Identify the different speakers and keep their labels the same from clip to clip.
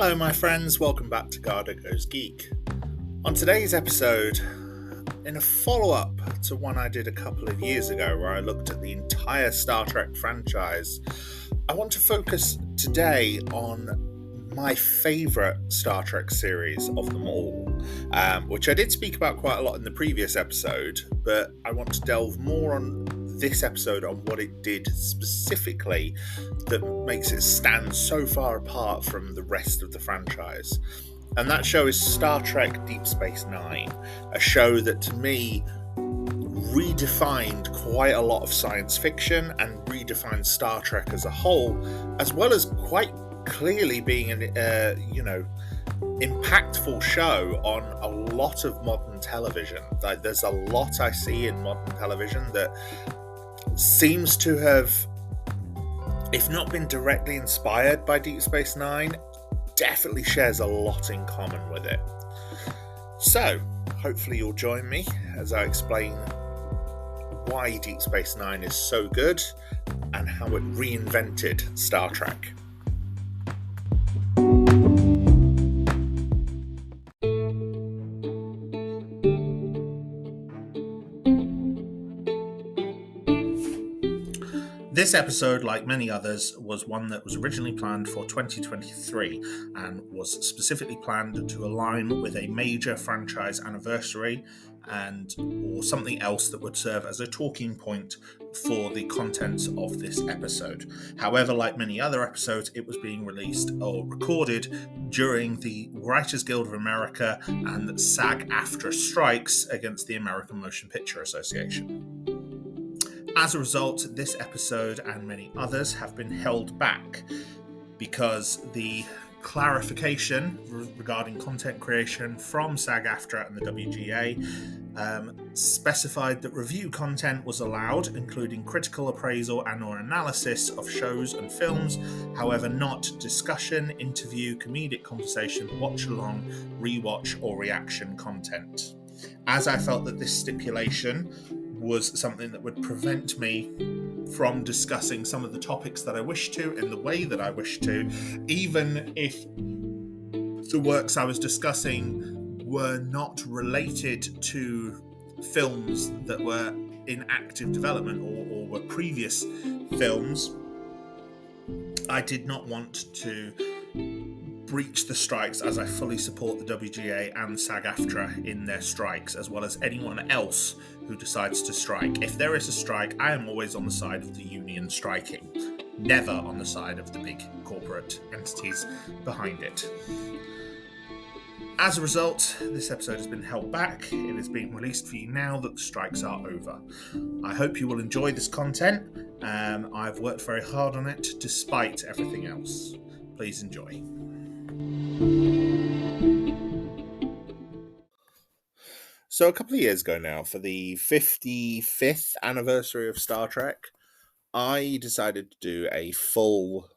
Speaker 1: Hello, my friends. Welcome back to Garhdo Goes Geek. On today's episode, in a follow-up to one I did a couple of years ago where I looked at the entire Star Trek franchise, I want to focus today on my favourite Star Trek series of them all, which I did speak about quite a lot in the previous episode, but I want to delve more on this episode on what it did specifically that makes it stand so far apart from the rest of the franchise. And that show is Star Trek Deep Space Nine, a show that to me redefined quite a lot of science fiction and redefined Star Trek as a whole, as well as quite clearly being an impactful show on a lot of modern television. Like, there's a lot I see in modern television that seems to have, if not been directly inspired by Deep Space Nine, definitely shares a lot in common with it. So, hopefully you'll join me as I explain why Deep Space Nine is so good and how it reinvented Star Trek. This episode, like many others, was one that was originally planned for 2023 and was specifically planned to align with a major franchise anniversary and or something else that would serve as a talking point for the contents of this episode. However, like many other episodes, it was being released or recorded during the Writers Guild of America and SAG-AFTRA strikes against the American Motion Picture Association. As a result, this episode and many others have been held back because the clarification regarding content creation from SAG-AFTRA and the WGA specified that review content was allowed, including critical appraisal and or analysis of shows and films, however not discussion, interview, comedic conversation, watch-along, rewatch or reaction content. As I felt that this stipulation was something that would prevent me from discussing some of the topics that I wish to in the way that I wish to, even if the works I was discussing were not related to films that were in active development or were previous films. I did not want to breach the strikes, as I fully support the WGA and SAG-AFTRA in their strikes, as well as anyone else who decides to strike. If there is a strike, I am always on the side of the union striking, never on the side of the big corporate entities behind it. As a result, this episode has been held back. It is being released for you now that the strikes are over. I hope you will enjoy this content. I've worked very hard on it despite everything else. Please enjoy. So a couple of years ago now, for the 55th anniversary of Star Trek, I decided to do a full,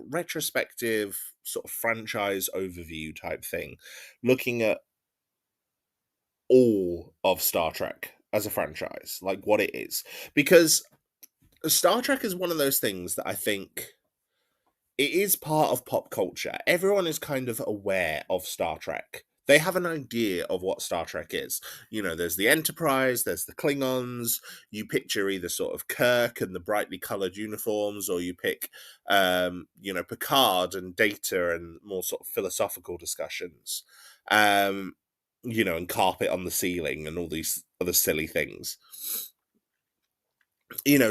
Speaker 1: retrospective sort of franchise overview type thing, looking at all of Star Trek as a franchise, like what it is. Because Star Trek is one of those things that I think it is part of pop culture. Everyone is kind of aware of Star Trek. They have an idea of what Star Trek is. You know, there's the Enterprise, there's the Klingons. You picture either sort of Kirk and the brightly coloured uniforms, or you pick, Picard and Data and more sort of philosophical discussions. And carpet on the ceiling and all these other silly things.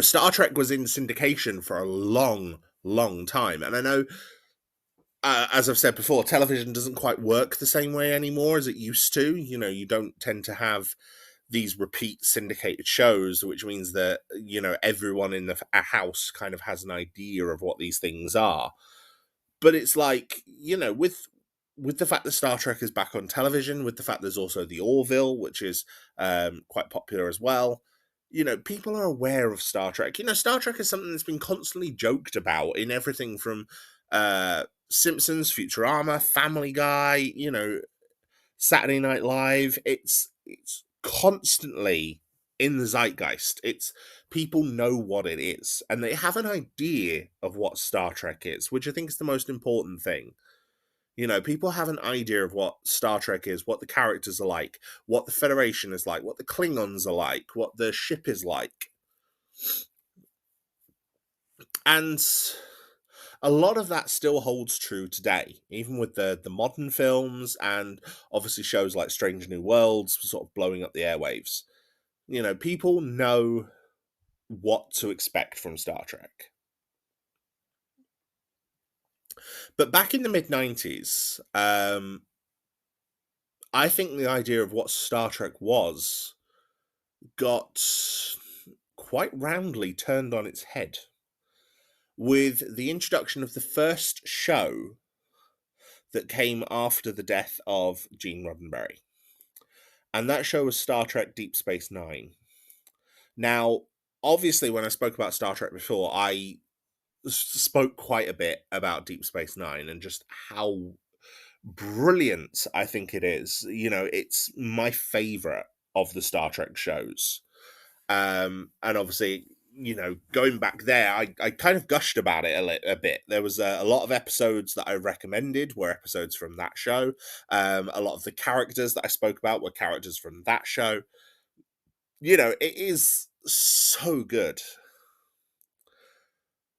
Speaker 1: Star Trek was in syndication for a long time, and I know, as I've said before, television doesn't quite work the same way anymore as it used to. You don't tend to have these repeat syndicated shows, which means that everyone in a house kind of has an idea of what these things are. But it's like, with the fact that Star Trek is back on television, with the fact there's also the Orville, which is quite popular as well. People are aware of Star Trek. Star Trek is something that's been constantly joked about in everything from Simpsons, Futurama, Family Guy, Saturday Night Live. It's constantly in the zeitgeist. It's people know what it is, and they have an idea of what Star Trek is, which I think is the most important thing.
Speaker 2: People have an idea of what Star Trek is, what the characters are like, what the Federation is like, what the Klingons are like, what the ship is like. And a lot of that still holds true today, even with the modern films and obviously shows like Strange New Worlds sort of blowing up the airwaves. People know what to expect from Star Trek. But back in the mid-90s, I think the idea of what Star Trek was got quite roundly turned on its head with the introduction of the first show that came after the death of Gene Roddenberry. And that show was Star Trek Deep Space Nine. Now, obviously, when I spoke about Star Trek before, I spoke quite a bit about Deep Space Nine and just how brilliant I think it is. It's my favorite of the Star Trek shows. And obviously, going back there, I kind of gushed about it a bit. There was a lot of episodes that I recommended were episodes from that show. A lot of the characters that I spoke about were characters from that show. It is so good.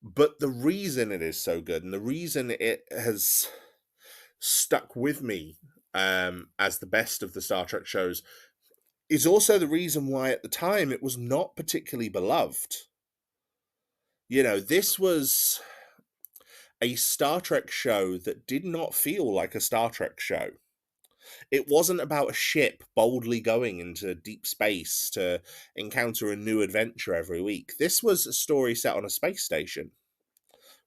Speaker 2: But the reason it is so good and the reason it has stuck with me as the best of the Star Trek shows is also the reason why at the time it was not particularly beloved. This was a Star Trek show that did not feel like a Star Trek show. It wasn't about a ship boldly going into deep space to encounter a new adventure every week. This was a story set on a space station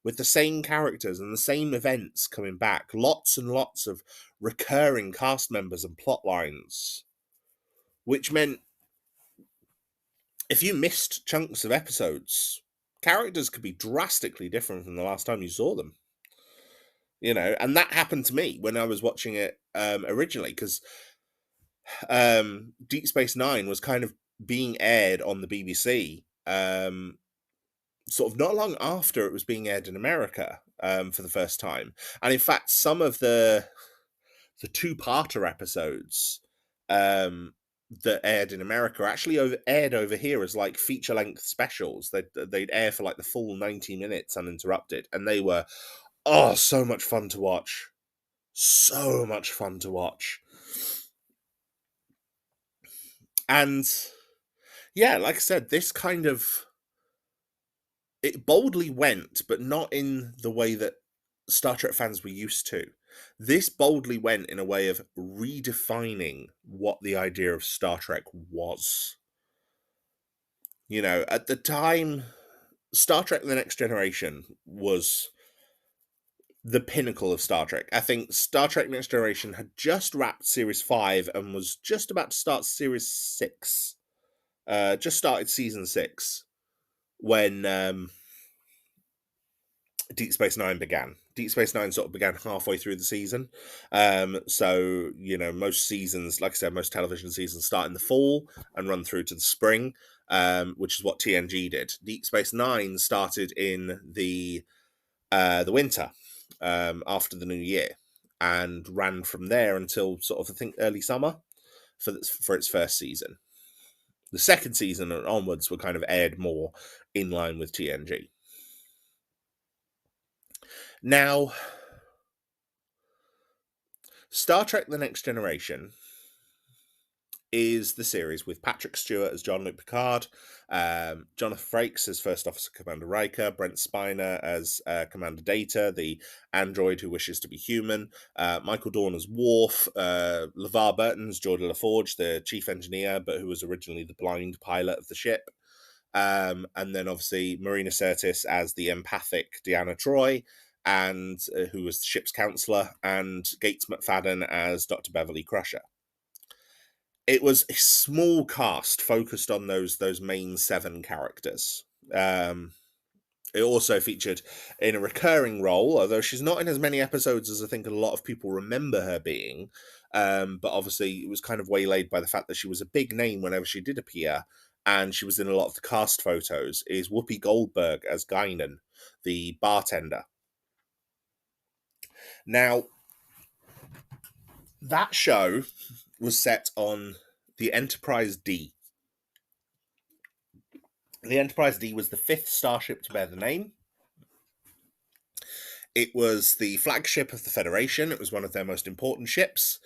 Speaker 2: with the same characters and the same events coming back. Lots and lots of recurring cast members and plot lines, which meant if you missed chunks of episodes, characters could be drastically different from the last time you saw them. And that happened to me when I was watching it originally, because Deep Space Nine was kind of being aired on the BBC sort of not long after it was being aired in America for the first time. And in fact, some of the two-parter episodes that aired in America actually aired over here as like feature-length specials. They'd air for like the full 90 minutes uninterrupted, and they were so much fun to watch. So much fun to watch. And yeah, like I said, this kind of, it boldly went, but not in the way that Star Trek fans were used to. This boldly went in a way of redefining what the idea of Star Trek was. At the time, Star Trek The Next Generation was the pinnacle of Star Trek. I think Star Trek Next Generation had just wrapped Series 5 and was just about to start Series 6. Just started Season 6 when Deep Space Nine began. Deep Space Nine sort of began halfway through the season. So, most seasons, like I said, most television seasons start in the fall and run through to the spring, which is what TNG did. Deep Space Nine started in the winter after the new year and ran from there until sort of, I think, early summer for its first season. The second season and onwards were kind of aired more in line with TNG. Now, Star Trek The Next Generation is the series with Patrick Stewart as Jean-Luc Picard, Jonathan Frakes as First Officer Commander Riker, Brent Spiner as Commander Data, the android who wishes to be human, Michael Dorn as Worf, LeVar Burton as Geordi LaForge, the chief engineer, but who was originally the blind pilot of the ship, and then obviously Marina Sirtis as the empathic Deanna Troi, and who was the ship's counselor, and Gates McFadden as Dr. Beverly Crusher. It was a small cast focused on those main 7 characters. It also featured in a recurring role, although she's not in as many episodes as I think a lot of people remember her being. But obviously it was kind of waylaid by the fact that she was a big name whenever she did appear, and she was in a lot of the cast photos, is Whoopi Goldberg as Guinan, the bartender. Now, That show was set on the Enterprise D. The Enterprise D was the 5th starship to bear the name. It was the flagship of the Federation. It was one of their most important ships,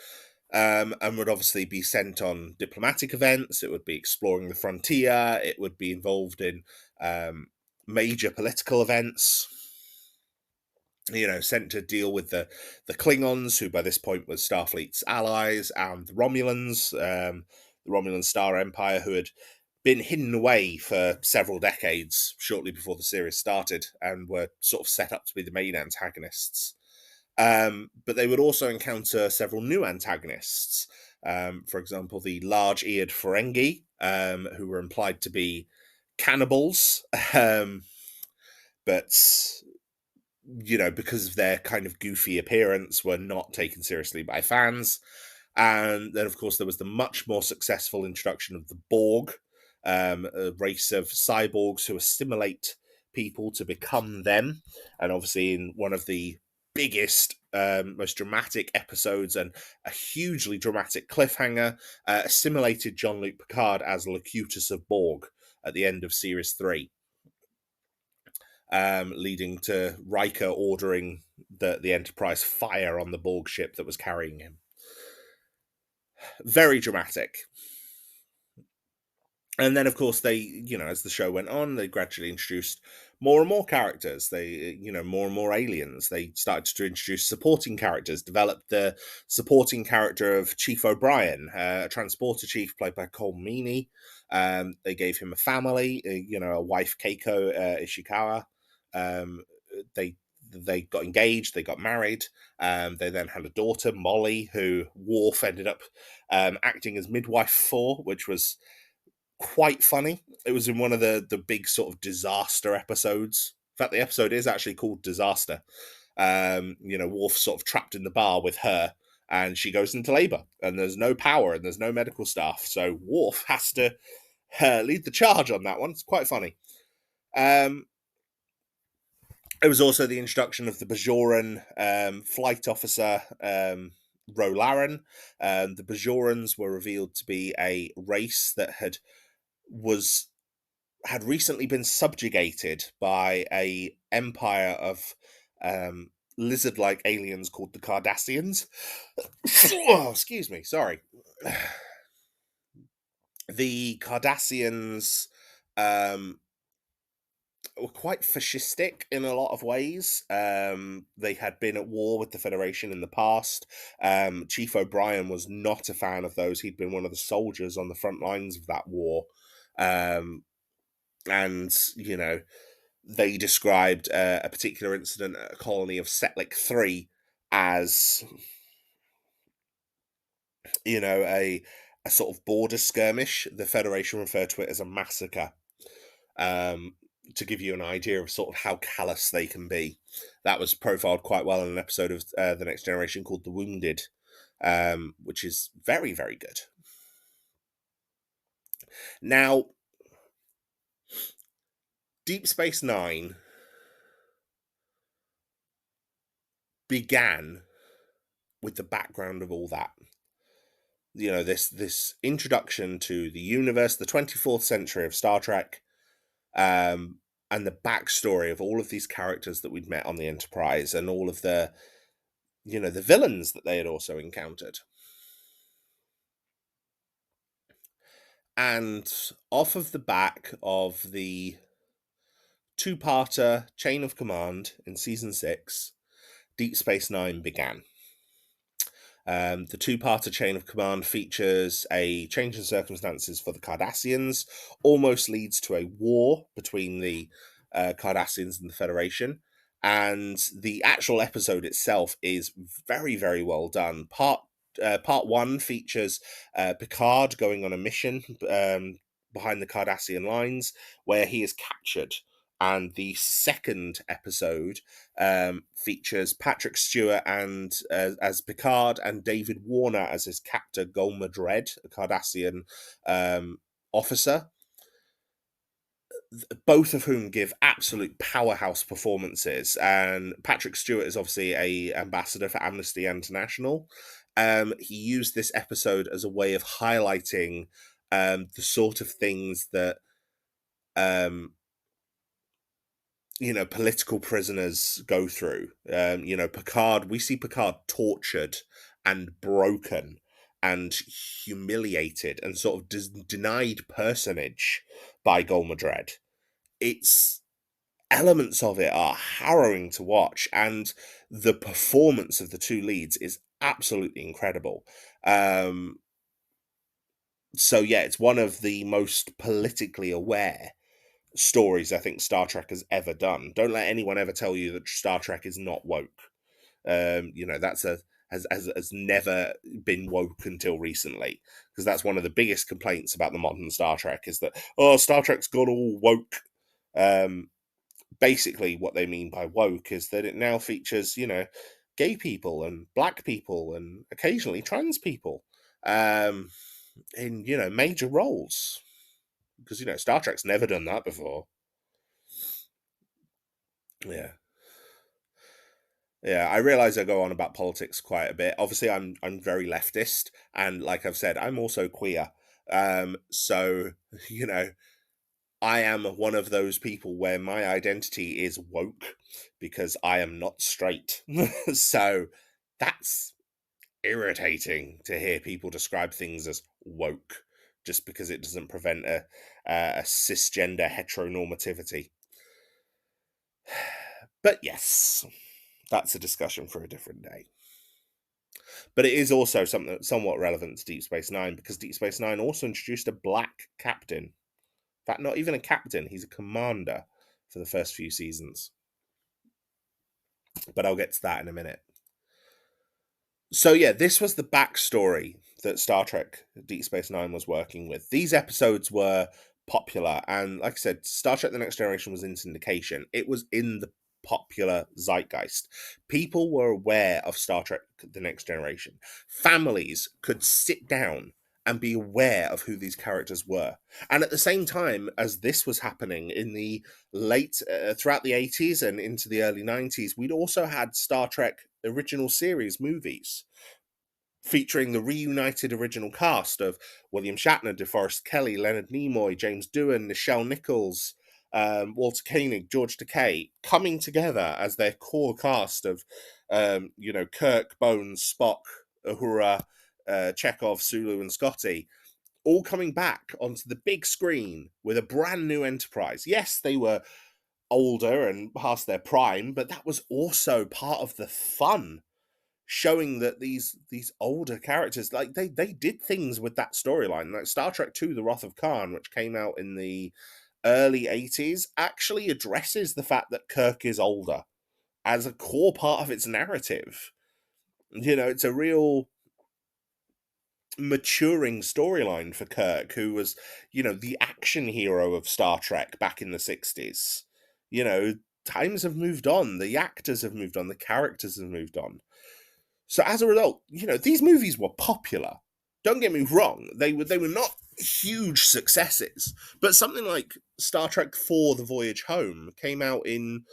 Speaker 2: and would obviously be sent on diplomatic events. It would be exploring the frontier. It would be involved in major political events. Sent to deal with the Klingons, who by this point was Starfleet's allies, and the Romulans, the Romulan Star Empire, who had been hidden away for several decades shortly before the series started and were sort of set up to be the main antagonists. But they would also encounter several new antagonists. For example, the large-eared Ferengi, who were implied to be cannibals, but because of their kind of goofy appearance, were not taken seriously by fans. And then, of course, there was the much more successful introduction of the Borg, a race of cyborgs who assimilate people to become them. And obviously, in one of the biggest, most dramatic episodes and a hugely dramatic cliffhanger, assimilated Jean-Luc Picard as Locutus of Borg at the end of Series 3. Leading to Riker ordering the Enterprise fire on the Borg ship that was carrying him. Very dramatic. And then, of course, they, as the show went on, they gradually introduced more and more characters. They, more and more aliens. They started to introduce supporting characters, developed the supporting character of Chief O'Brien, a transporter chief played by Cole Meany. They gave him a family, a wife, Keiko Ishikawa. They got engaged, they got married. They then had a daughter, Molly, who Worf ended up acting as midwife for, which was quite funny. It was in one of the big sort of disaster episodes. In fact, the episode is actually called Disaster. Worf's sort of trapped in the bar with her, and she goes into labor, and there's no power and there's no medical staff, so Worf has to lead the charge on that one. It's quite funny. It was also the introduction of the Bajoran flight officer, Rolaren. The Bajorans were revealed to be a race that had recently been subjugated by a empire of lizard-like aliens called the Cardassians. Oh, excuse me, sorry. The Cardassians were quite fascistic in a lot of ways. They had been at war with the Federation in the past. Chief O'Brien was not a fan of those. He'd been one of the soldiers on the front lines of that war. And, they described a particular incident at a colony of Setlik 3 as, a sort of border skirmish. The Federation referred to it as a massacre. To give you an idea of sort of how callous they can be. That was profiled quite well in an episode of The Next Generation called The Wounded, which is very, very good. Now, Deep Space Nine began with the background of all that. This introduction to the universe, the 24th century of Star Trek, and the backstory of all of these characters that we'd met on the Enterprise, and all of the villains that they had also encountered. And off of the back of the two-parter Chain of Command in Season 6, Deep Space Nine began. The two-parter Chain of Command features a change in circumstances for the Cardassians, almost leads to a war between the Cardassians and the Federation, and the actual episode itself is very, very well done. Part 1 features Picard going on a mission behind the Cardassian lines, where he is captured. And the second episode features Patrick Stewart as Picard, and David Warner as his captor, Golma Dredd, a Cardassian officer. Both of whom give absolute powerhouse performances. And Patrick Stewart is obviously an ambassador for Amnesty International. he used this episode as a way of highlighting the sort of things that political prisoners go through. Picard, we see Picard tortured and broken and humiliated and sort of denied personage by Golmadred. It's elements of it are harrowing to watch, and the performance of the two leads is absolutely incredible. So yeah, it's one of the most politically aware stories I think Star Trek has ever done. Don't let anyone ever tell you that Star Trek is not woke. That's has never been woke until recently, because that's one of the biggest complaints about the modern Star Trek is that Star Trek's gone all woke. Basically, what they mean by woke is that it now features gay people and black people and occasionally trans people in major roles, because Star Trek's never done that before. Yeah, I realize I go on about politics quite a bit. Obviously, I'm very leftist, and like I've said, I'm also queer. So I am one of those people where my identity is woke because I am not straight. So that's irritating to hear people describe things as woke just because it doesn't prevent a cisgender heteronormativity. But yes, that's a discussion for a different day. But it is also something somewhat relevant to Deep Space Nine, because Deep Space Nine also introduced a black captain. In fact, not even a captain, he's a commander for the first few seasons. But I'll get to that in a minute. So yeah, this was the backstory that Star Trek Deep Space Nine was working with. These episodes were popular, and like I said, Star Trek The Next Generation was in syndication. It was in the popular zeitgeist. People were aware of Star Trek The Next Generation. Families could sit down and be aware of who these characters were. And at the same time as this was happening in the throughout the 80s and into the early 90s, we'd also had Star Trek original series movies featuring the reunited original cast of William Shatner, DeForest Kelley, Leonard Nimoy, James Doohan, Nichelle Nichols, Walter Koenig, George Takei, coming together as their core cast of, Kirk, Bones, Spock, Uhura, Chekhov, Sulu, and Scotty, all coming back onto the big screen with a brand new Enterprise. Yes, they were older and past their prime, but that was also part of the fun, showing that these older characters, like they did things with that storyline. Like Star Trek II The Wrath of Khan, which came out in the early 80s, actually addresses the fact that Kirk is older as a core part of its narrative. It's a real maturing storyline for Kirk, who was the action hero of Star Trek back in the 60s. Times have moved on, the actors have moved on, the characters have moved on. So as a result, these movies were popular. Don't get me wrong, they were not huge successes, but something like Star Trek IV The Voyage Home came out in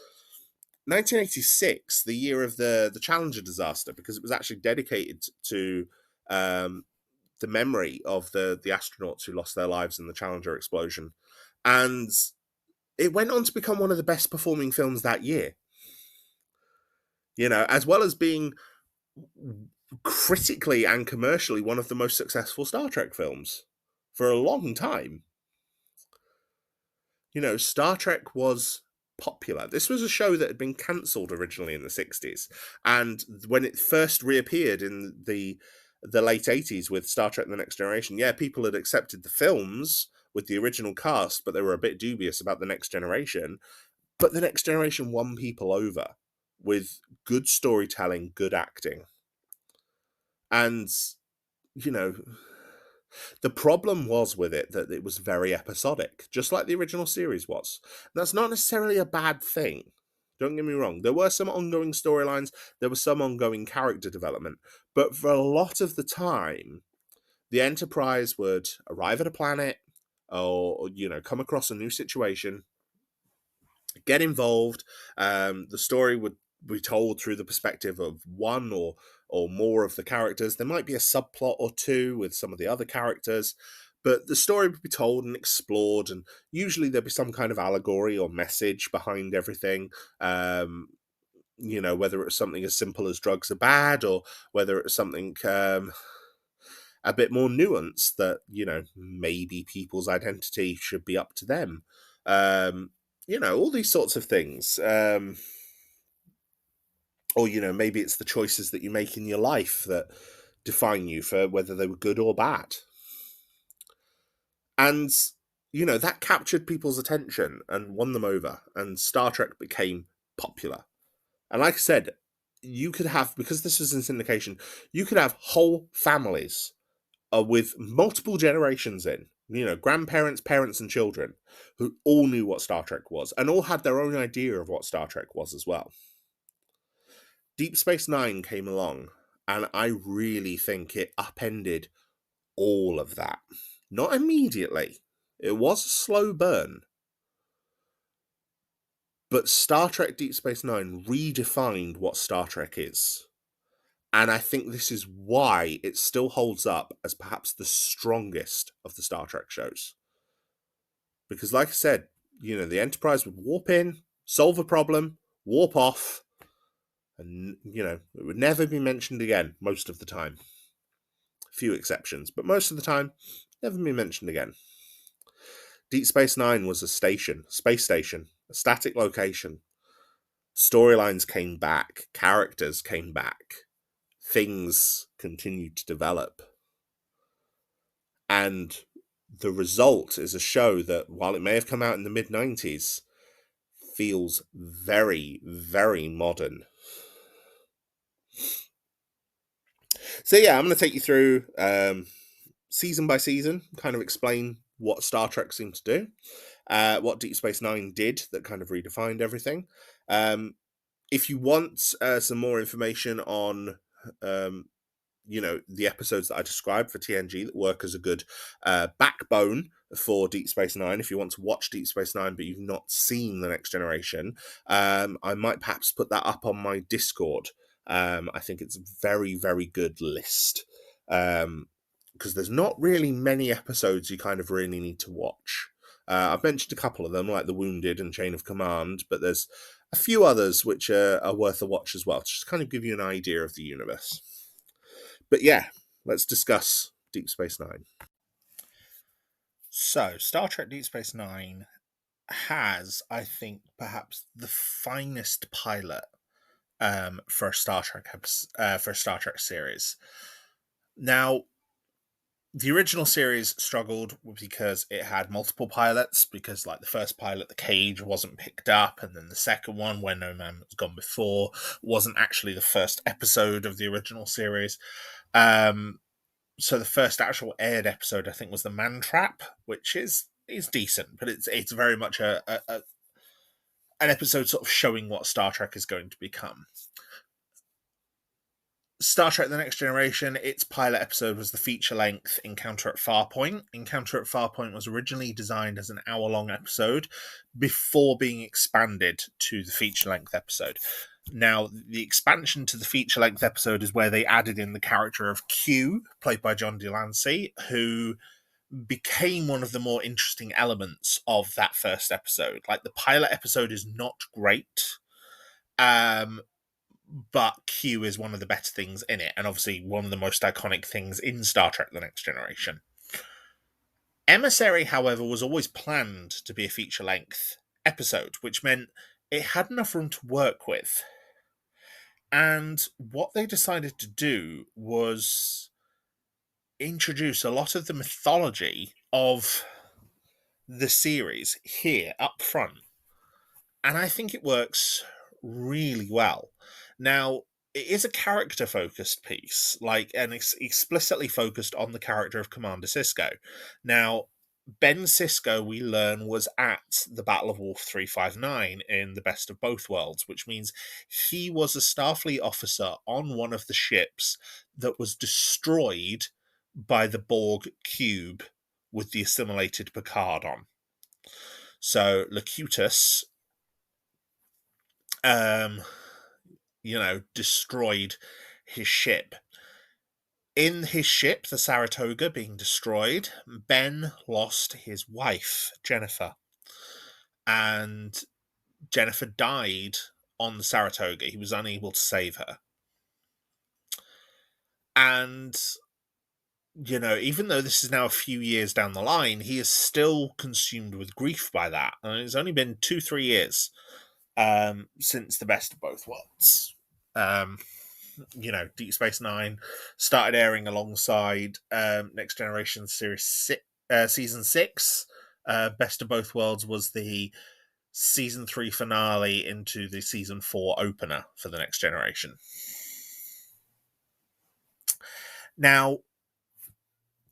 Speaker 2: 1986, the year of the Challenger disaster, because it was actually dedicated to the memory of the astronauts who lost their lives in the Challenger explosion. And it went on to become one of the best performing films that year. As well as being critically and commercially one of the most successful Star Trek films for a long time. Star Trek was popular. This was a show that had been cancelled originally in the 60s, and when it first reappeared in the late 80s with Star Trek The Next Generation, people had accepted the films with the original cast, but they were a bit dubious about The Next Generation. But The Next Generation won people over with good storytelling, good acting. And, the problem was with it that it was very episodic, just like the original series was. That's not necessarily a bad thing. Don't get me wrong. There were some ongoing storylines, there was some ongoing character development, but for a lot of the time, the Enterprise would arrive at a planet or come across a new situation, get involved. The story would be told through the perspective of one or more of the characters. There might be a subplot or two with some of the other characters, but the story would be told and explored, and usually there'd be some kind of allegory or message behind everything. Whether it's something as simple as drugs are bad, or whether it's something a bit more nuanced that, maybe people's identity should be up to them. All these sorts of things. Or, maybe it's the choices that you make in your life that define you, for whether they were good or bad. And, that captured people's attention and won them over, and Star Trek became popular. And like I said, you could have, because this was in syndication, you could have whole families with multiple generations in, grandparents, parents, and children, who all knew what Star Trek was, and all had their own idea of what Star Trek was as well. Deep Space Nine came along, and I really think it upended all of that. Not immediately. It was a slow burn. But Star Trek Deep Space Nine redefined what Star Trek is. And I think this is why it still holds up as perhaps the strongest of the Star Trek shows. Because, like I said, the Enterprise would warp in, solve a problem, warp off, and, it would never be mentioned again most of the time. Few exceptions, but most of the time, never be mentioned again. Deep Space Nine was a space station, a static location. Storylines came back, characters came back, things continued to develop. And the result is a show that, while it may have come out in the mid-90s, feels very, very modern. So yeah, I'm going to take you through season by season, kind of explain what Star Trek seemed to do, what Deep Space Nine did that kind of redefined everything. If you want some more information on the episodes that I described for TNG that work as a good backbone for Deep Space Nine, if you want to watch Deep Space Nine but you've not seen The Next Generation, I might perhaps put that up on my Discord. I think it's a very, very good list, because there's not really many episodes you kind of really need to watch. I've mentioned a couple of them, like The Wounded and Chain of Command, but there's a few others which are worth a watch as well, to just kind of give you an idea of the universe. But yeah, let's discuss Deep Space Nine.
Speaker 1: So, Star Trek Deep Space Nine has, I think, perhaps the finest pilot for a Star Trek series. Now, the original series struggled because it had multiple pilots, because like the first pilot, the cage, wasn't picked up, and then the second one, Where No Man Was Gone Before, wasn't actually the first episode of the original series. So the first actual aired episode, I think, was the Man Trap, which is decent, but it's very much an episode sort of showing what Star Trek is going to become. Star Trek The Next Generation, its pilot episode was the feature-length Encounter at Farpoint. Encounter at Farpoint was originally designed as an hour-long episode before being expanded to the feature-length episode. Now, the expansion to the feature-length episode is where they added in the character of Q, played by John Delancey, who became one of the more interesting elements of that first episode. Like, the pilot episode is not great, but Q is one of the better things in it, and obviously one of the most iconic things in Star Trek The Next Generation. Emissary, however, was always planned to be a feature-length episode, which meant it had enough room to work with. And what they decided to do was introduce a lot of the mythology of the series here up front. And I think it works really well. Now, it is a character-focused piece, and it's explicitly focused on the character of Commander Sisko. Now, Ben Sisko, we learn, was at the Battle of Wolf 359 in The Best of Both Worlds, which means he was a Starfleet officer on one of the ships that was destroyed by the Borg cube with the assimilated Picard on. So, Locutus
Speaker 2: destroyed his ship. In his ship, the Saratoga, being destroyed, Ben lost his wife, Jennifer. And Jennifer died on the Saratoga. He was unable to save her. And, even though this is now a few years down the line, he is still consumed with grief by that. And it's only been 2-3 years since the Best of Both Worlds. Deep Space Nine started airing alongside Next Generation Season 6. Best of Both Worlds was the Season 3 finale into the Season 4 opener for the Next Generation. Now,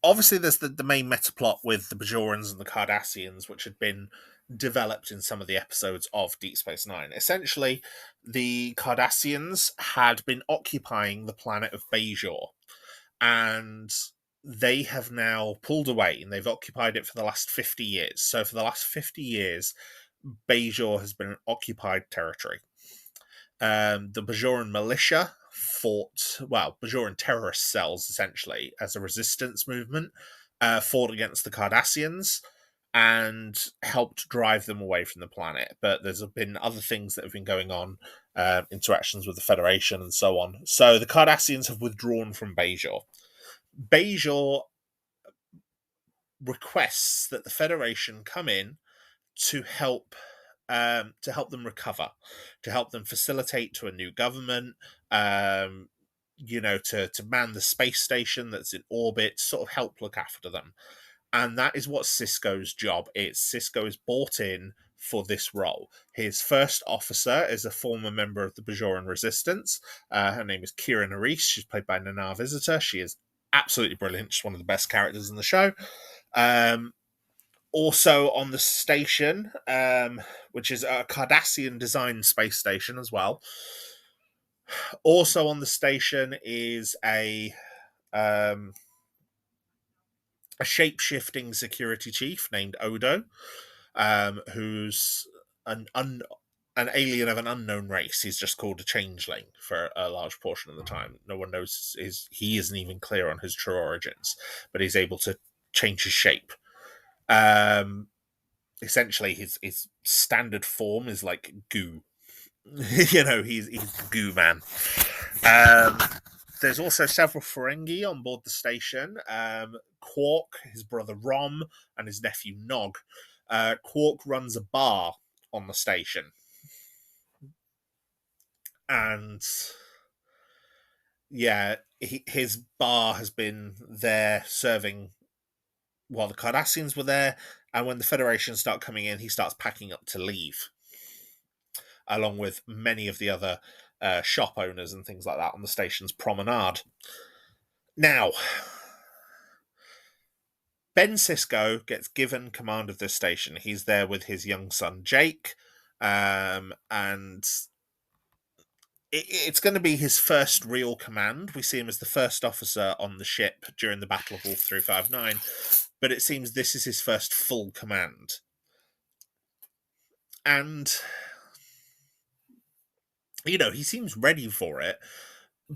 Speaker 2: obviously, there's the main meta plot with the Bajorans and the Cardassians, which had been developed in some of the episodes of Deep Space Nine. Essentially, the Cardassians had been occupying the planet of Bajor, and they have now pulled away, and they've occupied it for the last 50 years. So for the last 50 years, Bajor has been an occupied territory. The Bajoran militia Bajoran terrorist cells, essentially, as a resistance movement, fought against the Cardassians and helped drive them away from the planet. But there's been other things that have been going on, interactions with the Federation and so on. So the Cardassians have withdrawn from Bajor. Bajor requests that the Federation come in to help them recover, to help them facilitate to a new government, to man the space station that's in orbit, sort of help look after them. And that is what Sisko's job is. Sisko is brought in for this role. His first officer is a former member of the Bajoran Resistance. Her name is Kira Nerys. She's played by Nana Visitor. She is absolutely brilliant. She's one of the best characters in the show. Also on the station, which is a Cardassian designed space station as well. Also on the station is a shape-shifting security chief named Odo, who's an alien of an unknown race. He's just called a changeling for a large portion of the time. No one knows he isn't even clear on his true origins, but he's able to change his shape. Essentially, his standard form is like goo. He's goo man. There's also several Ferengi on board the station. Quark, his brother Rom, and his nephew Nog. Quark runs a bar on the station. And yeah, his bar has been there serving while the Cardassians were there, and when the Federation start coming in, he starts packing up to leave, along with many of the other shop owners and things like that on the station's promenade. Now, Ben Sisko gets given command of this station. He's there with his young son, Jake, and it's going to be his first real command. We see him as the first officer on the ship during the Battle of Wolf 359, but it seems this is his first full command. And, he seems ready for it,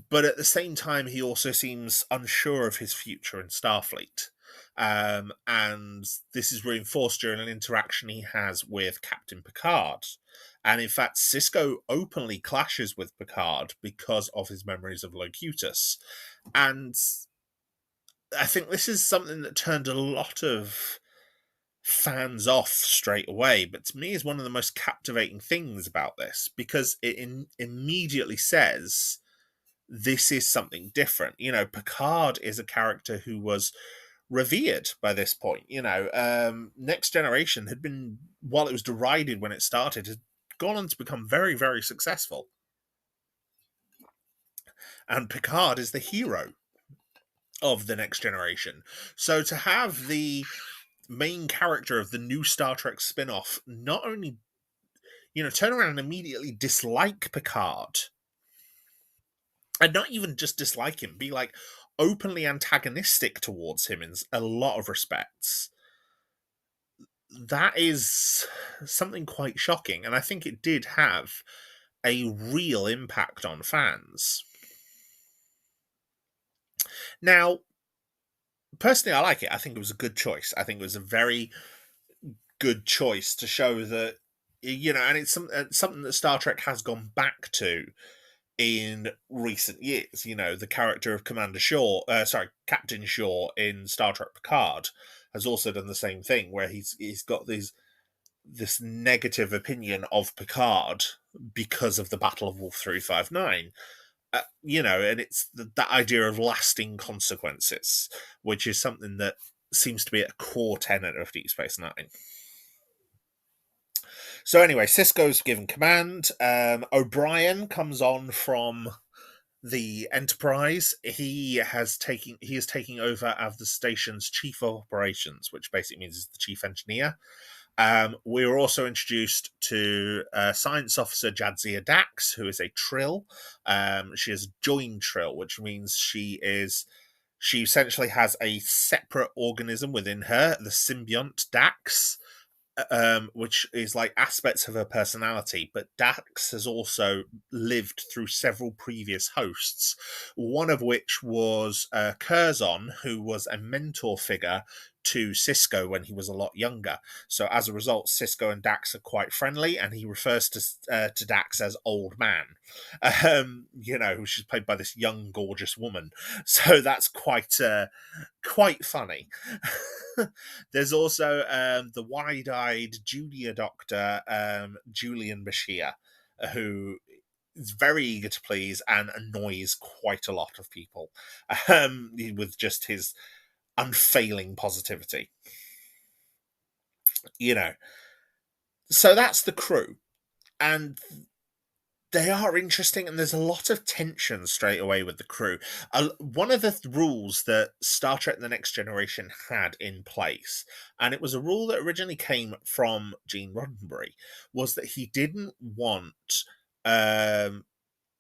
Speaker 2: but at the same time, he also seems unsure of his future in Starfleet. And this is reinforced during an interaction he has with Captain Picard. And in fact, Sisko openly clashes with Picard because of his memories of Locutus. And I think this is something that turned a lot of fans off straight away, but to me is one of the most captivating things about this, because it immediately says this is something different. Picard is a character who was revered by this point. Next Generation had been, while it was derided when it started, had gone on to become very, very successful. And Picard is the hero of the Next Generation. So to have the main character of the new Star Trek spin-off not only, turn around and immediately dislike Picard, and not even just dislike him, be like openly antagonistic towards him in a lot of respects, that is something quite shocking. And I think it did have a real impact on fans. Now, personally, I like it. I think it was a good choice. I think it was a very good choice to show that, and it's something that Star Trek has gone back to in recent years. The character of Captain Shaw in Star Trek Picard has also done the same thing, where he's got this negative opinion of Picard because of the Battle of Wolf 359. And it's that idea of lasting consequences, which is something that seems to be a core tenet of Deep Space Nine. So anyway, Sisko's given command. O'Brien comes on from the Enterprise. He is taking over as the station's chief of operations, which basically means he's the chief engineer. We were also introduced to Science Officer Jadzia Dax, who is a Trill. She has joined Trill, which means she essentially has a separate organism within her, the symbiont Dax, which is like aspects of her personality. But Dax has also lived through several previous hosts, one of which was Curzon, who was a mentor figure to Sisko when he was a lot younger. So as a result, Sisko and Dax are quite friendly, and he refers to Dax as old man. She's played by this young, gorgeous woman. So that's quite funny. There's also the wide-eyed junior doctor, Julian Bashir, who is very eager to please and annoys quite a lot of people with just his unfailing positivity. So that's the crew. And they are interesting, and there's a lot of tension straight away with the crew. One of the rules that Star Trek The Next Generation had in place, and it was a rule that originally came from Gene Roddenberry, was that he didn't want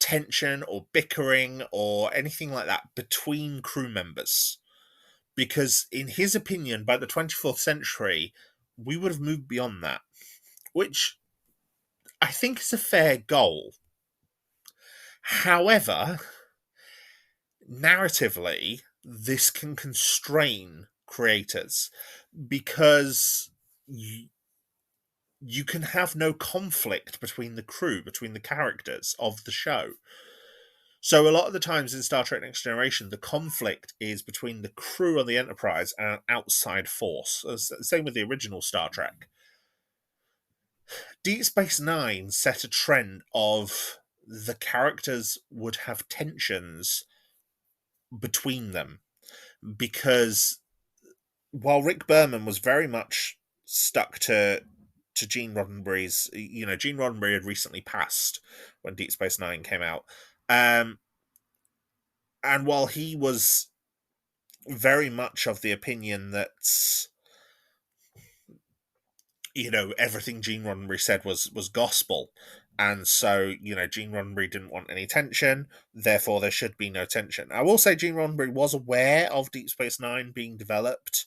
Speaker 2: tension or bickering or anything like that between crew members. Because in his opinion, by the 24th century, we would have moved beyond that, which I think is a fair goal. However, narratively, this can constrain creators because you can have no conflict between the crew, between the characters of the show. So a lot of the times in Star Trek Next Generation, the conflict is between the crew on the Enterprise and an outside force. Same with the original Star Trek. Deep Space Nine set a trend of the characters would have tensions between them, because while Rick Berman was very much stuck to Gene Roddenberry's, Gene Roddenberry had recently passed when Deep Space Nine came out, and while he was very much of the opinion that everything Gene Roddenberry said was gospel, and so Gene Roddenberry didn't want any tension, therefore there should be no tension. I will say Gene Roddenberry was aware of Deep Space Nine being developed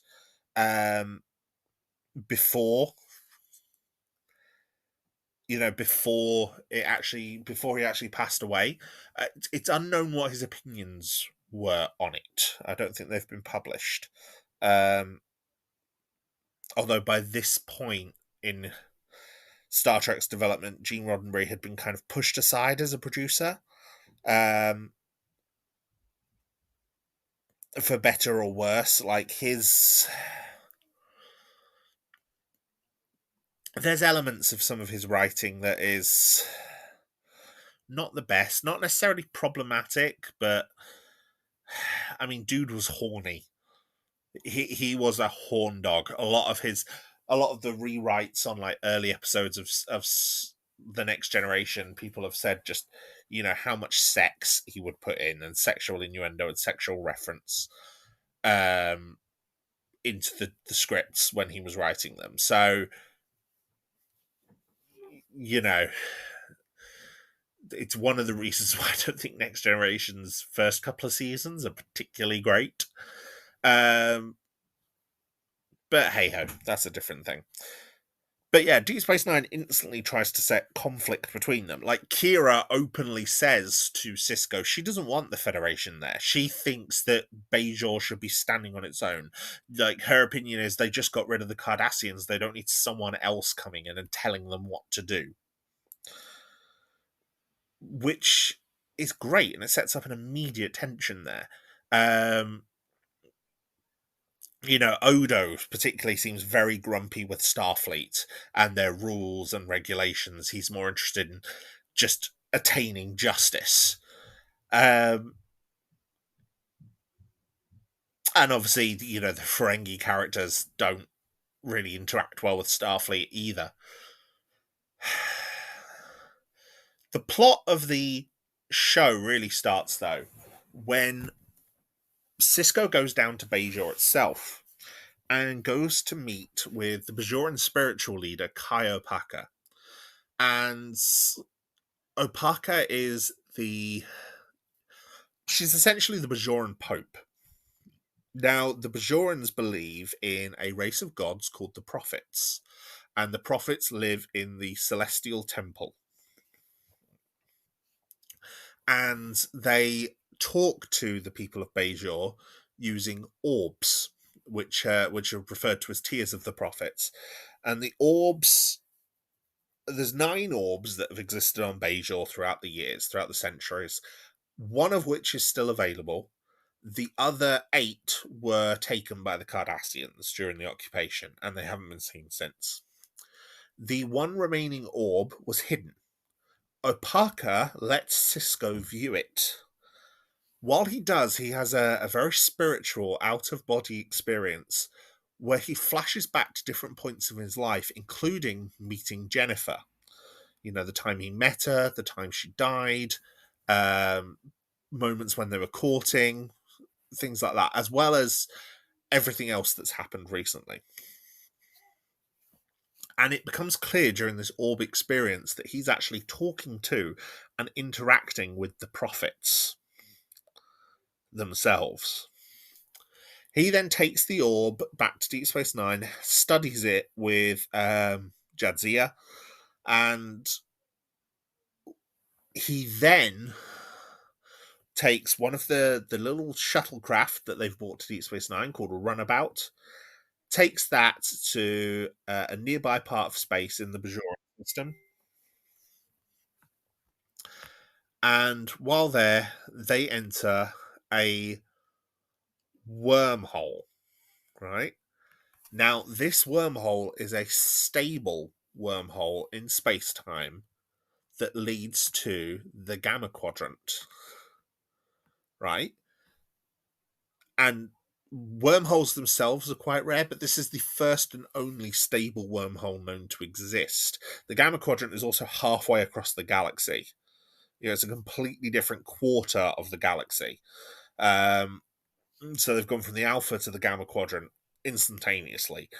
Speaker 2: before before he actually passed away. It's unknown what his opinions were on it. I don't think they've been published, although by this point in Star Trek's development, Gene Roddenberry had been kind of pushed aside as a producer, for better or worse. Like there's elements of some of his writing that is not the best, not necessarily problematic, but I mean, dude was horny. He was a horn dog. A lot of the rewrites on like early episodes of The Next Generation, people have said just how much sex he would put in, and sexual innuendo and sexual reference into the scripts when he was writing them. So it's one of the reasons why I don't think Next Generation's first couple of seasons are particularly great. But hey ho, that's a different thing. But yeah, Deep Space Nine instantly tries to set conflict between them. Like, Kira openly says to Sisko she doesn't want the Federation there. She thinks that Bajor should be standing on its own. Like, her opinion is they just got rid of the Cardassians. They don't need someone else coming in and telling them what to do. Which is great, and it sets up an immediate tension there. Odo particularly seems very grumpy with Starfleet and their rules and regulations. He's more interested in just attaining justice. And obviously, the Ferengi characters don't really interact well with Starfleet either. The plot of the show really starts, though, when Sisko goes down to Bajor itself and goes to meet with the Bajoran spiritual leader, Kai Opaka. And Opaka is she's essentially the Bajoran Pope. Now, the Bajorans believe in a race of gods called the Prophets, and the Prophets live in the Celestial Temple. And they talk to the people of Bajor using orbs, which are referred to as tears of the Prophets. And the orbs, there's 9 orbs that have existed on Bajor throughout the years, throughout the centuries, one of which is still available. The other 8 were taken by the Cardassians during the occupation, and they haven't been seen since. The one remaining orb was hidden. Opaka lets Sisko view it. While he does, he has a very spiritual, out-of-body experience where he flashes back to different points of his life, including meeting Jennifer. The time he met her, the time she died, moments when they were courting, things like that, as well as everything else that's happened recently. And it becomes clear during this orb experience that he's actually talking to and interacting with the prophets themselves. He then takes the orb back to Deep Space Nine, studies it with Jadzia, and he then takes one of the little shuttlecraft that they've brought to Deep Space Nine called a Runabout, takes that to a nearby part of space in the Bajoran system. And while there, they enter a wormhole, right? Now, this wormhole is a stable wormhole in space-time that leads to the Gamma Quadrant, right? And wormholes themselves are quite rare, but this is the first and only stable wormhole known to exist. The Gamma Quadrant is also halfway across the galaxy. It's a completely different quarter of the galaxy. So they've gone from the Alpha to the Gamma Quadrant instantaneously.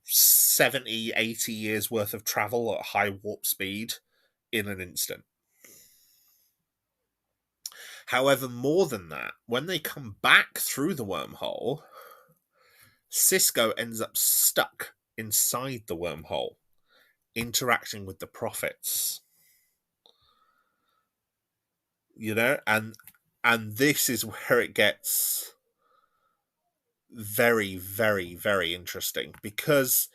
Speaker 2: 70, 80 years worth of travel at high warp speed in an instant. However, more than that, when they come back through the wormhole, Sisko ends up stuck inside the wormhole, interacting with the prophets. And this is where it gets very, very, very interesting, because,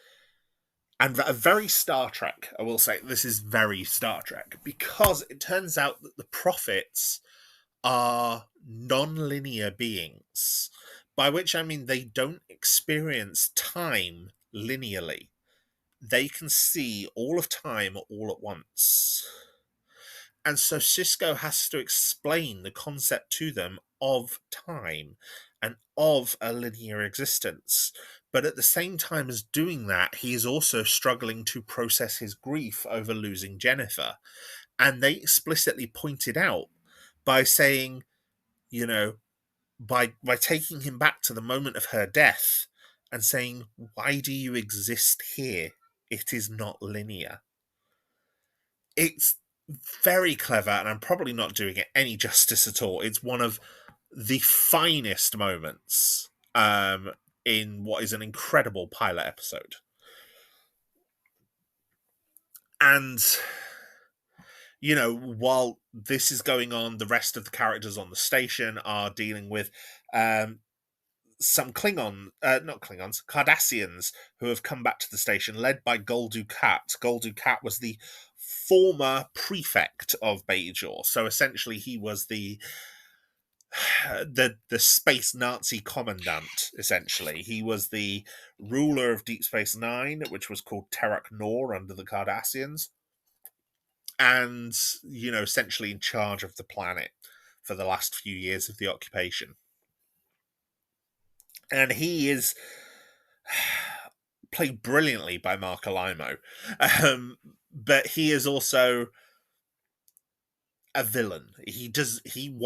Speaker 2: and very Star Trek, I will say, this is very Star Trek, because it turns out that the prophets are non-linear beings, by which I mean they don't experience time linearly. They can see all of time all at once. And so Sisko has to explain the concept to them of time and of a linear existence. But at the same time as doing that, he is also struggling to process his grief over losing Jennifer. And they explicitly pointed out by saying, by taking him back to the moment of her death and saying, why do you exist here? It is not linear. It's very clever, and I'm probably not doing it any justice at all. It's one of the finest moments in what is an incredible pilot episode. And, while this is going on, the rest of the characters on the station are dealing with some not Klingons, Cardassians, who have come back to the station, led by Garhdo. Garhdo was the former prefect of Bajor, so essentially he was the space Nazi commandant. Essentially, he was the ruler of Deep Space Nine, which was called Terok Nor under the Cardassians, and essentially in charge of the planet for the last few years of the occupation. And he is played brilliantly by Mark Alimo, but he is also a villain. He doesn't think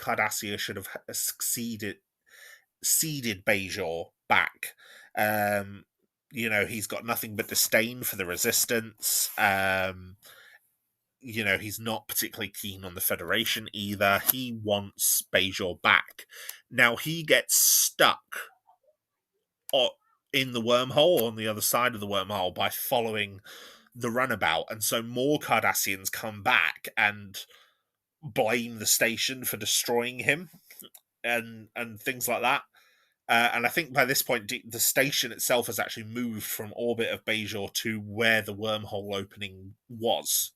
Speaker 2: Cardassia should have ceded Bajor back. He's got nothing but disdain for the Resistance. He's not particularly keen on the Federation either. He wants Bajor back. Now he gets stuck in the wormhole, on the other side of the wormhole, by following the runabout, and so more Cardassians come back and blame the station for destroying him, and things like that. And I think by this point, the station itself has actually moved from orbit of Bajor to where the wormhole opening was.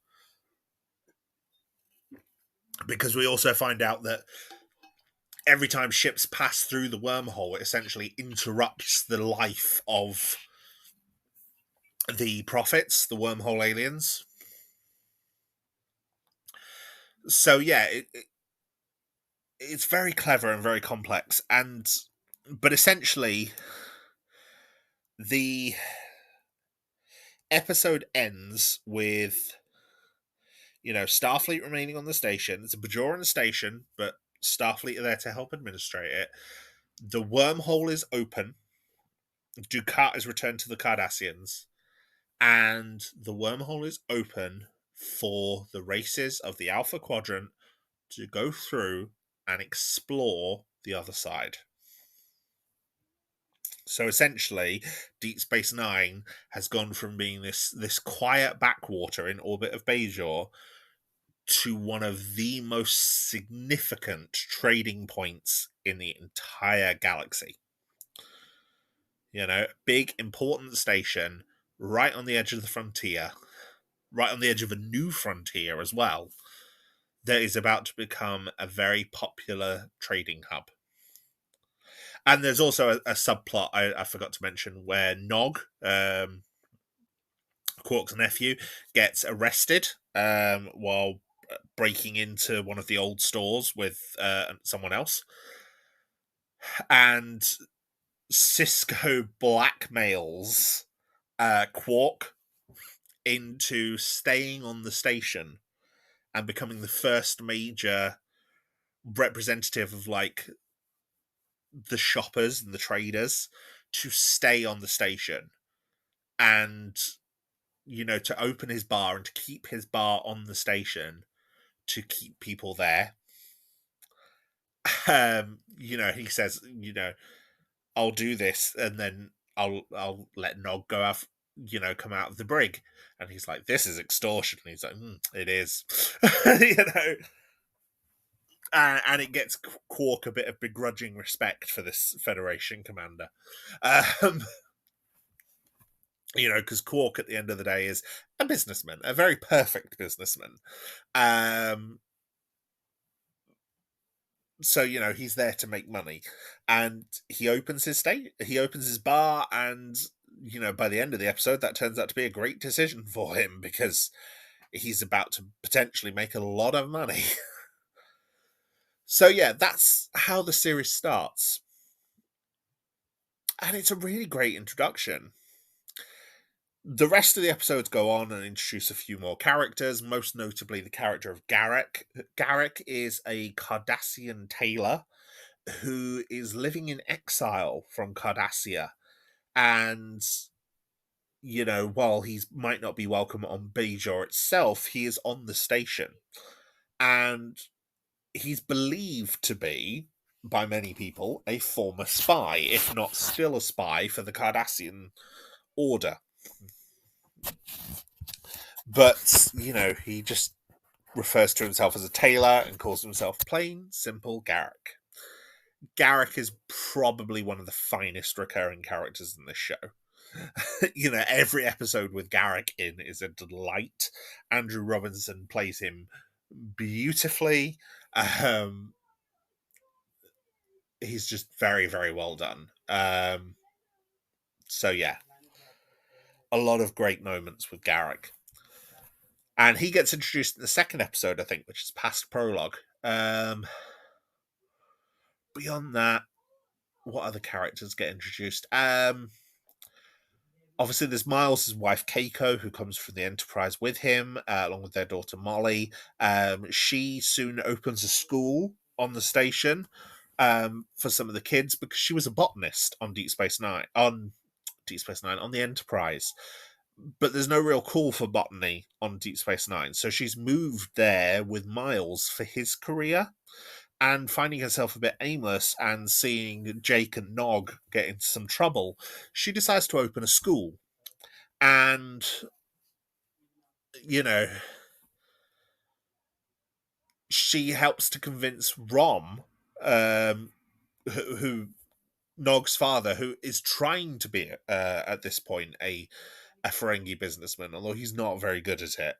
Speaker 2: Because we also find out that every time ships pass through the wormhole, it essentially interrupts the life of the prophets, the wormhole aliens. So yeah, it's very clever and very complex, but essentially the episode ends with Starfleet remaining on the station. It's a Bajoran station, but Starfleet are there to help administrate it. The wormhole is open. Dukat is returned to the Cardassians, and the wormhole is open for the races of the Alpha Quadrant to go through and explore the other side. So essentially, Deep Space Nine has gone from being this quiet backwater in orbit of Bajor to one of the most significant trading points in the entire galaxy. Big, important station, right on the edge of the frontier, right on the edge of a new frontier as well, that is about to become a very popular trading hub. And there's also a subplot I forgot to mention where Nog, Quark's nephew, gets arrested while breaking into one of the old stores with someone else. And Cisco blackmails Quark into staying on the station and becoming the first major representative of the shoppers and the traders to stay on the station, and to open his bar and to keep his bar on the station to keep people there. He says, I'll do this, and then I'll let Nog go off, come out of the brig. And he's like, this is extortion. And he's like, it is. And it gets Quark a bit of begrudging respect for this Federation commander. Because Quark at the end of the day is a businessman, a very perfect businessman. So he's there to make money, and he opens his bar, and by the end of the episode, that turns out to be a great decision for him because he's about to potentially make a lot of money. So yeah, that's how the series starts, and it's a really great introduction. The rest of the episodes go on and introduce a few more characters, most notably the character of Garak. Garak is a Cardassian tailor who is living in exile from Cardassia. And, while he might not be welcome on Bajor itself, he is on the station. And he's believed to be, by many people, a former spy, if not still a spy, for the Cardassian Order. But, he just refers to himself as a tailor and calls himself plain, simple Garrick. Garrick is probably one of the finest recurring characters in this show. Every episode with Garrick in is a delight. Andrew Robinson plays him beautifully. He's just very, very well done. So yeah, a lot of great moments with Garrick. And he gets introduced in the second episode, I think, which is past prologue. Beyond that, what other characters get introduced? Obviously, there's Miles' wife, Keiko, who comes from the Enterprise with him, along with their daughter, Molly. She soon opens a school on the station for some of the kids because she was a botanist on Deep Space Nine, on the Enterprise. But there's no real call for botany on Deep Space Nine, so she's moved there with Miles for his career. And finding herself a bit aimless and seeing Jake and Nog get into some trouble, she decides to open a school. And, she helps to convince Rom, who Nog's father, who is trying to be, at this point, a Ferengi businessman, although he's not very good at it.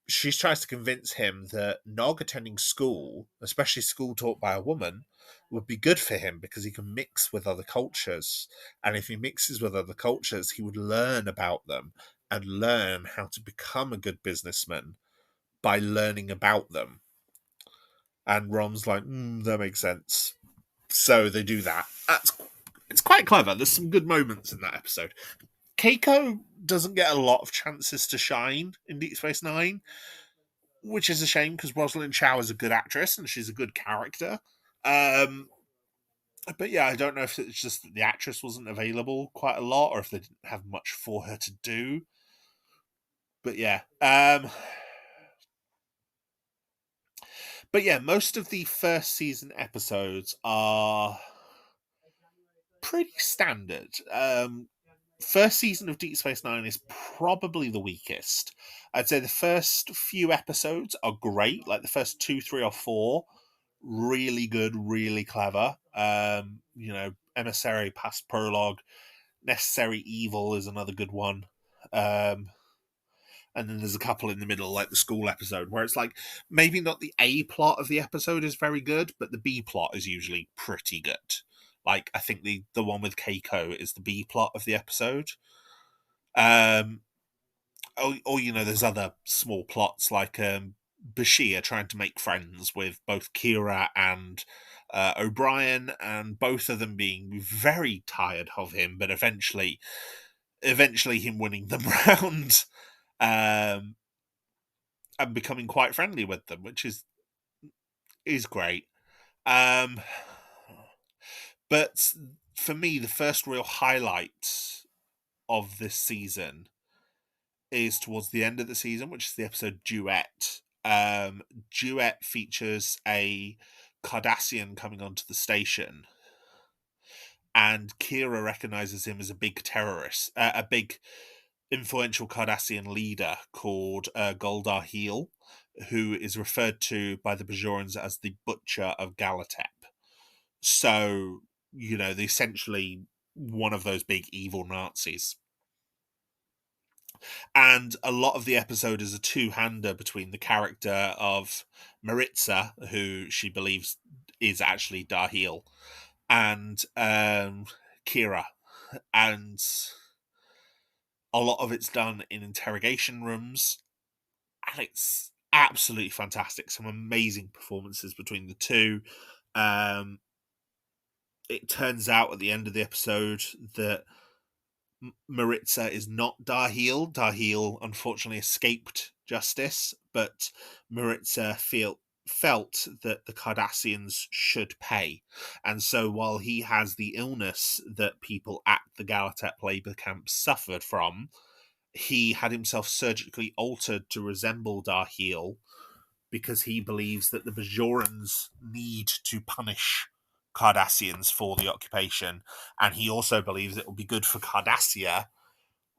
Speaker 2: She tries to convince him that Nog attending school, especially school taught by a woman, would be good for him because he can mix with other cultures. And if he mixes with other cultures, he would learn about them and learn how to become a good businessman by learning about them. And Rom's like, that makes sense. So they do that. It's quite clever. There's some good moments in that episode. Keiko doesn't get a lot of chances to shine in Deep Space Nine, which is a shame because Rosalind Chow is a good actress and she's a good character. But yeah, I don't know if it's just that the actress wasn't available quite a lot or if they didn't have much for her to do. But yeah. But yeah, most of the first season episodes are pretty standard. First season of Deep Space Nine is probably the weakest. I'd say the first few episodes are great, like the first 2, 3, or 4, really good, really clever. Emissary, past prologue, Necessary Evil is another good one. And then there's a couple in the middle, like the school episode, where it's like maybe not the A plot of the episode is very good, but the B plot is usually pretty good. Like I think the one with Keiko is the B plot of the episode. There's other small plots like Bashir trying to make friends with both Kira and O'Brien, and both of them being very tired of him, but eventually him winning them round. And becoming quite friendly with them, which is great. But for me, the first real highlight of this season is towards the end of the season, which is the episode Duet. Duet features a Cardassian coming onto the station, and Kira recognizes him as a big terrorist, a big influential Cardassian leader called Goldar Heel, who is referred to by the Bajorans as the Butcher of Galatep. So, they're essentially one of those big evil Nazis. And a lot of the episode is a two-hander between the character of Maritza, who she believes is actually Dahil, and Kira. And a lot of it's done in interrogation rooms, and it's absolutely fantastic. Some amazing performances between the two. It turns out at the end of the episode that Maritza is not Dahil. Dahil unfortunately escaped justice, but Maritza felt that the Cardassians should pay. And so while he has the illness that people at the Galatep labor camp suffered from, he had himself surgically altered to resemble Dahil because he believes that the Bajorans need to punish Cardassians for the occupation, and he also believes it will be good for Cardassia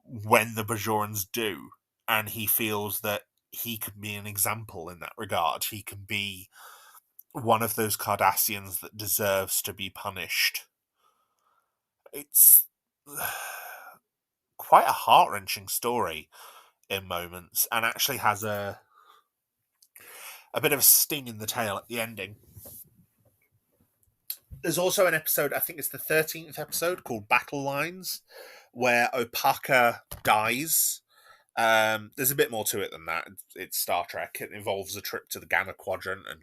Speaker 2: when the Bajorans do, and he feels that he could be an example in that regard. He can be one of those Cardassians that deserves to be punished. It's quite a heart-wrenching story in moments, and actually has a bit of a sting in the tail at the ending. There's also an episode, I think it's the 13th episode, called Battle Lines, where Opaka dies. There's a bit more to it than that. It's Star Trek. It involves a trip to the Gamma Quadrant and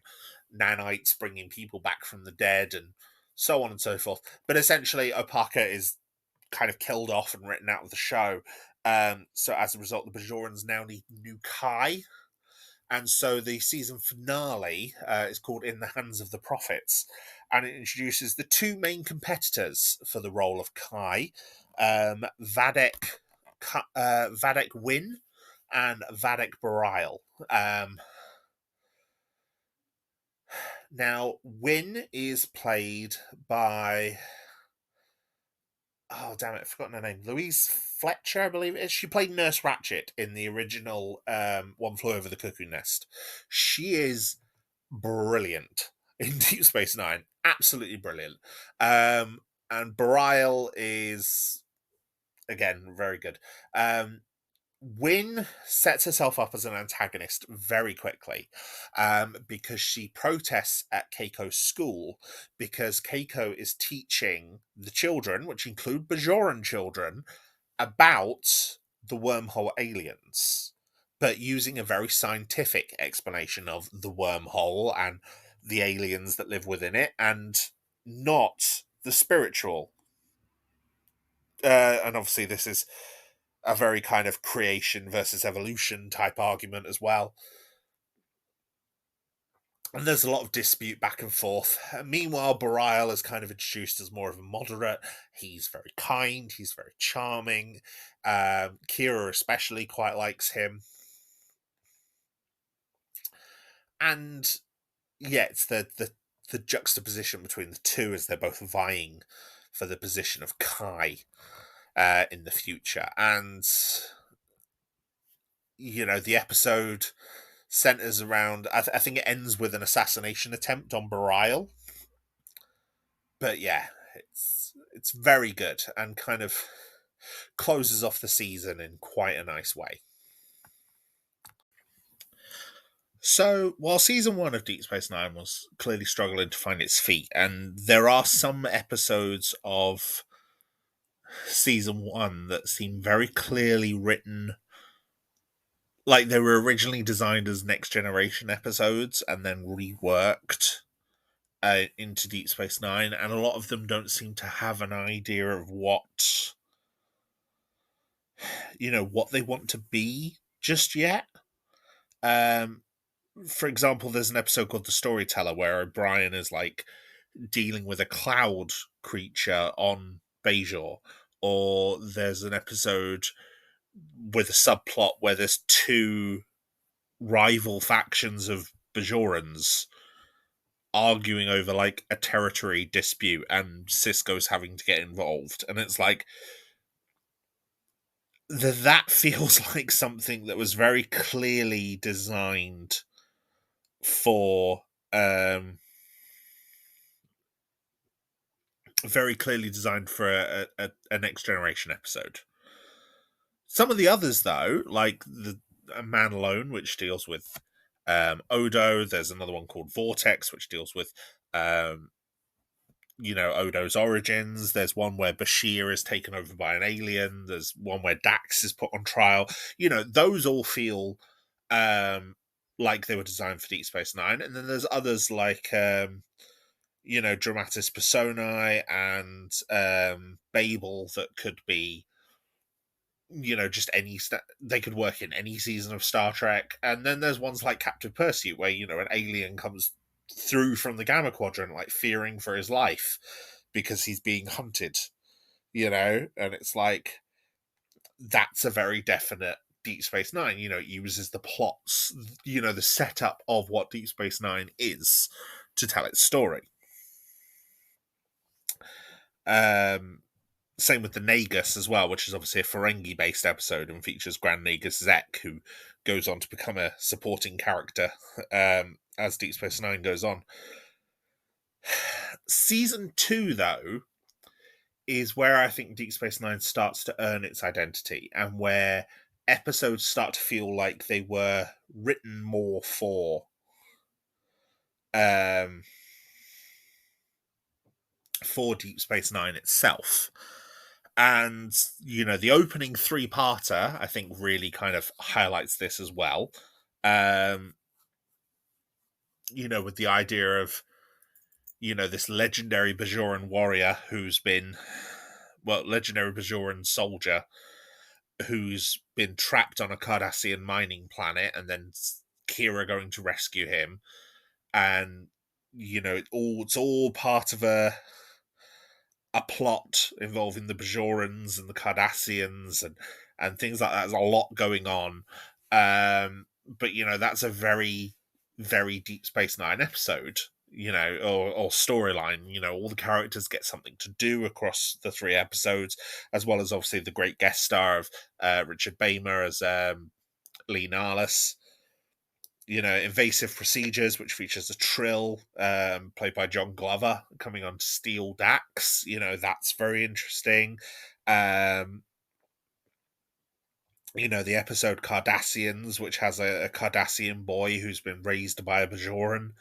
Speaker 2: nanites bringing people back from the dead and so on and so forth. But essentially, Opaka is kind of killed off and written out of the show. So as a result, the Bajorans now need new Kai. And so the season finale is called In the Hands of the Prophets. And it introduces the two main competitors for the role of Kai, Vadek Wynn and Vadek Bareil. Now, Wynn is played by... Oh, damn it, I've forgotten her name. Louise Fletcher, I believe it is. She played Nurse Ratched in the original One Flew Over the Cuckoo Nest. She is brilliant in Deep Space Nine. Absolutely brilliant. And Bareil is, again, very good. Wynn sets herself up as an antagonist very quickly because she protests at Keiko's school because Keiko is teaching the children, which include Bajoran children, about the wormhole aliens, but using a very scientific explanation of the wormhole and the aliens that live within it, and not the spiritual. And obviously this is a very kind of creation versus evolution type argument as well. And there's a lot of dispute back and forth. Meanwhile, Bareil is kind of introduced as more of a moderate. He's very kind. He's very charming. Kira especially quite likes him. And yeah, it's the juxtaposition between the two as they're both vying for the position of Kai in the future. And, you know, the episode centers around... I think it ends with an assassination attempt on Bareil. But yeah, it's very good and kind of closes off the season in quite a nice way. So, while season 1 of Deep Space Nine was clearly struggling to find its feet, and there are some episodes of season 1 that seem very clearly written like they were originally designed as Next Generation episodes and then reworked into Deep Space Nine, and a lot of them don't seem to have an idea of what they want to be just yet. For example, there's an episode called The Storyteller where O'Brien is like dealing with a cloud creature on Bajor, or there's an episode with a subplot where there's two rival factions of Bajorans arguing over like a territory dispute, and Cisco's having to get involved, and it's like that feels like something that was very clearly designed for a Next Generation episode. Some of the others, though, like the A Man Alone, which deals with Odo. There's another one called Vortex, which deals with Odo's origins. There's one where Bashir is taken over by an alien. There's one where Dax is put on trial. Those all feel like they were designed for Deep Space Nine. And then there's others like Dramatis Personae and Babel that could be just they could work in any season of Star Trek. And then there's ones like Captive Pursuit where an alien comes through from the Gamma Quadrant like fearing for his life because he's being hunted, and it's like that's a very definite Deep Space Nine. It uses the plots, the setup of what Deep Space Nine is to tell its story. Same with the Nagus as well, which is obviously a Ferengi-based episode and features Grand Nagus Zek, who goes on to become a supporting character as Deep Space Nine goes on. Season 2, though, is where I think Deep Space Nine starts to earn its identity, and where episodes start to feel like they were written more for Deep Space Nine itself. And, the opening three-parter, I think, really kind of highlights this as well. With the idea of, this legendary Bajoran warrior legendary Bajoran soldier who's been trapped on a Cardassian mining planet, and then Kira going to rescue him. And, it's all part of a plot involving the Bajorans and the Cardassians and things like that. There's a lot going on. But, that's a very, very Deep Space Nine episode, or storyline. All the characters get something to do across the 3 episodes, as well as obviously the great guest star of Richard Beymer as Lee Narlis. Invasive Procedures, which features a Trill, played by John Glover, coming on to steal Dax. That's very interesting. The episode Cardassians, which has a Cardassian boy who's been raised by a Bajoran,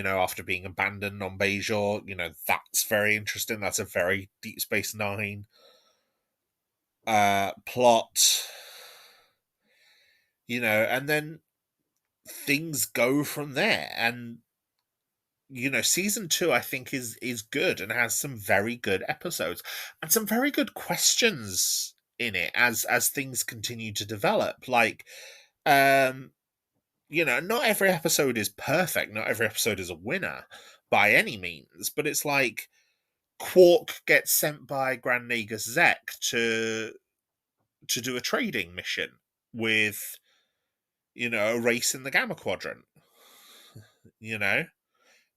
Speaker 2: after being abandoned on Bajor. That's very interesting. That's a very Deep Space Nine plot. And then things go from there. And season 2 I think is good and has some very good episodes and some very good questions in it as things continue to develop. Like, not every episode is perfect, not every episode is a winner by any means, but it's like Quark gets sent by Grand Nagus Zek to do a trading mission with a race in the Gamma Quadrant,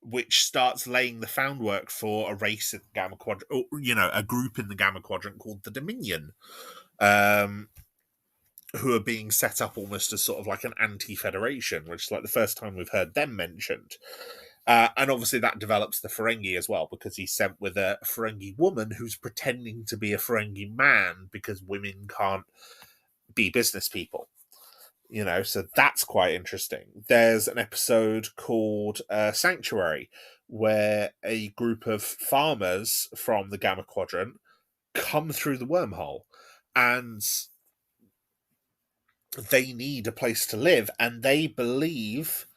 Speaker 2: which starts laying the groundwork for a race in the Gamma Quadrant, or, a group in the Gamma Quadrant called the Dominion, who are being set up almost as sort of like an anti-Federation, which is like the first time we've heard them mentioned. And obviously that develops the Ferengi as well, because he's sent with a Ferengi woman who's pretending to be a Ferengi man because women can't be business people. So that's quite interesting. There's an episode called Sanctuary, where a group of farmers from the Gamma Quadrant come through the wormhole, and they need a place to live, and they believe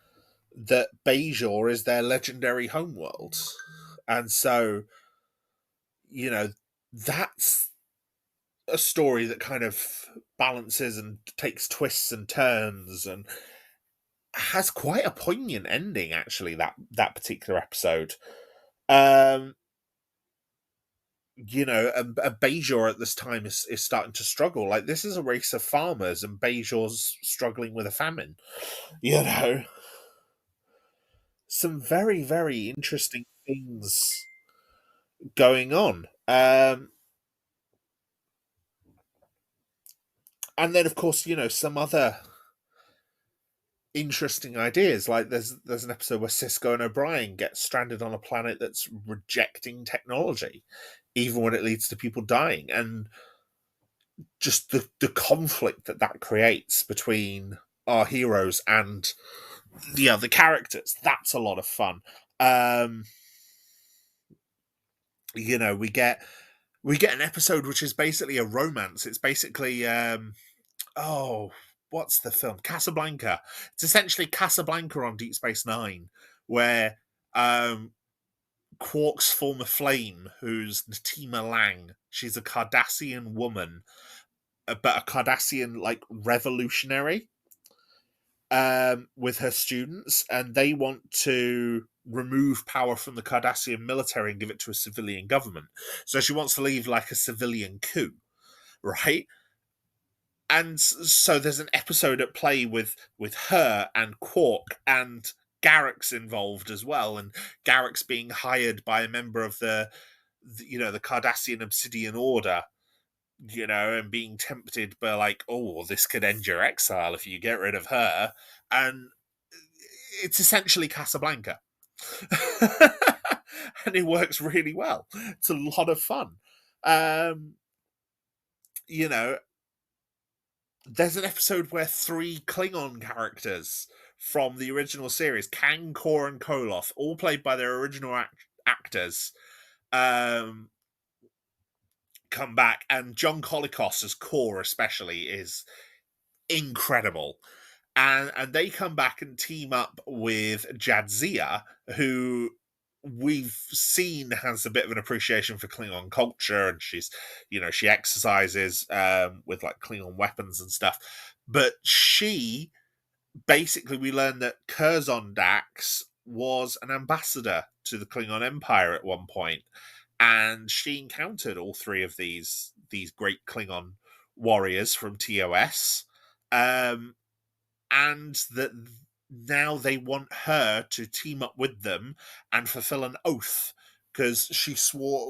Speaker 2: that Bajor is their legendary homeworld. And so, that's a story that kind of balances and takes twists and turns and has quite a poignant ending, actually, that particular episode. And Bajor at this time is starting to struggle. Like, this is a race of farmers, and Bajor's struggling with a famine. Some very, very interesting things going on. And then, of course, some other interesting ideas. Like, there's an episode where Sisko and O'Brien get stranded on a planet that's rejecting technology, even when it leads to people dying. And just the conflict that creates between our heroes and the other characters. That's a lot of fun. We get an episode which is basically a romance. It's basically what's the film? Casablanca. It's essentially Casablanca on Deep Space Nine, where Quark's former flame, who's Natima Lang, she's a Cardassian woman, but a Cardassian like revolutionary, with her students, and they want to remove power from the Cardassian military and give it to a civilian government. So she wants to leave like a civilian coup, right? And so there's an episode at play with her and Quark, and Garrick's involved as well, and Garrick's being hired by a member of the the Cardassian Obsidian Order, and being tempted by, like, oh, this could end your exile if you get rid of her. And it's essentially Casablanca. And it works really well. It's a lot of fun. You know, there's an episode where 3 Klingon characters from the original series, Kang, Kor, and Koloth, all played by their original actors, come back, and John Colicos as Kor especially is incredible. And they come back and team up with Jadzia, who we've seen has a bit of an appreciation for Klingon culture, and she's, she exercises with, like, Klingon weapons and stuff. But she, basically, we learn that Curzon Dax was an ambassador to the Klingon Empire at one point, and she encountered all 3 of these great Klingon warriors from TOS. And that now they want her to team up with them and fulfill an oath, because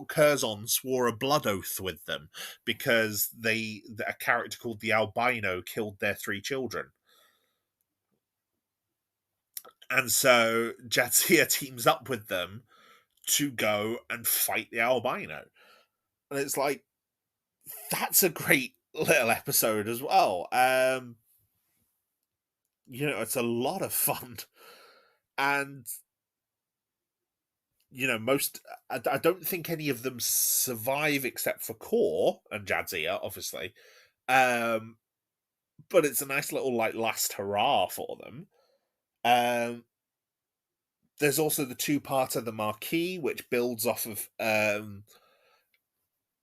Speaker 2: Curzon swore a blood oath with them because a character called the Albino killed their 3 children. And so Jadzia teams up with them to go and fight the Albino. And it's like, that's a great little episode as well. It's a lot of fun. And, I don't think any of them survive except for Kor and Jadzia, obviously. But it's a nice little, like, last hurrah for them. There's also the 2-parter, The Marquis, which builds off of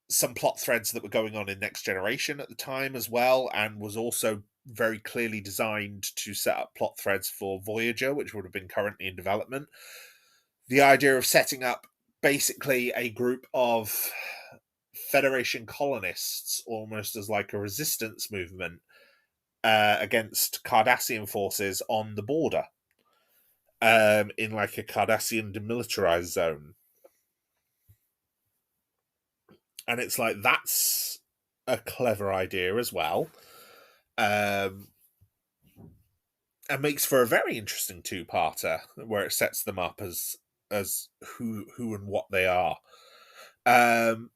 Speaker 2: some plot threads that were going on in Next Generation at the time as well, and was also very clearly designed to set up plot threads for Voyager, which would have been currently in development. The idea of setting up basically a group of Federation colonists, almost as like a resistance movement against Cardassian forces on the border, in like a Cardassian demilitarized zone. And it's like, that's a clever idea as well. And makes for a very interesting 2-parter where it sets them up as who and what they are. And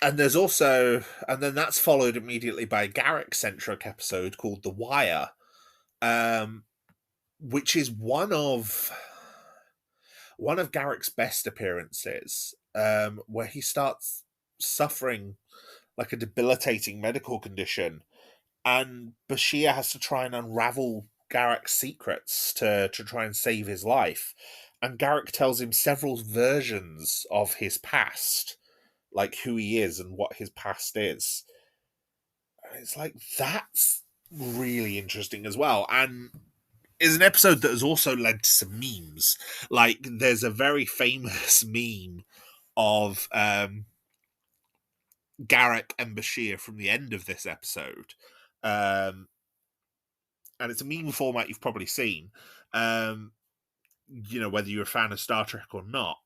Speaker 2: there's also, and then that's followed immediately by a Garak-centric episode called The Wire, which is one of Garak's best appearances, where he starts suffering like a debilitating medical condition, and Bashir has to try and unravel Garak's secrets to try and save his life. And Garak tells him several versions of his past, like who he is and what his past is. And it's like, that's really interesting as well. And is an episode that has also led to some memes. Like, there's a very famous meme of Garak and Bashir from the end of this episode. And it's a meme format you've probably seen, whether you're a fan of Star Trek or not.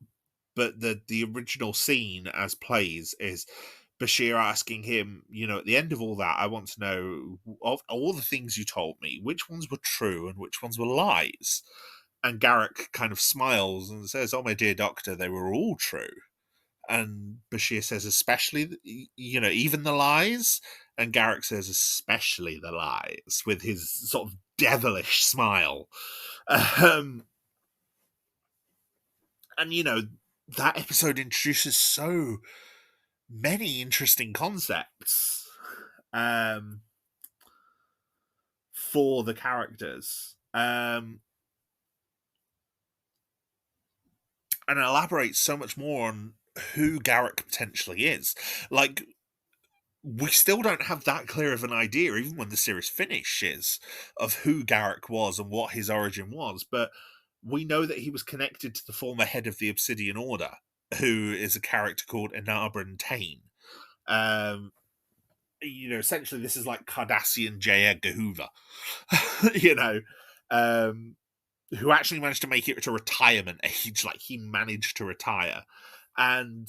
Speaker 2: But the original scene as plays is Bashir asking him, at the end of all that, I want to know, of all the things you told me, which ones were true and which ones were lies? And Garak kind of smiles and says, oh, my dear doctor, they were all true. And Bashir says, especially, even the lies? And Garak says, especially the lies, with his sort of devilish smile. And, that episode introduces so many interesting concepts for the characters. And elaborates so much more on who Garak potentially is. Like, we still don't have that clear of an idea, even when the series finishes, of who Garak was and what his origin was. But we know that he was connected to the former head of the Obsidian Order, who is a character called Enabran Tain. Essentially, this is like Cardassian J. Edgar Hoover. who actually managed to make it to retirement age. Like, he managed to retire. And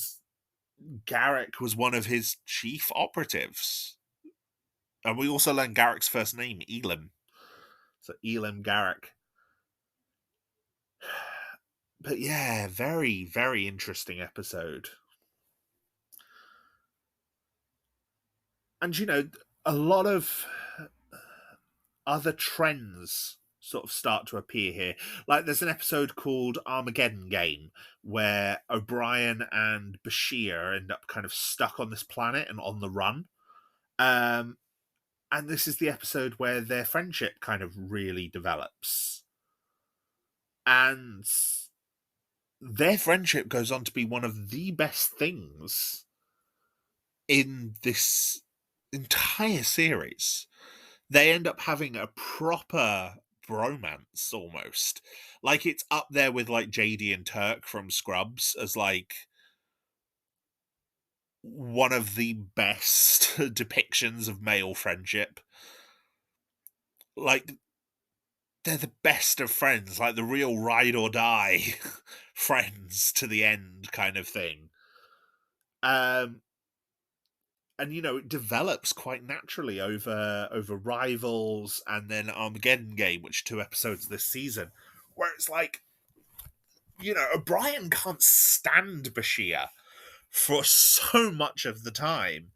Speaker 2: Garak was one of his chief operatives. And we also learned Garak's first name, Elim. So Elim Garak. But yeah, very, very interesting episode. And, you know, a lot of other trends sort of start to appear here. Like, there's an episode called Armageddon Game where O'Brien and Bashir end up kind of stuck on this planet and on the run. And this is the episode where their friendship kind of really develops. And their friendship goes on to be one of the best things in this entire series. They end up having a proper bromance almost. Like, it's up there with like JD and Turk from Scrubs as like one of the best depictions of male friendship. Like, they're the best of friends, like the real ride or die friends to the end kind of thing. And, you know, it develops quite naturally over Rivals and then Armageddon Game, which are 2 episodes this season, where it's like, you know, O'Brien can't stand Bashir for so much of the time,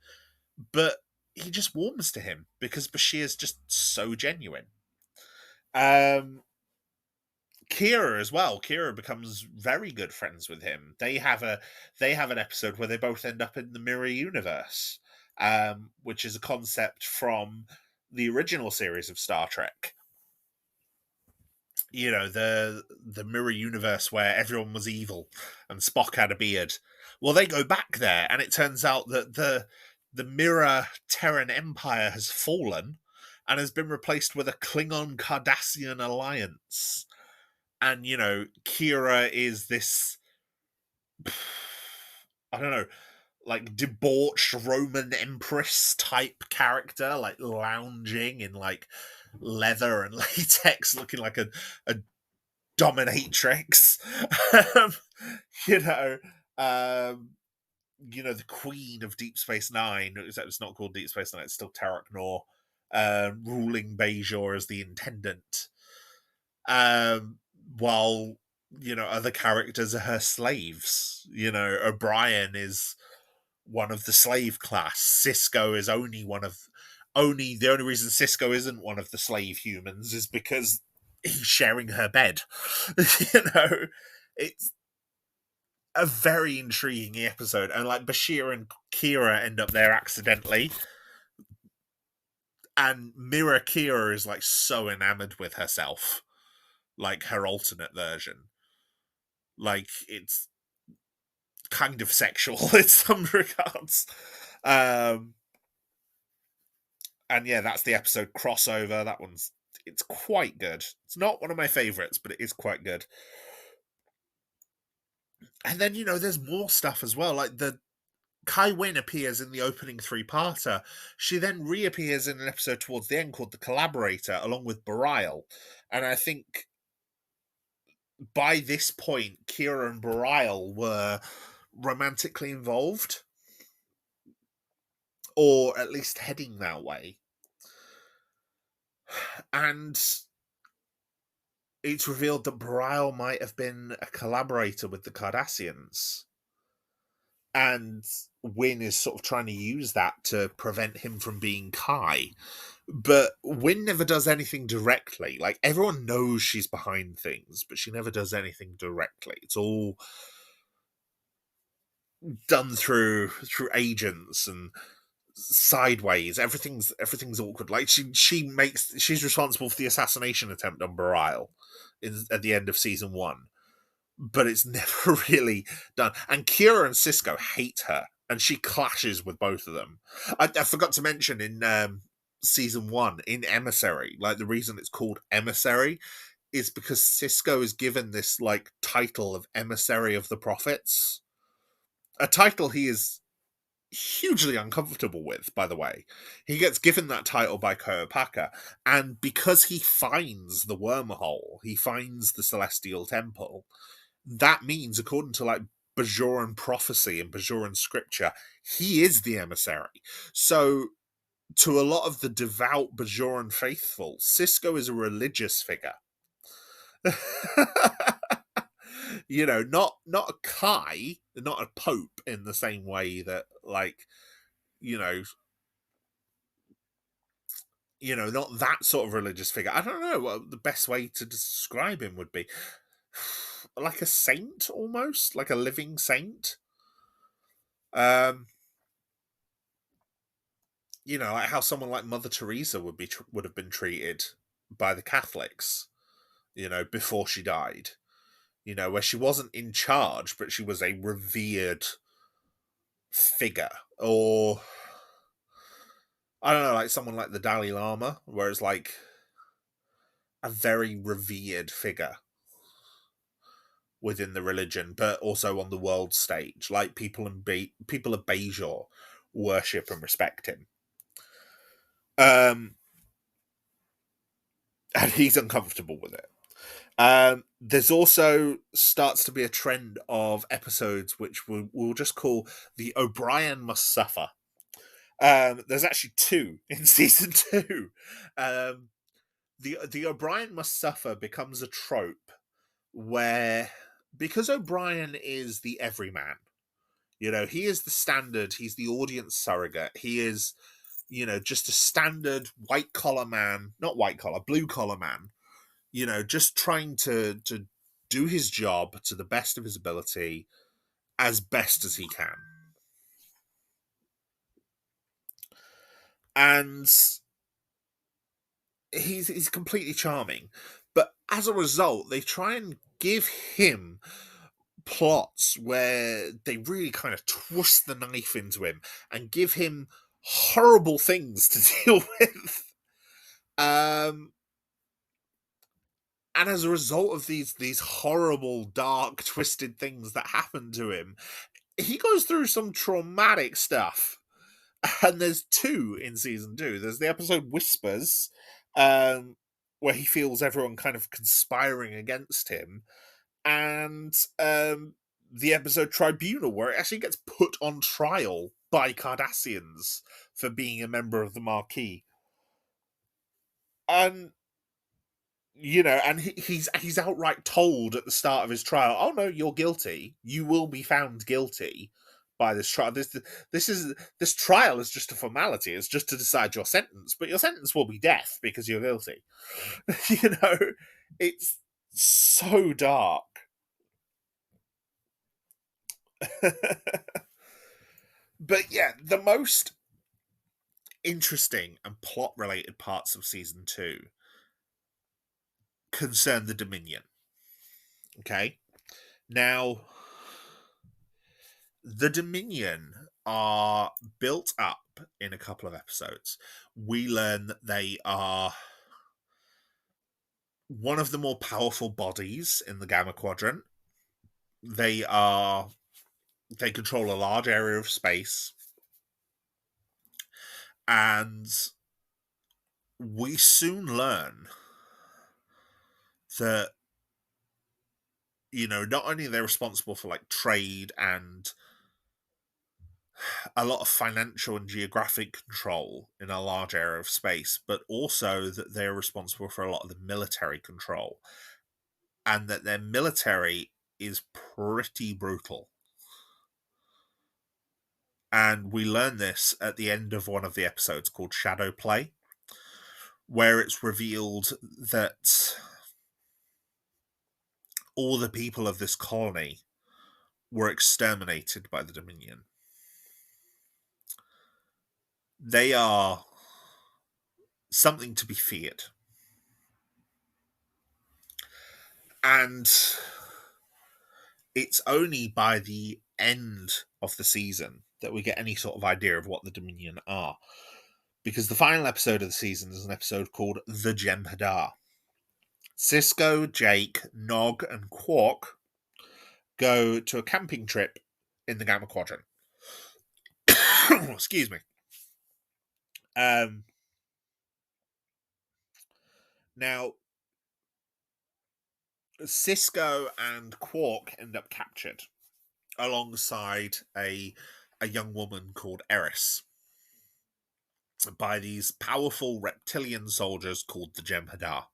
Speaker 2: but he just warms to him because Bashir's just so genuine. Kira as well. Kira becomes very good friends with him. They have an episode where they both end up in the mirror universe, which is a concept from the original series of Star Trek. You know, the mirror universe where everyone was evil and Spock had a beard. Well, they go back there, and it turns out that the mirror Terran Empire has fallen and has been replaced with a Klingon Cardassian alliance. And, you know, Kira is this, I don't know, like debauched Roman empress type character, like lounging in like leather and latex, looking like a dominatrix. um, you know, the queen of Deep Space Nine. It's not called Deep Space Nine; it's still Tarek Nor, ruling Bajor as the intendant. While, you know, other characters are her slaves. You know, O'Brien is one of the slave class. Cisco is the only reason Cisco isn't one of the slave humans is because he's sharing her bed. You know, it's a very intriguing episode, and like Bashir and Kira end up there accidentally. And Mira Kira is like so enamored with herself, like her alternate version. Like, it's kind of sexual in some regards. And yeah, that's the episode Crossover. It's quite good. It's not one of my favorites, but it is quite good. And then, you know, there's more stuff as well. Like, Kai Wynn appears in the opening 3-parter. She then reappears in an episode towards the end called The Collaborator, along with Bareil. And I think by this point, Kira and Bareil were romantically involved, or at least heading that way. And it's revealed that Bareil might have been a collaborator with the Cardassians. And Wynn is sort of trying to use that to prevent him from being Kai. But Wynn never does anything directly. Like, everyone knows she's behind things, but she never does anything directly. It's all done through agents and sideways. Everything's awkward. Like, she's responsible for the assassination attempt on Bareil at the end of season 1, but it's never really done. And Kira and Cisco hate her, and she clashes with both of them. I forgot to mention in season 1, in Emissary, like, the reason it's called Emissary is because Cisco is given this like title of Emissary of the Prophets, a title he is hugely uncomfortable with, by the way. He gets given that title by Koopaka, and because he finds the wormhole, he finds the Celestial Temple, that means, according to like Bajoran prophecy and Bajoran scripture, he is the emissary. So, to a lot of the devout Bajoran faithful, Sisko is a religious figure. Not a Kai, not a pope in the same way that, like, you know, not that sort of religious figure. I don't know what the best way to describe him would be. Like a saint, almost like a living saint. Um, like how someone like Mother Teresa would have been treated by the Catholics, before she died. Where she wasn't in charge, but she was a revered figure, or I don't know, like someone like the Dalai Lama, where it's like a very revered figure within the religion, but also on the world stage. Like people of Bajor worship and respect him. And he's uncomfortable with it. There's also starts to be a trend of episodes which we'll just call the O'Brien Must Suffer. There's actually 2 in season 2. The O'Brien Must Suffer becomes a trope where, because O'Brien is the everyman, he is the standard, he's the audience surrogate, he is, just a standard white collar man, not white collar, blue collar man, just trying to do his job to the best of his ability as best as he can. And he's completely charming. But as a result, they try and give him plots where they really kind of twist the knife into him and give him horrible things to deal with. And as a result of these horrible, dark, twisted things that happen to him, he goes through some traumatic stuff. And there's 2 in season 2. There's the episode Whispers, where he feels everyone kind of conspiring against him, and the episode Tribunal, where it actually gets put on trial by Cardassians for being a member of the Marquis. And and he's outright told at the start of his trial, "Oh no, you're guilty. You will be found guilty by this trial. This trial is just a formality. It's just to decide your sentence, but your sentence will be death because you're guilty." It's so dark. But yeah, the most interesting and plot related parts of season 2 concern the Dominion. Okay? Now, the Dominion are built up in a couple of episodes. We learn that they are one of the more powerful bodies in the Gamma Quadrant. They control a large area of space. And we soon learn that, not only are they responsible for like trade and a lot of financial and geographic control in a large area of space, but also that they're responsible for a lot of the military control, and that their military is pretty brutal. And we learn this at the end of one of the episodes called Shadow Play, where it's revealed that all the people of this colony were exterminated by the Dominion. They are something to be feared. And it's only by the end of the season that we get any sort of idea of what the Dominion are. Because the final episode of the season is an episode called The Jem'Hadar. Sisko, Jake, Nog, and Quark go to a camping trip in the Gamma Quadrant. Excuse me. Now, Cisco and Quark end up captured alongside a young woman called Eris by these powerful reptilian soldiers called the Jem'Hadar.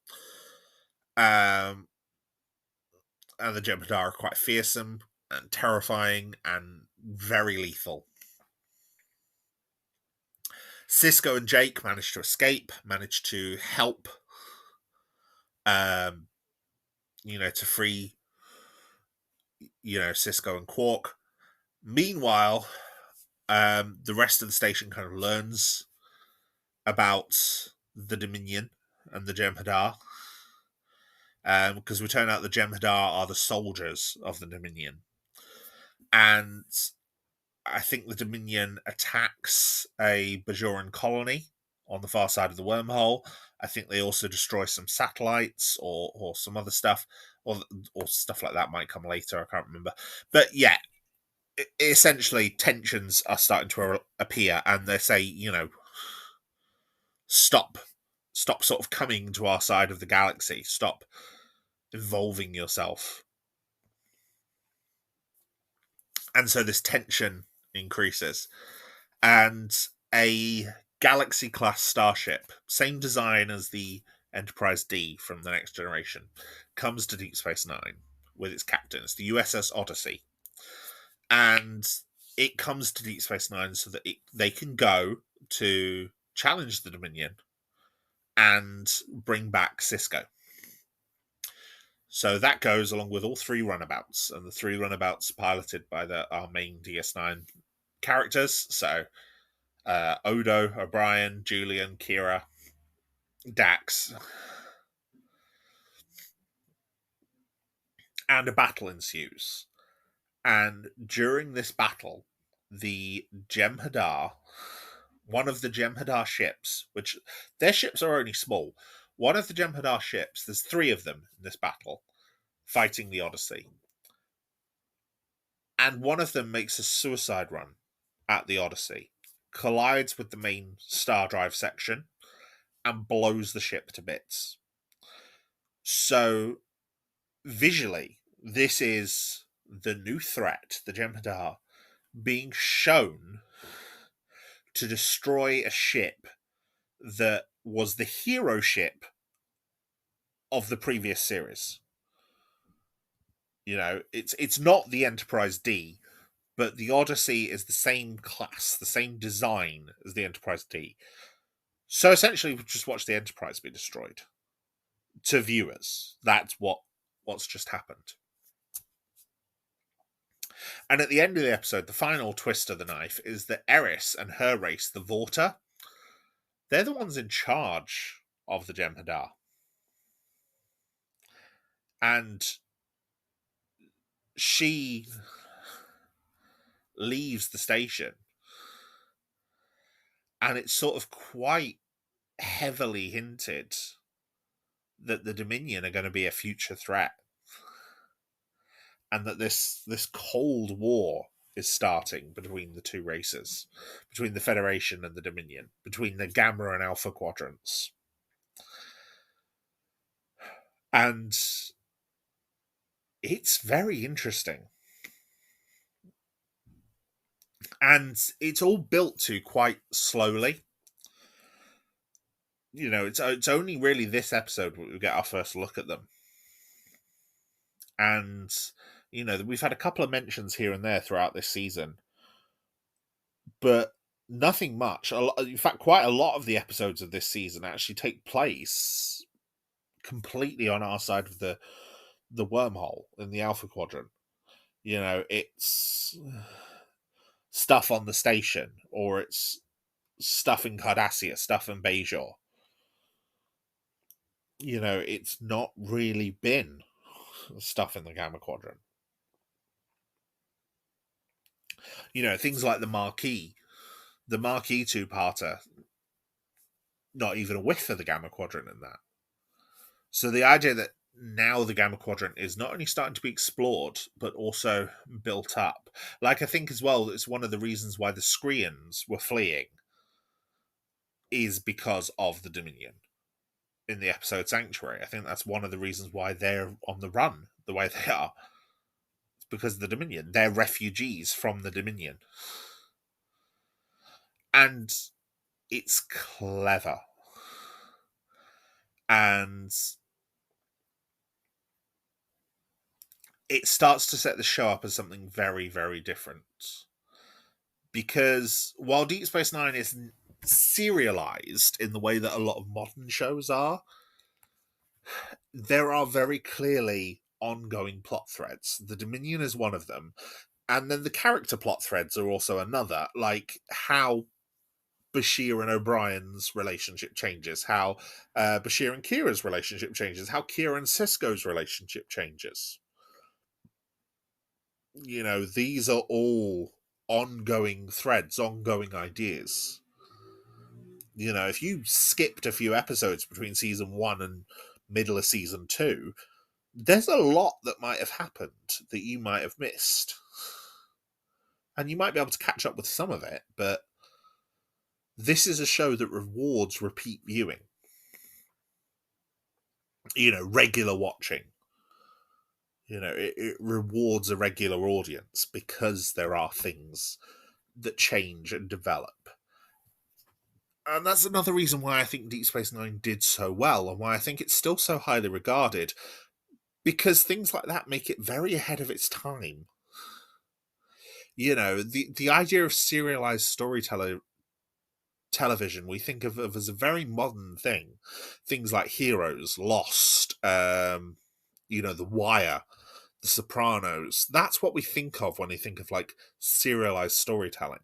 Speaker 2: And the Jem'Hadar are quite fearsome and terrifying and very lethal. Cisco and Jake manage to escape, manage to help, to free, Cisco and Quark. Meanwhile, the rest of the station kind of learns about the Dominion and the Jem'Hadar, because we turn out the Jem'Hadar are the soldiers of the Dominion, and I think the Dominion attacks a Bajoran colony on the far side of the wormhole. I think they also destroy some satellites or some other stuff, or stuff like that might come later. I can't remember, but yeah, essentially tensions are starting to appear, and they say, stop sort of coming to our side of the galaxy, stop involving yourself. And so this tension increases, and a Galaxy class starship, same design as the Enterprise D from the Next Generation, comes to Deep Space Nine with its captain. It's the USS Odyssey, and it comes to Deep Space Nine so that they can go to challenge the Dominion and bring back Cisco. So that goes along with all three runabouts, and the three runabouts piloted by our main DS9 characters. So Odo, O'Brien, Julian, Kira, Dax. And a battle ensues. And during this battle, the Jem'Hadar, one of the Jem'Hadar ships, which their ships are only small, one of the Jem'Hadar ships, there's three of them in this battle, fighting the Odyssey. And one of them makes a suicide run at the Odyssey, collides with the main star drive section, and blows the ship to bits. So, visually, this is the new threat, the Jem'Hadar, being shown to destroy a ship that was the hero ship of the previous series. It's not the Enterprise D, but the Odyssey is the same class, the same design as the Enterprise D. So essentially, we just watch the Enterprise be destroyed. To viewers, that's what's just happened. And at the end of the episode, the final twist of the knife is that Eris and her race, the Vorta, they're the ones in charge of the Jem'Hadar. And she leaves the station, and it's sort of quite heavily hinted that the Dominion are going to be a future threat, and that this Cold War is starting between the two races, between the Federation and the Dominion, between the Gamma and Alpha quadrants. And it's very interesting. And it's all built to quite slowly. It's only really this episode where we get our first look at them. And, we've had a couple of mentions here and there throughout this season, but nothing much. In fact, quite a lot of the episodes of this season actually take place completely on our side of the wormhole in the Alpha Quadrant. It's stuff on the station, or it's stuff in Cardassia, stuff in Bajor. It's not really been stuff in the Gamma Quadrant. Things like the Marquis two-parter, not even a whiff of the Gamma Quadrant in that. So the idea that now the Gamma Quadrant is not only starting to be explored, but also built up. Like, I think as well, it's one of the reasons why the Skreans were fleeing is because of the Dominion in the episode Sanctuary. I think that's one of the reasons why they're on the run the way they are. It's because of the Dominion. They're refugees from the Dominion. And it's clever. And it starts to set the show up as something very, very different. Because while Deep Space Nine isn't serialized in the way that a lot of modern shows are, there are very clearly ongoing plot threads. The Dominion is one of them. And then the character plot threads are also another, like how Bashir and O'Brien's relationship changes, how Bashir and Kira's relationship changes, how Kira and Sisko's relationship changes. You know, these are all ongoing threads, ongoing ideas. You know, if you skipped a few episodes between season 1 and middle of season 2, there's a lot that might have happened that you might have missed. And you might be able to catch up with some of it, but this is a show that rewards repeat viewing. You know, regular watching. You know, it rewards a regular audience because there are things that change and develop. And that's another reason why I think Deep Space Nine did so well, and why I think it's still so highly regarded, because things like that make it very ahead of its time. You know, the idea of serialized television we think of as a very modern thing. Things like Heroes, Lost, you know, The Wire, The Sopranos. That's what we think of when we think of like serialized storytelling.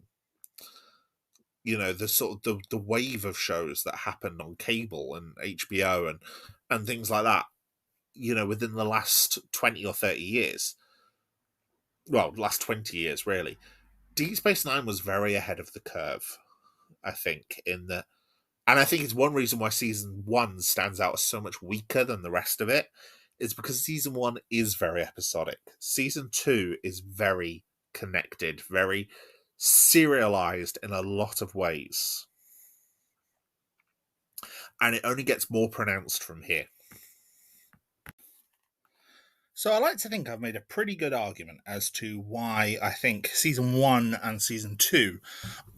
Speaker 2: You know, the sort of the wave of shows that happened on cable and HBO and things like that. You know, within the last 20 or 30 years. Well, last 20 years really. Deep Space Nine was very ahead of the curve, I think, in the. And I think it's one reason why season 1 stands out as so much weaker than the rest of it, is because season 1 is very episodic. Season 2 is very connected, very serialized in a lot of ways. And it only gets more pronounced from here.
Speaker 1: So I like to think I've made a pretty good argument as to why I think season 1 and season 2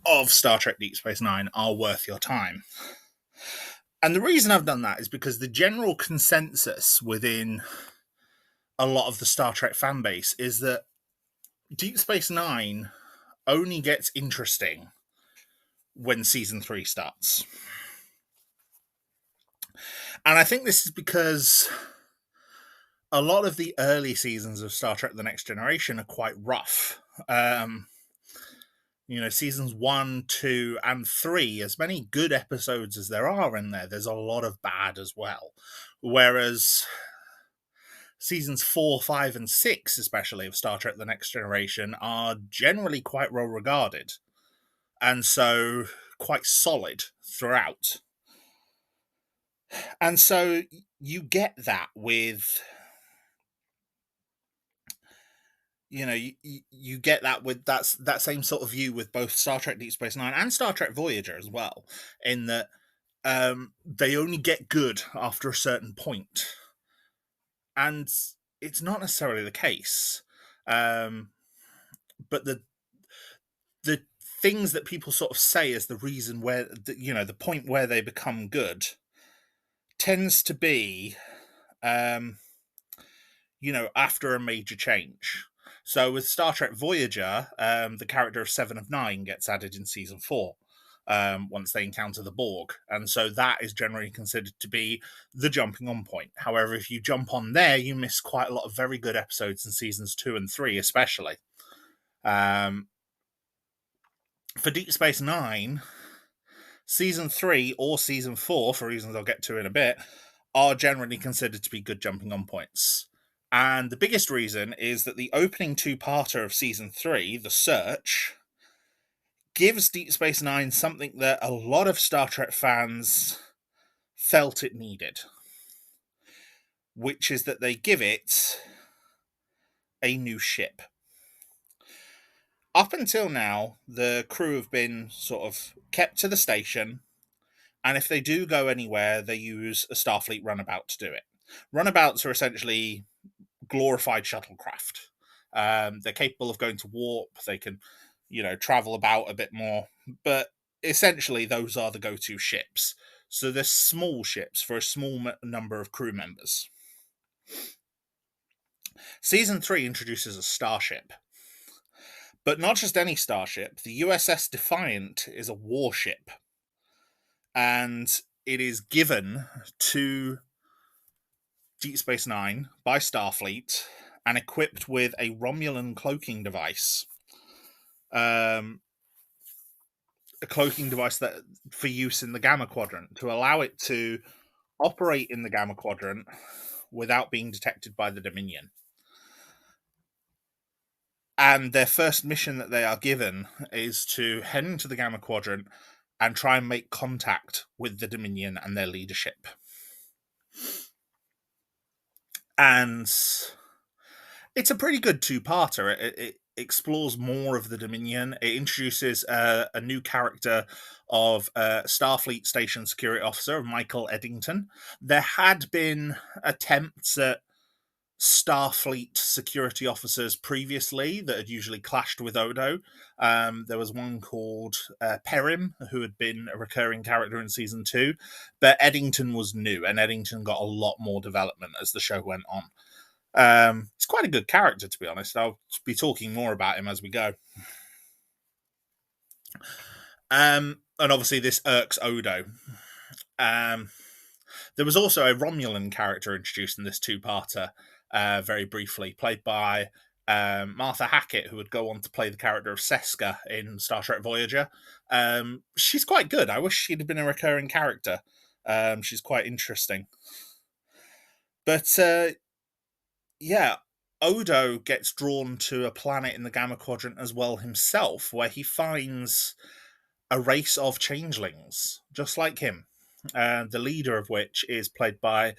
Speaker 1: of Star Trek Deep Space Nine are worth your time. And the reason I've done that is because the general consensus within a lot of the Star Trek fan base is that Deep Space Nine only gets interesting when season 3 starts. And I think this is because a lot of the early seasons of Star Trek The Next Generation are quite rough. You know, seasons 1, 2, and 3, as many good episodes as there are in there, there's a lot of bad as well. Whereas seasons 4, 5, and 6, especially of Star Trek The Next Generation, are generally quite well regarded. And so quite solid throughout. And so you get that with, you know, you get that with that same sort of view with both Star Trek Deep Space Nine and Star Trek Voyager as well, in that they only get good after a certain point. And it's not necessarily the case. But the things that people sort of say as the reason where, you know, the point where they become good tends to be, you know, after a major change. So with Star Trek Voyager, the character of Seven of Nine gets added in season 4 once they encounter the Borg. And so that is generally considered to be the jumping on point. However, if you jump on there, you miss quite a lot of very good episodes in seasons 2 and 3, especially. For Deep Space Nine, season 3 or season 4, for reasons I'll get to in a bit, are generally considered to be good jumping on points. And the biggest reason is that the opening two-parter of season 3, The Search, gives Deep Space Nine something that a lot of Star Trek fans felt it needed. which is that they give it a new ship. Up until now, the crew have been sort of kept to the station, and if they do go anywhere, they use a Starfleet runabout to do it. Runabouts are essentially glorified shuttlecraft. They're capable of going to warp. They can, travel about a bit more. But essentially, those are the go-to ships. So they're small ships for a small number of crew members. Season 3 introduces a starship. But not just any starship. The USS Defiant is a warship. And it is given to Deep Space Nine by Starfleet and equipped with a Romulan cloaking device. A cloaking device that for use in the Gamma Quadrant to allow it to operate in the Gamma Quadrant without being detected by the Dominion. And their first mission that they are given is to head into the Gamma Quadrant and try and make contact with the Dominion and their leadership. And it's a pretty good two-parter. It explores more of the Dominion. It introduces a new character of Starfleet Station Security Officer, Michael Eddington. There had been attempts at Starfleet security officers previously that had usually clashed with Odo. There was one called Perim, who had been a recurring character in season 2, but Eddington was new, and Eddington got a lot more development as the show went on. He's quite a good character, to be honest. I'll be talking more about him as we go. And obviously this irks Odo. There was also a Romulan character introduced in this two-parter, very briefly, played by Martha Hackett, who would go on to play the character of Seska in Star Trek Voyager. She's quite good. I wish she'd have been a recurring character. She's quite interesting. But yeah, Odo gets drawn to a planet in the Gamma Quadrant as well himself, where he finds a race of changelings, just like him. The leader of which is played by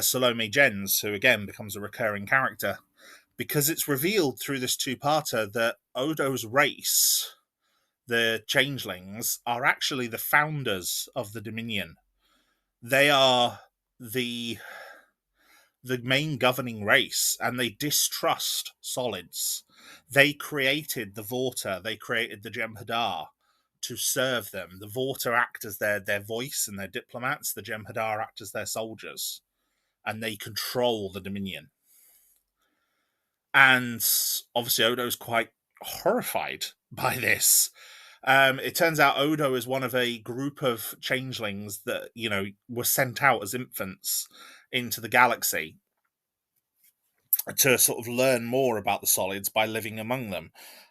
Speaker 1: Salome Jens, who again becomes a recurring character, because it's revealed through this two-parter that Odo's race, the changelings, are actually the founders of the Dominion. They are the main governing race, and they distrust solids. They created the Vorta, they created the Jem'Hadar to serve them. The Vorta act as their voice and their diplomats, the Jem'Hadar act as their soldiers, and they control the Dominion. And obviously Odo's quite horrified by this. It turns out Odo is one of a group of changelings that, were sent out as infants into the galaxy to sort of learn more about the solids by living among them.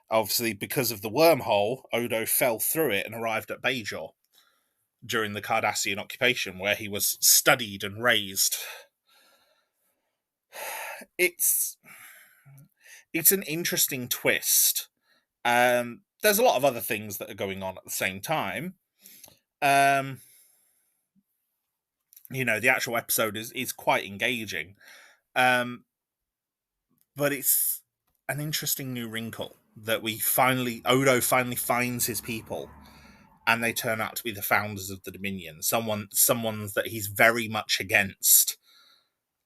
Speaker 1: Obviously, because of the wormhole, Odo fell through it and arrived at Bajor during the Cardassian occupation, where he was studied and raised. It's an interesting twist. There's a lot of other things that are going on at the same time. The actual episode is quite engaging. But it's an interesting new wrinkle that Odo finally finds his people, and they turn out to be the founders of the Dominion. Someone that he's very much against,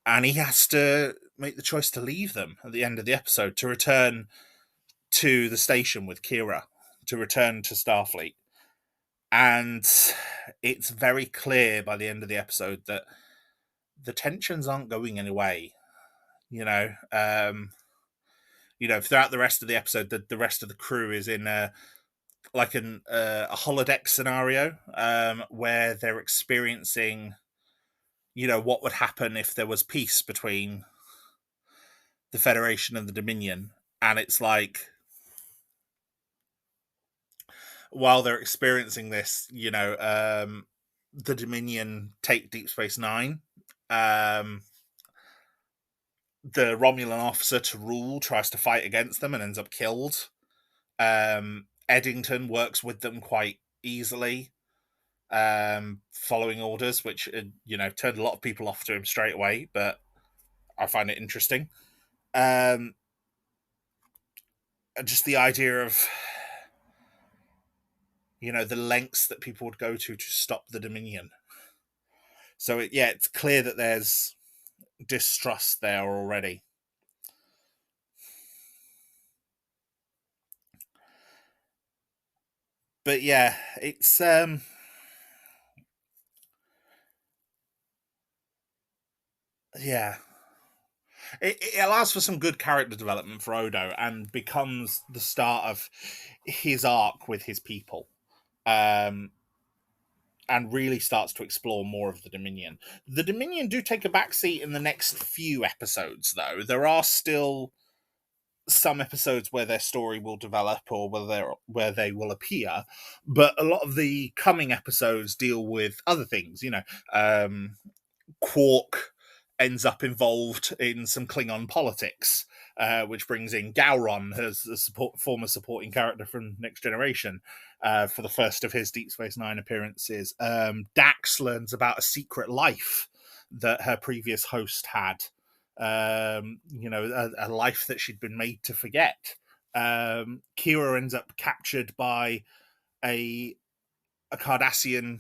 Speaker 1: and he has to make the choice to leave them at the end of the episode to return to the station with Kira, to return to Starfleet. And it's very clear by the end of the episode that the tensions aren't going away. Throughout the rest of the episode, the rest of the crew is in a holodeck scenario where they're experiencing, what would happen if there was peace between the Federation and the Dominion. And it's like, while they're experiencing this, the Dominion take Deep Space Nine. The Romulan officer to rule tries to fight against them and ends up killed. Eddington works with them quite easily, following orders, which turned a lot of people off to him straight away. But I find it interesting. Um, just the idea of, the lengths that people would go to stop the Dominion. So it's clear that there's distrust there already. But yeah, it's yeah. It allows for some good character development for Odo and becomes the start of his arc with his people. Um, and really starts to explore more of the Dominion. The Dominion do take a backseat in the next few episodes, though. There are still some episodes where their story will develop or where they will appear, but a lot of the coming episodes deal with other things. Quark ends up involved in some Klingon politics, which brings in Gowron as a former supporting character from Next Generation for the first of his Deep Space Nine appearances. Dax learns about a secret life that her previous host had. A life that she'd been made to forget. Kira ends up captured by a Cardassian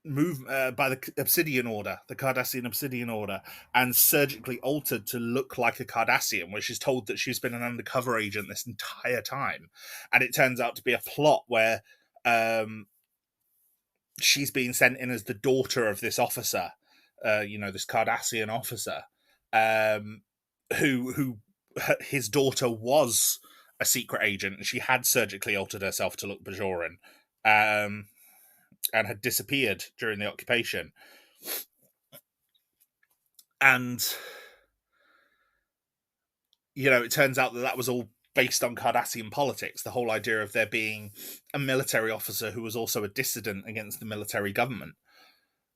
Speaker 1: move by the Cardassian Obsidian Order, and surgically altered to look like a Cardassian, where she's told that she's been an undercover agent this entire time. And it turns out to be a plot where she's being sent in as the daughter of this officer, this Cardassian officer, who his daughter was a secret agent, and she had surgically altered herself to look Bajoran. And had disappeared during the occupation. And, it turns out that was all based on Cardassian politics, the whole idea of there being a military officer who was also a dissident against the military government.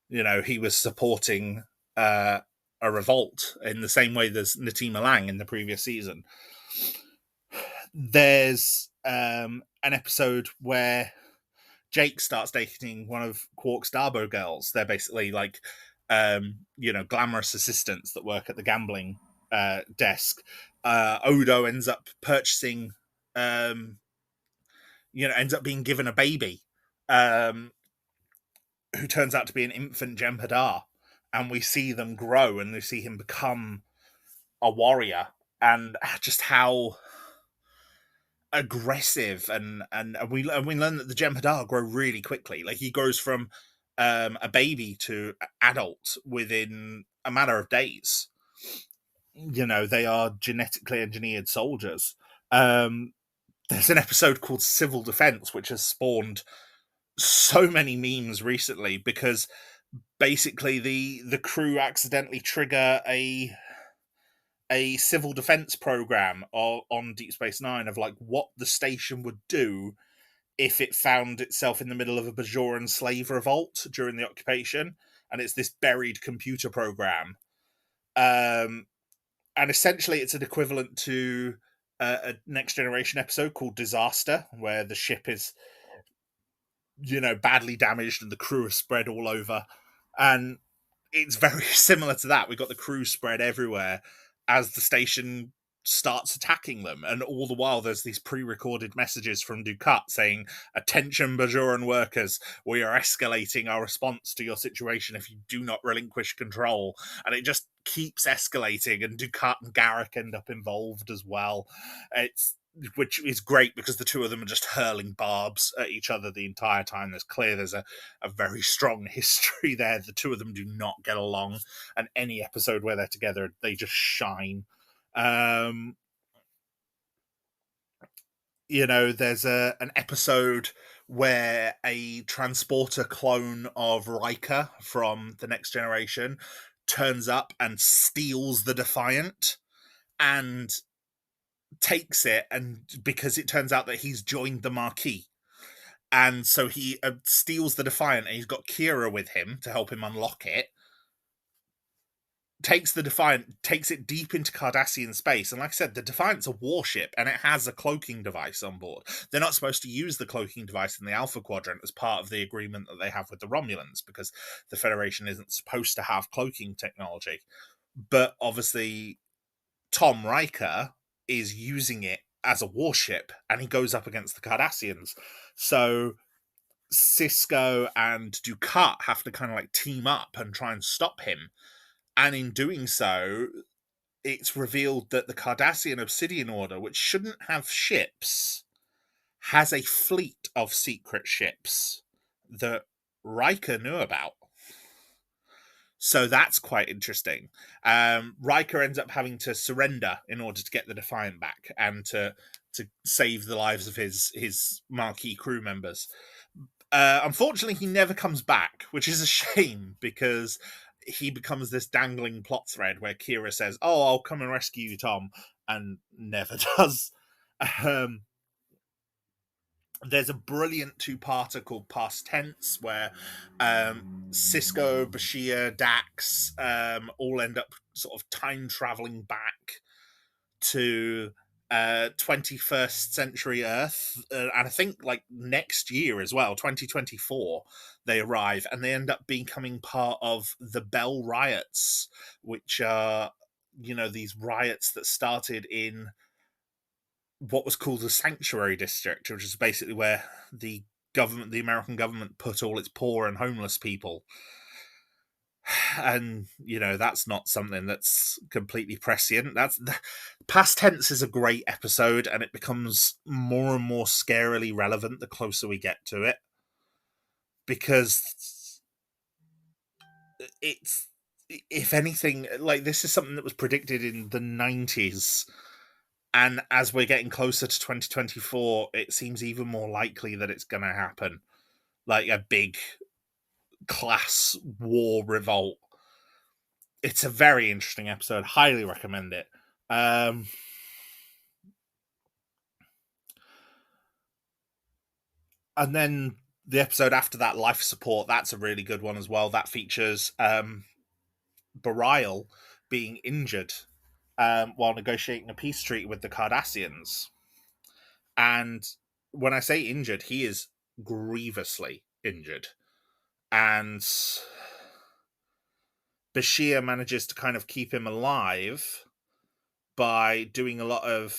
Speaker 1: He was supporting a revolt in the same way there's Natima Lang in the previous season. There's an episode where Jake starts dating one of Quark's Darbo girls. They're basically like, glamorous assistants that work at the gambling desk. Odo ends up purchasing, ends up being given a baby, who turns out to be an infant Jem'Hadar. And we see them grow and we see him become a warrior, and just how aggressive and we learn that the Jem'Hadar grow really quickly. Like, he grows from a baby to adult within a matter of days. They are genetically engineered soldiers. There's an episode called Civil Defense, which has spawned so many memes recently, because basically the crew accidentally trigger a civil defense program on Deep Space Nine of like what the station would do if it found itself in the middle of a Bajoran slave revolt during the occupation. And it's this buried computer program. And essentially it's an equivalent to a Next Generation episode called Disaster, where the ship is, badly damaged and the crew are spread all over. And it's very similar to that. We've got the crew spread everywhere as the station starts attacking them, and all the while there's these pre-recorded messages from Dukat saying, "Attention Bajoran workers, we are escalating our response to your situation if you do not relinquish control." And it just keeps escalating, and Dukat and Garrick end up involved as well. Which is great because the two of them are just hurling barbs at each other the entire time. There's a very strong history there. The two of them do not get along, and any episode where they're together, they just shine. There's an episode where a transporter clone of Riker from the Next Generation turns up and steals the Defiant and takes it, and because it turns out that he's joined the Marquis, and so he steals the Defiant, and he's got Kira with him to help him unlock it. Takes the Defiant, takes it deep into Cardassian space, and like I said, the Defiant's a warship, and it has a cloaking device on board. They're not supposed to use the cloaking device in the Alpha Quadrant as part of the agreement that they have with the Romulans, because the Federation isn't supposed to have cloaking technology.
Speaker 2: But obviously, Tom Riker is using it as a warship, and he goes up against the Cardassians. So Cisco and Ducat have to kind of like team up and try and stop him. And in doing so, it's revealed that the Cardassian Obsidian Order, which shouldn't have ships, has a fleet of secret ships that Riker knew about. So that's quite interesting. Riker ends up having to surrender in order to get the Defiant back and to save the lives of his marquee crew members. Unfortunately, he never comes back, which is a shame because he becomes this dangling plot thread where Kira says, "Oh, I'll come and rescue you, Tom," and never does. Um, there's a brilliant two-parter called Past Tense where Cisco, Bashir, Dax all end up sort of time traveling back to 21st century Earth, and I think like next year as well, 2024, they arrive and they end up becoming part of the Bell riots, which are, you know, these riots that started in what was called the Sanctuary District, which is basically where the government, the American government, put all its poor and homeless people. And you know, that's not something that's completely prescient. That's Past Tense is a great episode, and it becomes more and more scarily relevant the closer we get to it, because it's, if anything, like, this is something that was predicted in the 90s, and as we're getting closer to 2024, it seems even more likely that it's going to happen, like a big class war revolt. It's a very interesting episode. Highly recommend it. And then the episode after that, Life Support, that's a really good one as well. That features Bareil being injured while negotiating a peace treaty with the Cardassians. And when I say injured, he is grievously injured. And Bashir manages to kind of keep him alive by doing a lot of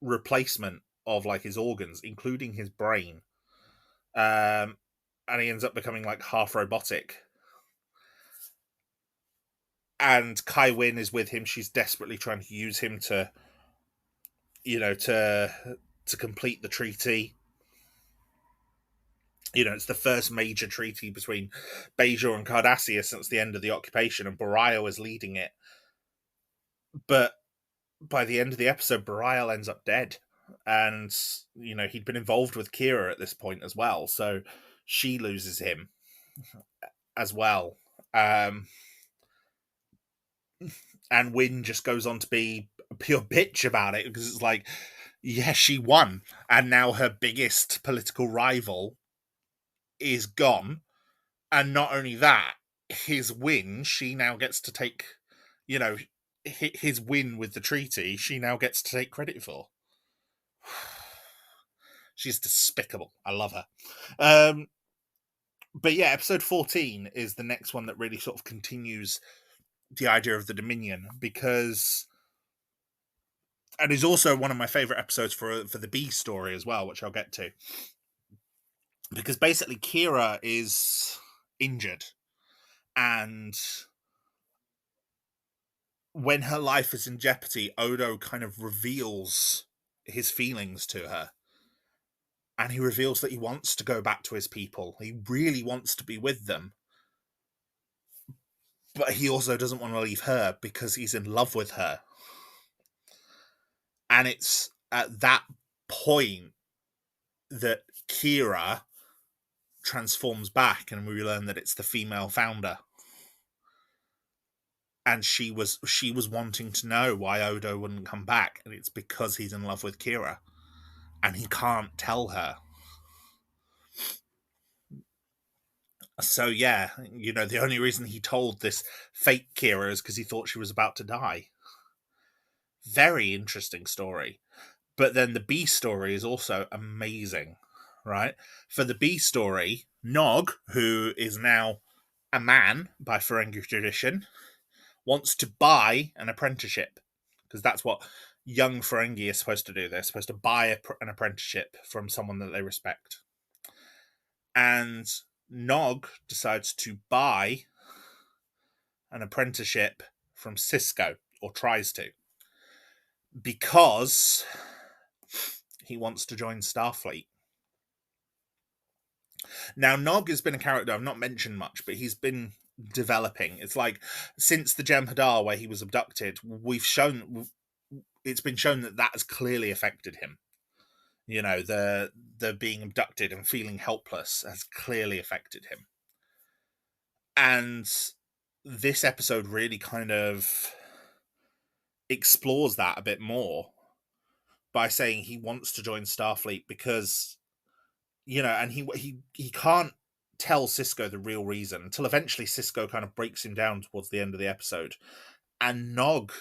Speaker 2: replacement of like his organs, including his brain. And he ends up becoming like half robotic. And Kai Wynn is with him. She's desperately trying to use him to, you know, to complete the treaty. You know, it's the first major treaty between Bajor and Cardassia since the end of the occupation, and Bareil is leading it. But by the end of the episode, Bareil ends up dead. And, you know, he'd been involved with Kira at this point as well, so she loses him as well. And Wynn just goes on to be a pure bitch about it, because it's like, yeah, she won, and now her biggest political rival is gone. And not only that, his win, she now gets to take, you know, his win with the treaty, she now gets to take credit for. She's despicable. I love her. But yeah, episode 14 is the next one that really sort of continues the idea of the Dominion, because, and is also one of my favorite episodes for the B story as well, which I'll get to. Because basically Kira is injured, and when her life is in jeopardy, Odo kind of reveals his feelings to her. And he reveals that he wants to go back to his people. He really wants to be with them. But he also doesn't want to leave her because he's in love with her. And it's at that point that Kira transforms back, and we learn that it's the female founder. And she was wanting to know why Odo wouldn't come back, and it's because he's in love with Kira. And he can't tell her. So yeah, you know, the only reason he told this fake Kira is because he thought she was about to die. Very interesting story. But then the B story is also amazing, right? For the B story, Nog, who is now a man by Ferengi tradition,
Speaker 1: wants to buy an apprenticeship, because that's what young Ferengi are supposed to do. They're supposed to buy an apprenticeship from someone that they respect. And Nog decides to buy an apprenticeship from Cisco, or tries to, because he wants to join Starfleet. Now, Nog has been a character I've not mentioned much, but he's been developing. It's like since the Jem'Hadar, where he was abducted, it's been shown that has clearly affected him. You know, the being abducted and feeling helpless has clearly affected him. And this episode really kind of explores that a bit more by saying he wants to join Starfleet because, you know, and he can't tell Cisco the real reason until eventually Cisco kind of breaks him down towards the end of the episode. And Nog,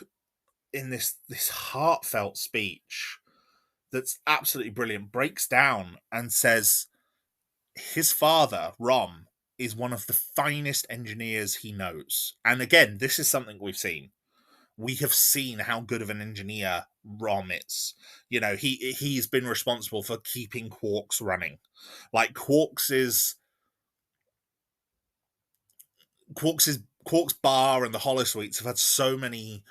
Speaker 1: in this heartfelt speech that's absolutely brilliant, breaks down and says his father, Rom, is one of the finest engineers he knows. And again, this is something we've seen. We have seen how good of an engineer Rom is. You know, he's been responsible for keeping Quarks running. Like Quarks bar and the holosuites have had so many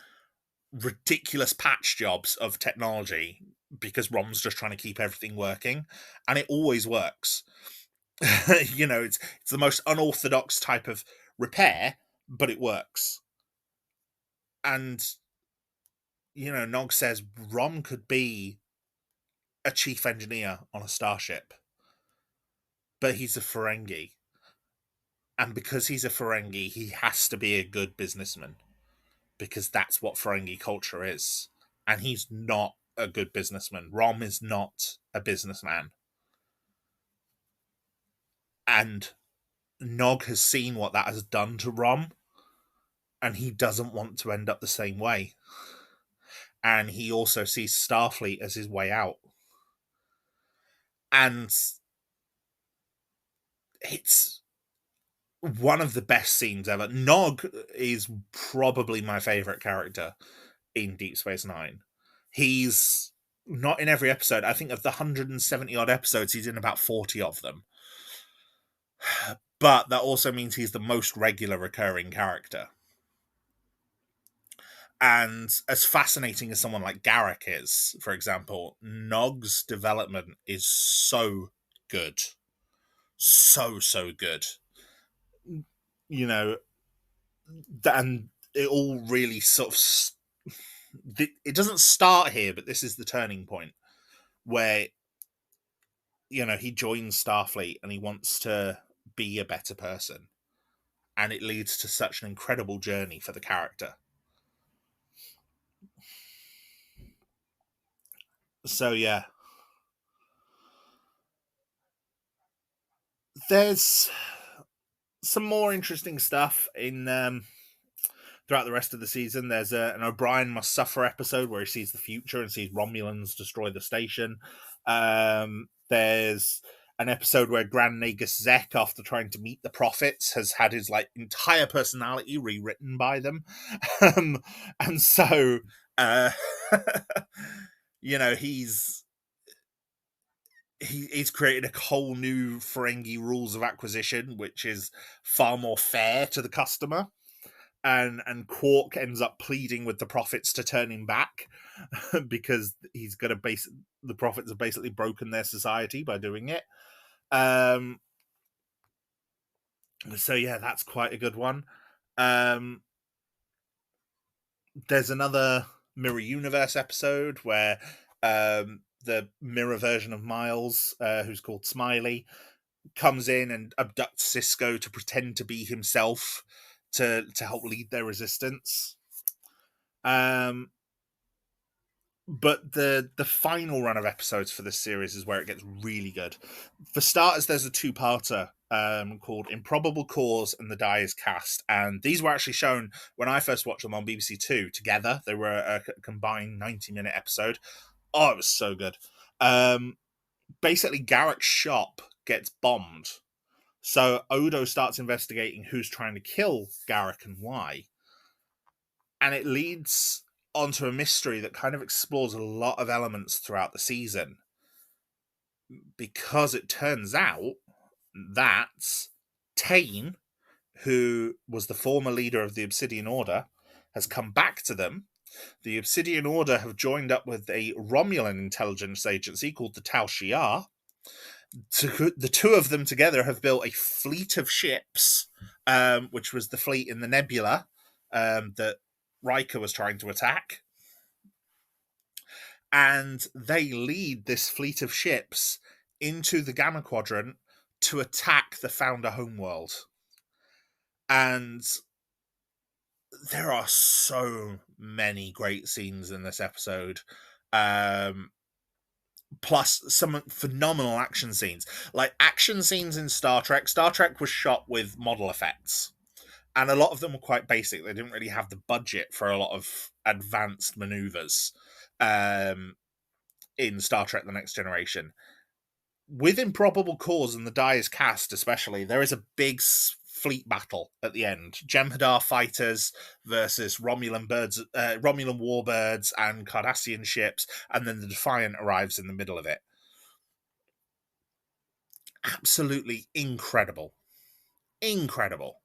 Speaker 1: ridiculous patch jobs of technology because Rom's just trying to keep everything working, and it always works. You know, it's the most unorthodox type of repair, but it works. And you know, Nog says Rom could be a chief engineer on a starship, but he's a Ferengi, and because he's a Ferengi, he has to be a good businessman because that's what Ferengi culture is. And he's not a good businessman. Rom is not a businessman. And Nog has seen what that has done to Rom, and he doesn't want to end up the same way. And he also sees Starfleet as his way out. And it's one of the best scenes ever. Nog is probably my favorite character in Deep Space Nine. He's not in every episode. I think of the 170 odd episodes, he's in about 40 of them. But that also means he's the most regular recurring character. And as fascinating as someone like Garak is, for example, Nog's development is so good. So good. You know, and it all really sort of it doesn't start here, but this is the turning point where, you know, he joins Starfleet and he wants to be a better person, and it leads to such an incredible journey for the character. So yeah, there's some more interesting stuff in throughout the rest of the season. There's an O'Brien Must Suffer episode where he sees the future and sees Romulans destroy the station. There's an episode where Grand Nagus Zek, after trying to meet the prophets, has had his like entire personality rewritten by them. And so you know, he's created a whole new Ferengi rules of acquisition, which is far more fair to the customer. And Quark ends up pleading with the prophets to turn him back because he's gonna the prophets have basically broken their society by doing it. So yeah, that's quite a good one. There's another Mirror Universe episode where the mirror version of Miles, who's called Smiley, comes in and abducts Cisco to pretend to be himself to help lead their resistance. But the final run of episodes for this series is where it gets really good. For starters, there's a two-parter called Improbable Cause and The Die Is Cast, and these were actually shown when I first watched them on BBC Two together. They were a combined 90-minute episode. Oh, it was so good. Basically, Garak's shop gets bombed, so Odo starts investigating who's trying to kill Garak and why. And it leads onto a mystery that kind of explores a lot of elements throughout the season, because it turns out that Tane, who was the former leader of the Obsidian Order, has come back to them. The Obsidian Order have joined up with a Romulan intelligence agency called the Tal Shiar. The two of them together have built a fleet of ships, which was the fleet in the Nebula that Riker was trying to attack. And they lead this fleet of ships into the Gamma Quadrant to attack the Founder homeworld. And there are so many great scenes in this episode. Plus some phenomenal action scenes. Like action scenes in Star Trek. Star Trek was shot with model effects. And a lot of them were quite basic. They didn't really have the budget for a lot of advanced maneuvers in Star Trek The Next Generation. With Improbable Cause and the Dyer's Cast especially, there is a big fleet battle at the end. Jem'Hadar fighters versus Romulan warbirds and Cardassian ships, and then the Defiant arrives in the middle of it. Absolutely incredible. Incredible.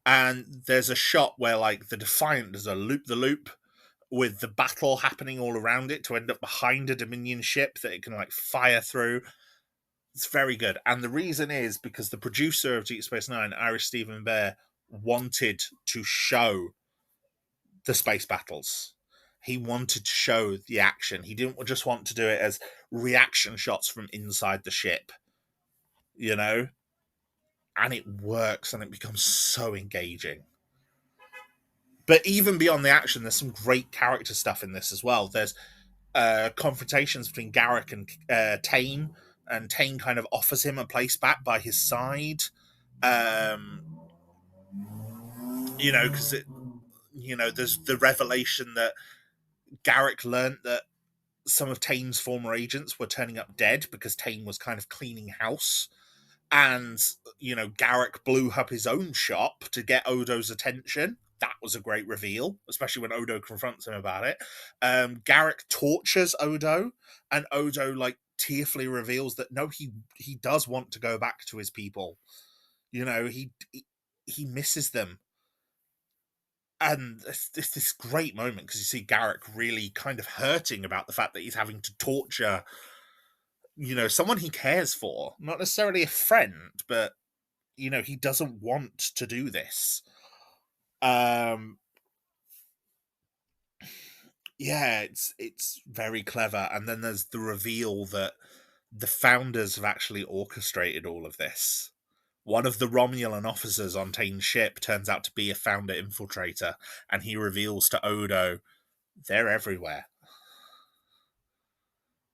Speaker 1: And there's a shot where like the Defiant does a loop-the-loop with the battle happening all around it to end up behind a Dominion ship that it can like fire through. It's very good. And the reason is because the producer of Deep Space Nine, Irish Stephen Bear, wanted to show the space battles. He wanted to show the action. He didn't just want to do it as reaction shots from inside the ship, you know? And it works and it becomes so engaging. But even beyond the action, there's some great character stuff in this as well. There's confrontations between Garak and Tane, and Tane kind of offers him a place back by his side. Because there's the revelation that Garak learned that some of Tane's former agents were turning up dead because Tane was kind of cleaning house. And, Garak blew up his own shop to get Odo's attention. That was a great reveal, especially when Odo confronts him about it. Garak tortures Odo, and Odo, tearfully reveals that no, he does want to go back to his people. He misses them. And it's this great moment because you see Garak really kind of hurting about the fact that he's having to torture, someone he cares for. Not necessarily a friend, but, he doesn't want to do this. Yeah, it's very clever. And then there's the reveal that the founders have actually orchestrated all of this. One of the Romulan officers on Tane's ship turns out to be a founder infiltrator, and he reveals to Odo, they're everywhere.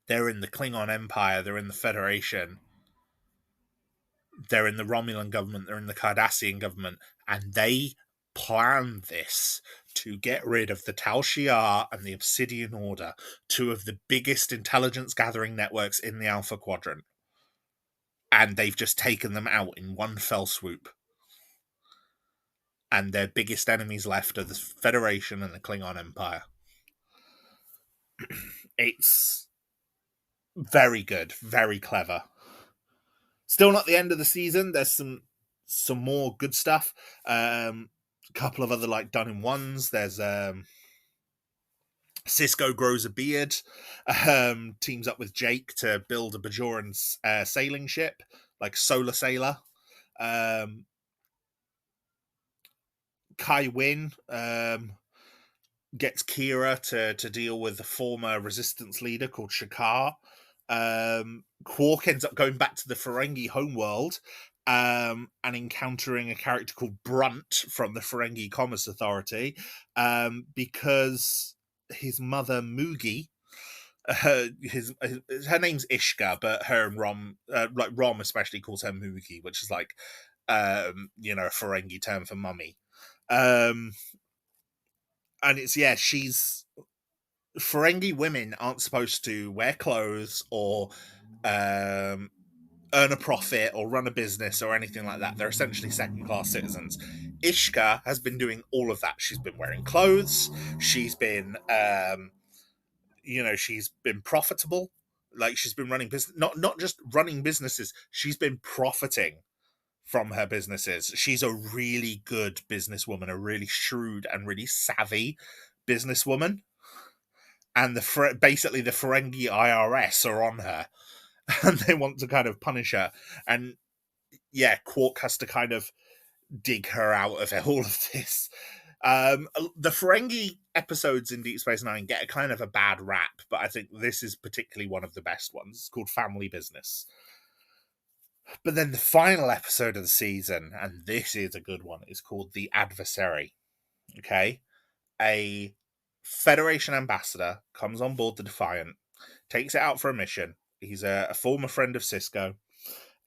Speaker 1: They're in the Klingon Empire, they're in the Federation, they're in the Romulan government, they're in the Cardassian government, and they planned this to get rid of the Tal Shiar and the Obsidian Order, two of the biggest intelligence gathering networks in the Alpha Quadrant. And they've just taken them out in one fell swoop. And their biggest enemies left are the Federation and the Klingon Empire. It's very good, very clever. Still not the end of the season. There's some more good stuff. A couple of other done in ones. There's Cisco grows a beard, teams up with Jake to build a Bajoran sailing ship, like Solar Sailor. Kai Wynn gets Kira to deal with the former resistance leader called Shakar. Quark ends up going back to the Ferengi homeworld and encountering a character called Brunt from the Ferengi Commerce Authority because his mother Mugi, her name's Ishka, but her and Rom, Rom especially calls her Mugi, which is a Ferengi term for mummy. And it's she's Ferengi women aren't supposed to wear clothes or
Speaker 2: earn a profit or run a business or anything like that. They're essentially second-class citizens. Ishka has been doing all of that. She's been wearing clothes. She's been, she's been profitable. Like, she's been running business, not just running businesses. She's been profiting from her businesses. She's a really good businesswoman, a really shrewd and really savvy businesswoman. And basically the Ferengi IRS are on her, and they want to kind of punish her. And yeah, Quark has to kind of dig her out of all of this. The Ferengi episodes in Deep Space Nine get a kind of a bad rap, but I think this is particularly one of the best ones. It's called Family Business. But then the final episode of the season, and this is a good one, is called The Adversary. Okay? A Federation ambassador comes on board the Defiant, takes it out for a mission. He's a former friend of Sisko.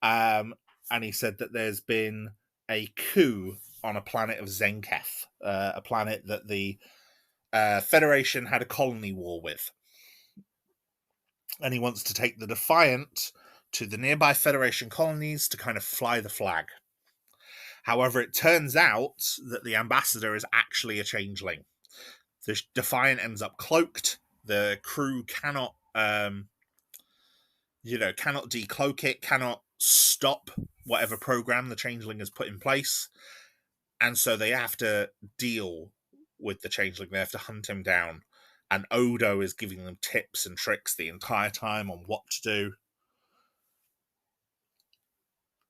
Speaker 2: And he said that there's been a coup on a planet of Zenketh, a planet that the Federation had a colony war with. And he wants to take the Defiant to the nearby Federation colonies to kind of fly the flag. However, it turns out that the ambassador is actually a changeling. The Defiant ends up cloaked. The crew cannot decloak it, cannot stop whatever program the changeling has put in place. And so they have to deal with the changeling. They have to hunt him down. And Odo is giving them tips and tricks the entire time on what to do.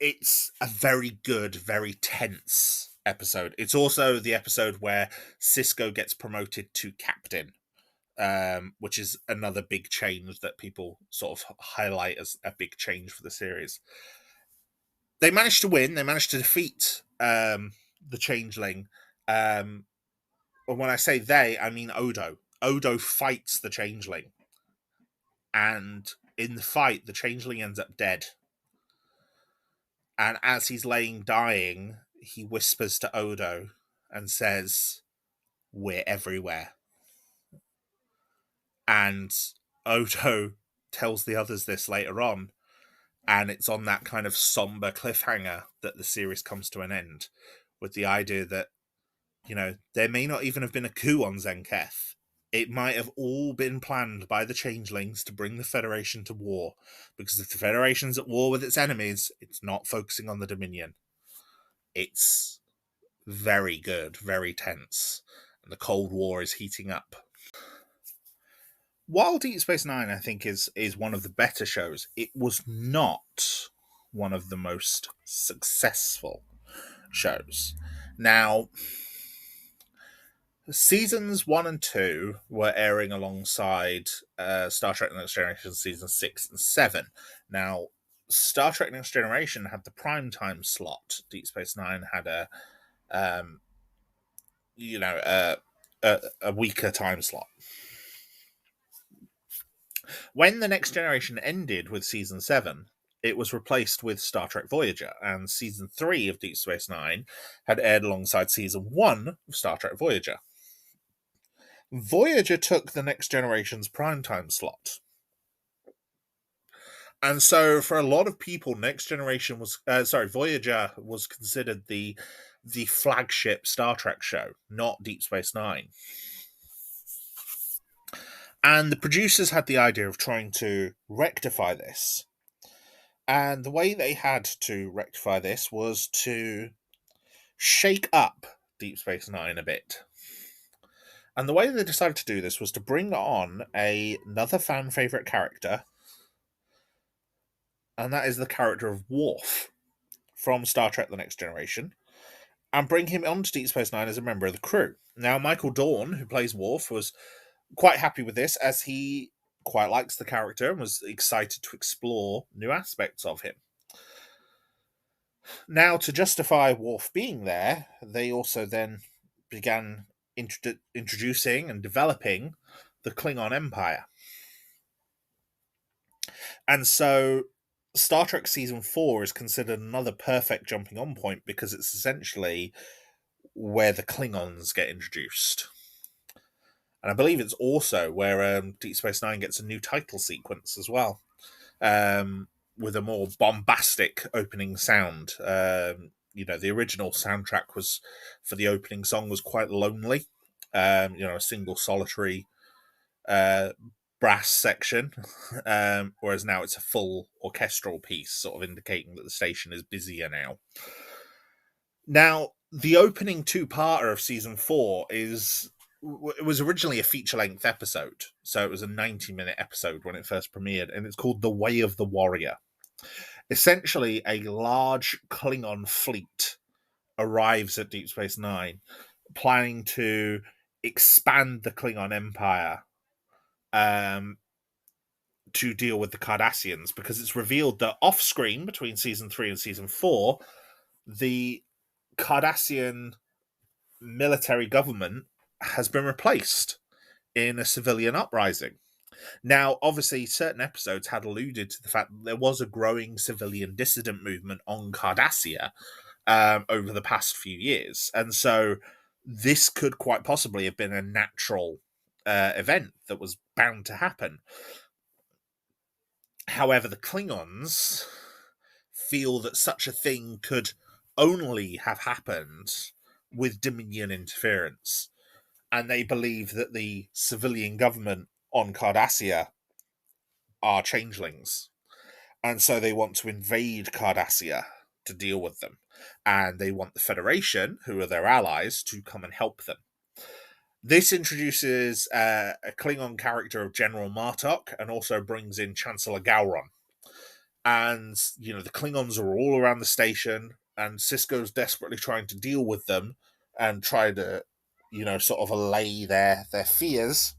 Speaker 2: It's a very good, very tense episode. It's also the episode where Sisko gets promoted to captain, which is another big change that people sort of highlight as a big change for the series. They managed to win. They managed to defeat the changeling. And when I say they, I mean Odo. Odo fights the changeling. And in the fight, the changeling ends up dead. And as he's laying dying, he whispers to Odo and says, "We're everywhere." And Odo tells the others this later on. And it's on that kind of somber cliffhanger that the series comes to an end, with the idea that, there may not even have been a coup on Zenketh. It might have all been planned by the changelings to bring the Federation to war, because if the Federation's at war with its enemies, it's not focusing on the Dominion. It's very good, very tense, and the Cold War is heating up. While Deep Space Nine, I think, is one of the better shows, it was not one of the most successful shows. Now, seasons 1 and 2 were airing alongside Star Trek Next Generation season 6 and 7. Now, Star Trek Next Generation had the primetime slot. Deep Space Nine had a weaker time slot. When the Next Generation ended with season 7, it was replaced with Star Trek Voyager, and season 3 of Deep Space Nine had aired alongside season 1 of Star Trek Voyager. Voyager took the Next Generation's primetime slot. And so for a lot of people, Voyager was considered the flagship Star Trek show, not Deep Space Nine. And the producers had the idea of trying to rectify this. And the way they had to rectify this was to shake up Deep Space Nine a bit. And the way they decided to do this was to bring on another fan favourite character, and that is the character of Worf from Star Trek The Next Generation, and bring him onto Deep Space Nine as a member of the crew. Now, Michael Dorn, who plays Worf, was quite happy with this, as he quite likes the character and was excited to explore new aspects of him. Now, to justify Worf being there, they also then began introducing and developing the Klingon Empire. And so Star Trek Season 4 is considered another perfect jumping on point, because it's essentially where the Klingons get introduced. And I believe it's also where Deep Space Nine gets a new title sequence as well. with a more bombastic opening sound. The original soundtrack was for the opening song was quite lonely. A single solitary brass section, whereas now it's a full orchestral piece, sort of indicating that the station is busier now. Now, the opening two-parter of season 4 it was originally a feature-length episode, so it was a 90-minute episode when it first premiered, and it's called The Way of the Warrior. Essentially, a large Klingon fleet arrives at Deep Space Nine, planning to expand the Klingon Empire to deal with the Cardassians, because it's revealed that off-screen between season 3 and season 4, the Cardassian military government has been replaced in a civilian uprising. Now, obviously, certain episodes had alluded to the fact that there was a growing civilian dissident movement on Cardassia over the past few years. And so this could quite possibly have been a natural event that was bound to happen. However, the Klingons feel that such a thing could only have happened with Dominion interference. And they believe that the civilian government on Cardassia are changelings. And so they want to invade Cardassia to deal with them. And they want the Federation, who are their allies, to come and help them. This introduces a Klingon character of General Martok and also brings in Chancellor Gowron. And, the Klingons are all around the station, and Sisko's desperately trying to deal with them and try to, sort of allay their fears.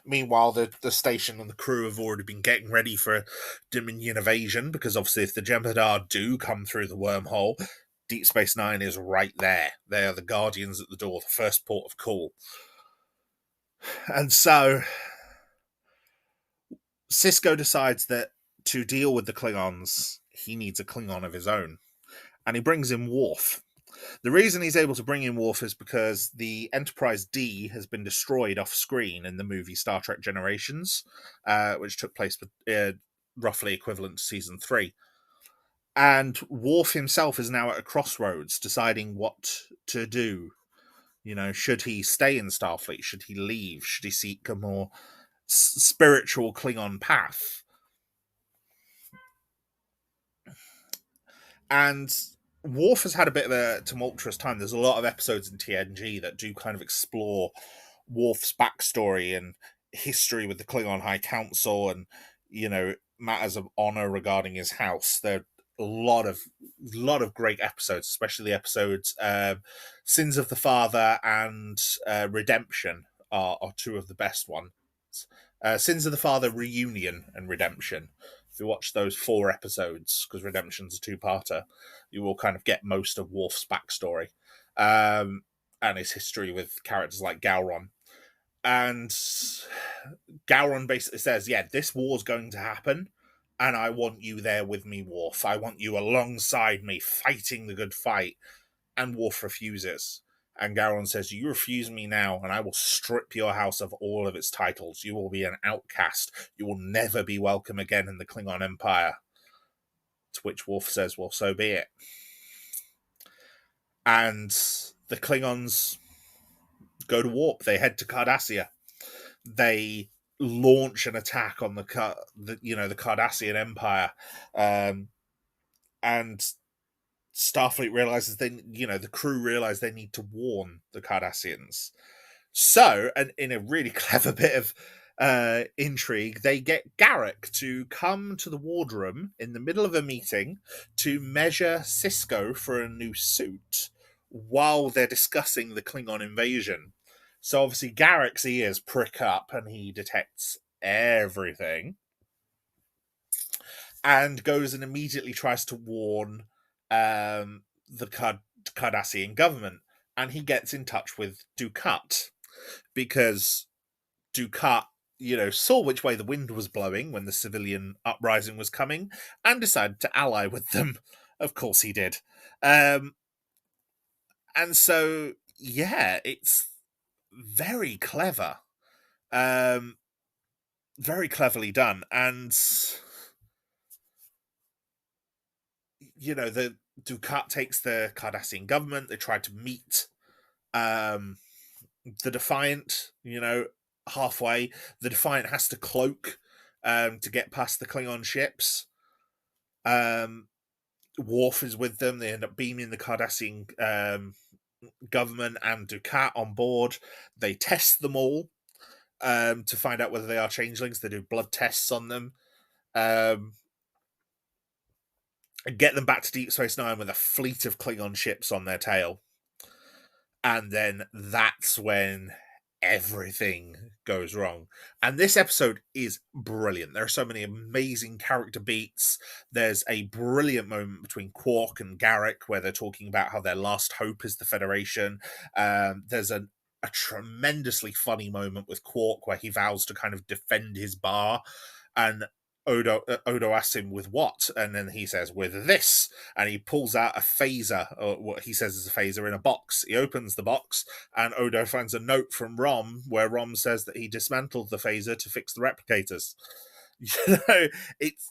Speaker 2: Meanwhile, the station and the crew have already been getting ready for a Dominion invasion, because obviously if the Jem'Hadar do come through the wormhole, Deep Space Nine is right there. They are the guardians at the door, the first port of call. And so Sisko decides that to deal with the Klingons, he needs a Klingon of his own. And he brings in Worf. The reason he's able to bring in Worf is because the Enterprise D has been destroyed off screen in the movie Star Trek Generations, which took place roughly equivalent to season 3. And Worf himself is now at a crossroads, deciding what to do. Should he stay in Starfleet? Should he leave? Should he seek a more spiritual Klingon path? And Worf has had a bit of a tumultuous time. There's a lot of episodes in TNG that do kind of explore Worf's backstory and history with the Klingon High Council and, matters of honor regarding his house. There are a lot of great episodes, especially the episodes Sins of the Father and Redemption are two of the best ones. Sins of the Father, Reunion, and Redemption. If you watch those 4 episodes, because Redemption's a 2-parter, you will kind of get most of Worf's backstory and his history with characters like Gowron. And Gowron basically says, this war's going to happen, and I want you there with me, Worf. I want you alongside me, fighting the good fight. And Worf refuses. And Gowron says, you refuse me now, and I will strip your house of all of its titles. You will be an outcast. You will never be welcome again in the Klingon Empire. To which Worf says, well, so be it. And the Klingons go to warp. They head to Cardassia. They launch an attack on the Cardassian Empire. And Starfleet realizes the crew realize they need to warn the Cardassians. So, and in a really clever bit of intrigue, they get Garak to come to the wardroom in the middle of a meeting to measure Sisko for a new suit while they're discussing the Klingon invasion. So obviously Garak's ears prick up and he detects everything and goes and immediately tries to warn the Cardassian government, and he gets in touch with Dukat, because Dukat, saw which way the wind was blowing when the civilian uprising was coming, and decided to ally with them. Of course he did. And so, it's very clever. very cleverly done. And the Dukat takes the Cardassian government. They try to meet um, the Defiant. Halfway, the Defiant has to cloak to get past the Klingon ships. Worf is with them. They end up beaming the Cardassian government and Dukat on board. They test them all to find out whether they are changelings. They do blood tests on them. And get them back to Deep Space Nine with a fleet of Klingon ships on their tail. And then that's when everything goes wrong. And this episode is brilliant. There are so many amazing character beats. There's a brilliant moment between Quark and Garrick where they're talking about how their last hope is the Federation. There's a tremendously funny moment with Quark where he vows to kind of defend his bar, and Odo asks him with what, and then he says with this, and he pulls out a phaser, or what he says is a phaser, in a box. He opens the box, and Odo finds a note from Rom where Rom says that he dismantled the phaser to fix the replicators. It's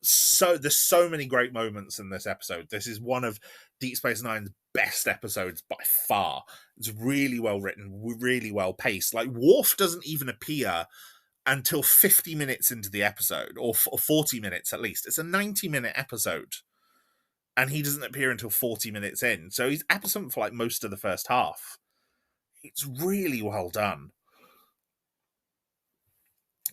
Speaker 2: so, there's so many great moments in this episode. This is one of Deep Space Nine's best episodes by far. It's really well written, really well paced. Like, Worf doesn't even appear until 50 minutes into the episode, or 40 minutes at least. It's a 90-minute episode, and he doesn't appear until 40 minutes in. So he's absent for like most of the first half. It's really well done.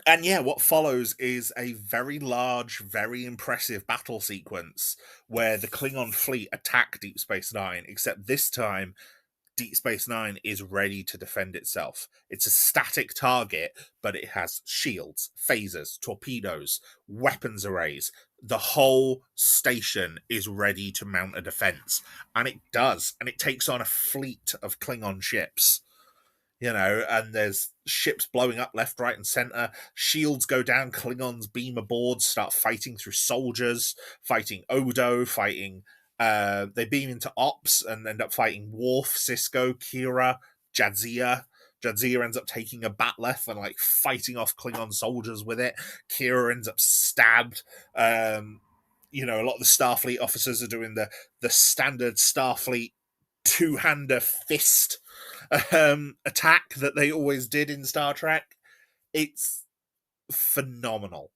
Speaker 2: And yeah, what follows is a very large, very impressive battle sequence where the Klingon fleet attack Deep Space Nine, except this time Deep Space Nine is ready to defend itself. It's a static target, but it has shields, phasers, torpedoes, weapons arrays. The whole station is ready to mount a defense. And it does. And it takes on a fleet of Klingon ships. And there's ships blowing up left, right, and center. Shields go down. Klingons beam aboard, start fighting through soldiers, fighting Odo, fighting... they beam into Ops and end up fighting Worf, Sisko, Kira, Jadzia. Jadzia ends up taking a batleth and like fighting off Klingon soldiers with it. Kira ends up stabbed. A lot of the Starfleet officers are doing the standard Starfleet two-hander fist attack that they always did in Star Trek. It's phenomenal.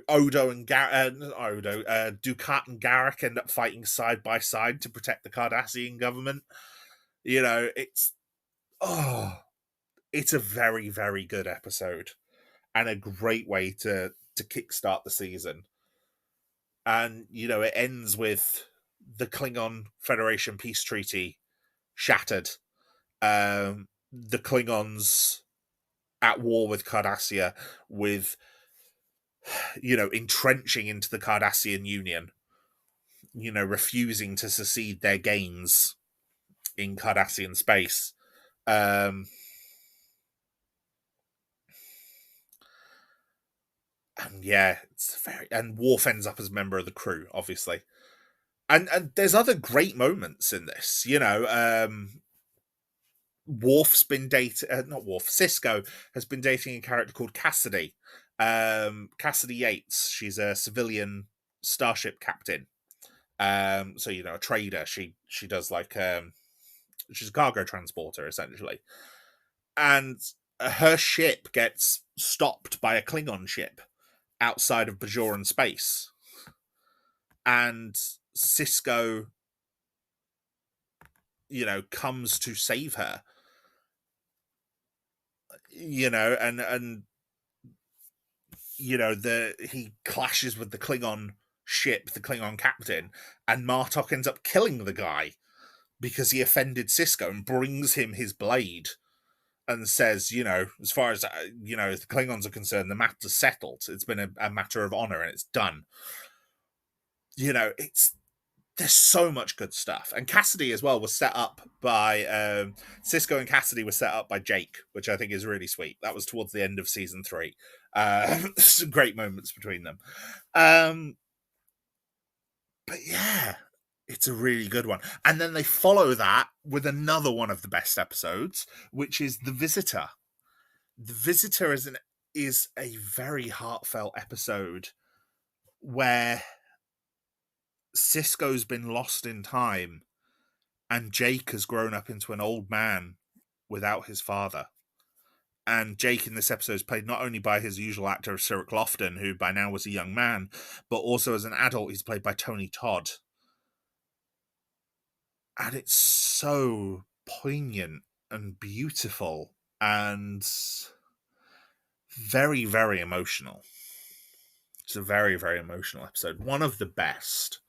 Speaker 2: Odo and Dukat and Garrick end up fighting side by side to protect the Cardassian government. It's a very, very good episode and a great way to kickstart the season. And, it ends with the Klingon Federation peace treaty shattered. The Klingons at war with Cardassia, with entrenching into the Cardassian Union, refusing to secede their gains in Cardassian space. And yeah, and Worf ends up as a member of the crew, obviously. And there's other great moments in this, Worf's been dating, not Worf, Sisko has been dating a character called Cassidy. Cassidy Yates. She's a civilian starship captain. So a trader. She does like she's a cargo transporter essentially, and her ship gets stopped by a Klingon ship outside of Bajoran space, and Sisko, comes to save her. And he clashes with the Klingon ship, the Klingon captain, and Martok ends up killing the guy because he offended Sisko and brings him his blade and says, as far as, the Klingons are concerned, the matter's settled. It's been a matter of honor and it's done. There's so much good stuff. And Cassidy as well was set up by Sisko, and Cassidy was set up by Jake, which I think is really sweet. That was towards the end of season 3. Some great moments between them. But yeah, it's a really good one. And then they follow that with another one of the best episodes, which is The Visitor. The Visitor is is a very heartfelt episode where Sisko's been lost in time and Jake has grown up into an old man without his father. And Jake in this episode is played not only by his usual actor, Cyril Lofton, who by now was a young man, but also as an adult, he's played by Tony Todd. And it's so poignant and beautiful and very, very emotional. It's a very, very emotional episode. One of the best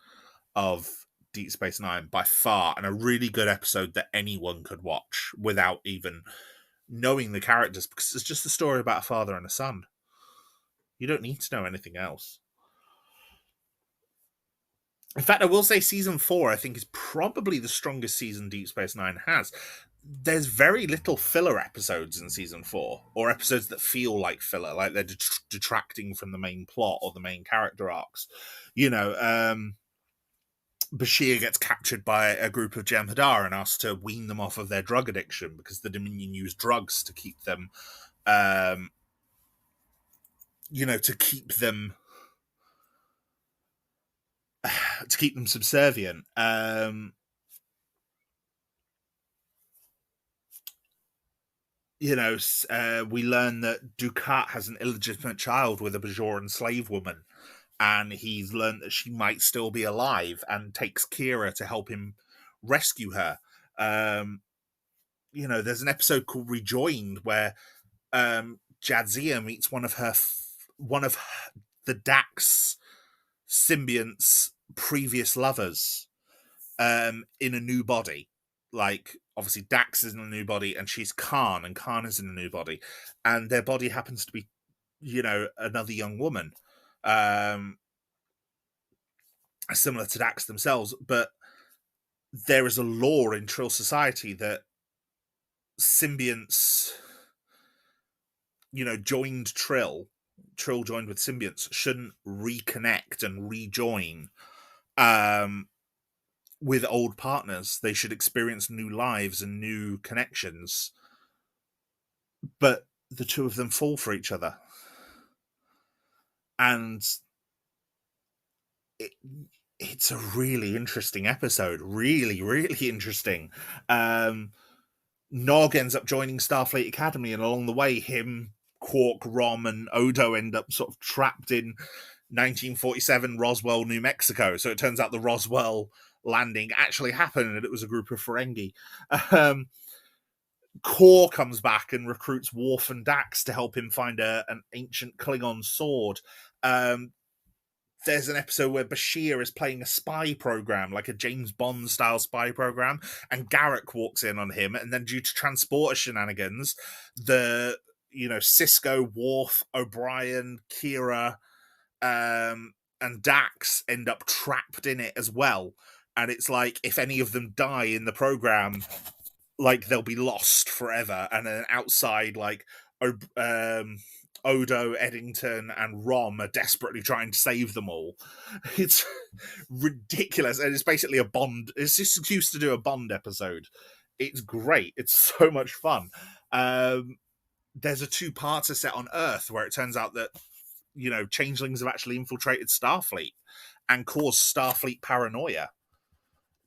Speaker 2: of Deep Space Nine by far, and a really good episode that anyone could watch without even knowing the characters, because it's just a story about a father and a son. You don't need to know anything else. In fact, I will say season 4, I think, is probably the strongest season Deep Space Nine has. There's very little filler episodes in season 4, or episodes that feel like filler, like they're detracting from the main plot or the main character arcs. You know, Bashir gets captured by a group of Jem'Hadar and asked to wean them off of their drug addiction because the Dominion use drugs to keep them, to keep them subservient. We learn that Dukat has an illegitimate child with a Bajoran slave woman, and he's learned that she might still be alive and takes Kira to help him rescue her. There's an episode called Rejoined where Jadzia meets one of the Dax symbiont's previous lovers in a new body. Like, obviously Dax is in a new body and she's Khan, and Khan is in a new body, and their body happens to be another young woman, similar to Dax themselves. But there is a law in Trill society that symbionts, joined Trill joined with symbionts shouldn't reconnect and rejoin with old partners. They should experience new lives and new connections. But the two of them fall for each other. And it's a really interesting episode. Really, really interesting. Nog ends up joining Starfleet Academy, and along the way, him, Quark, Rom, and Odo end up sort of trapped in 1947 Roswell, New Mexico. So it turns out the Roswell landing actually happened, and it was a group of Ferengi. Kor comes back and recruits Worf and Dax to help him find an ancient Klingon sword. There's an episode where Bashir is playing a spy program, like a James Bond style spy program, and Garrick walks in on him, and then due to transporter shenanigans, Sisko, Worf, O'Brien, Kira, and Dax end up trapped in it as well. And it's like, if any of them die in the program, like, they'll be lost forever. And then outside, like, Odo, Eddington, and Rom are desperately trying to save them all. It's ridiculous, and it's basically a Bond. It's just an excuse to do a Bond episode. It's great. It's so much fun. There's a 2-parter set on Earth where it turns out that changelings have actually infiltrated Starfleet and caused Starfleet paranoia.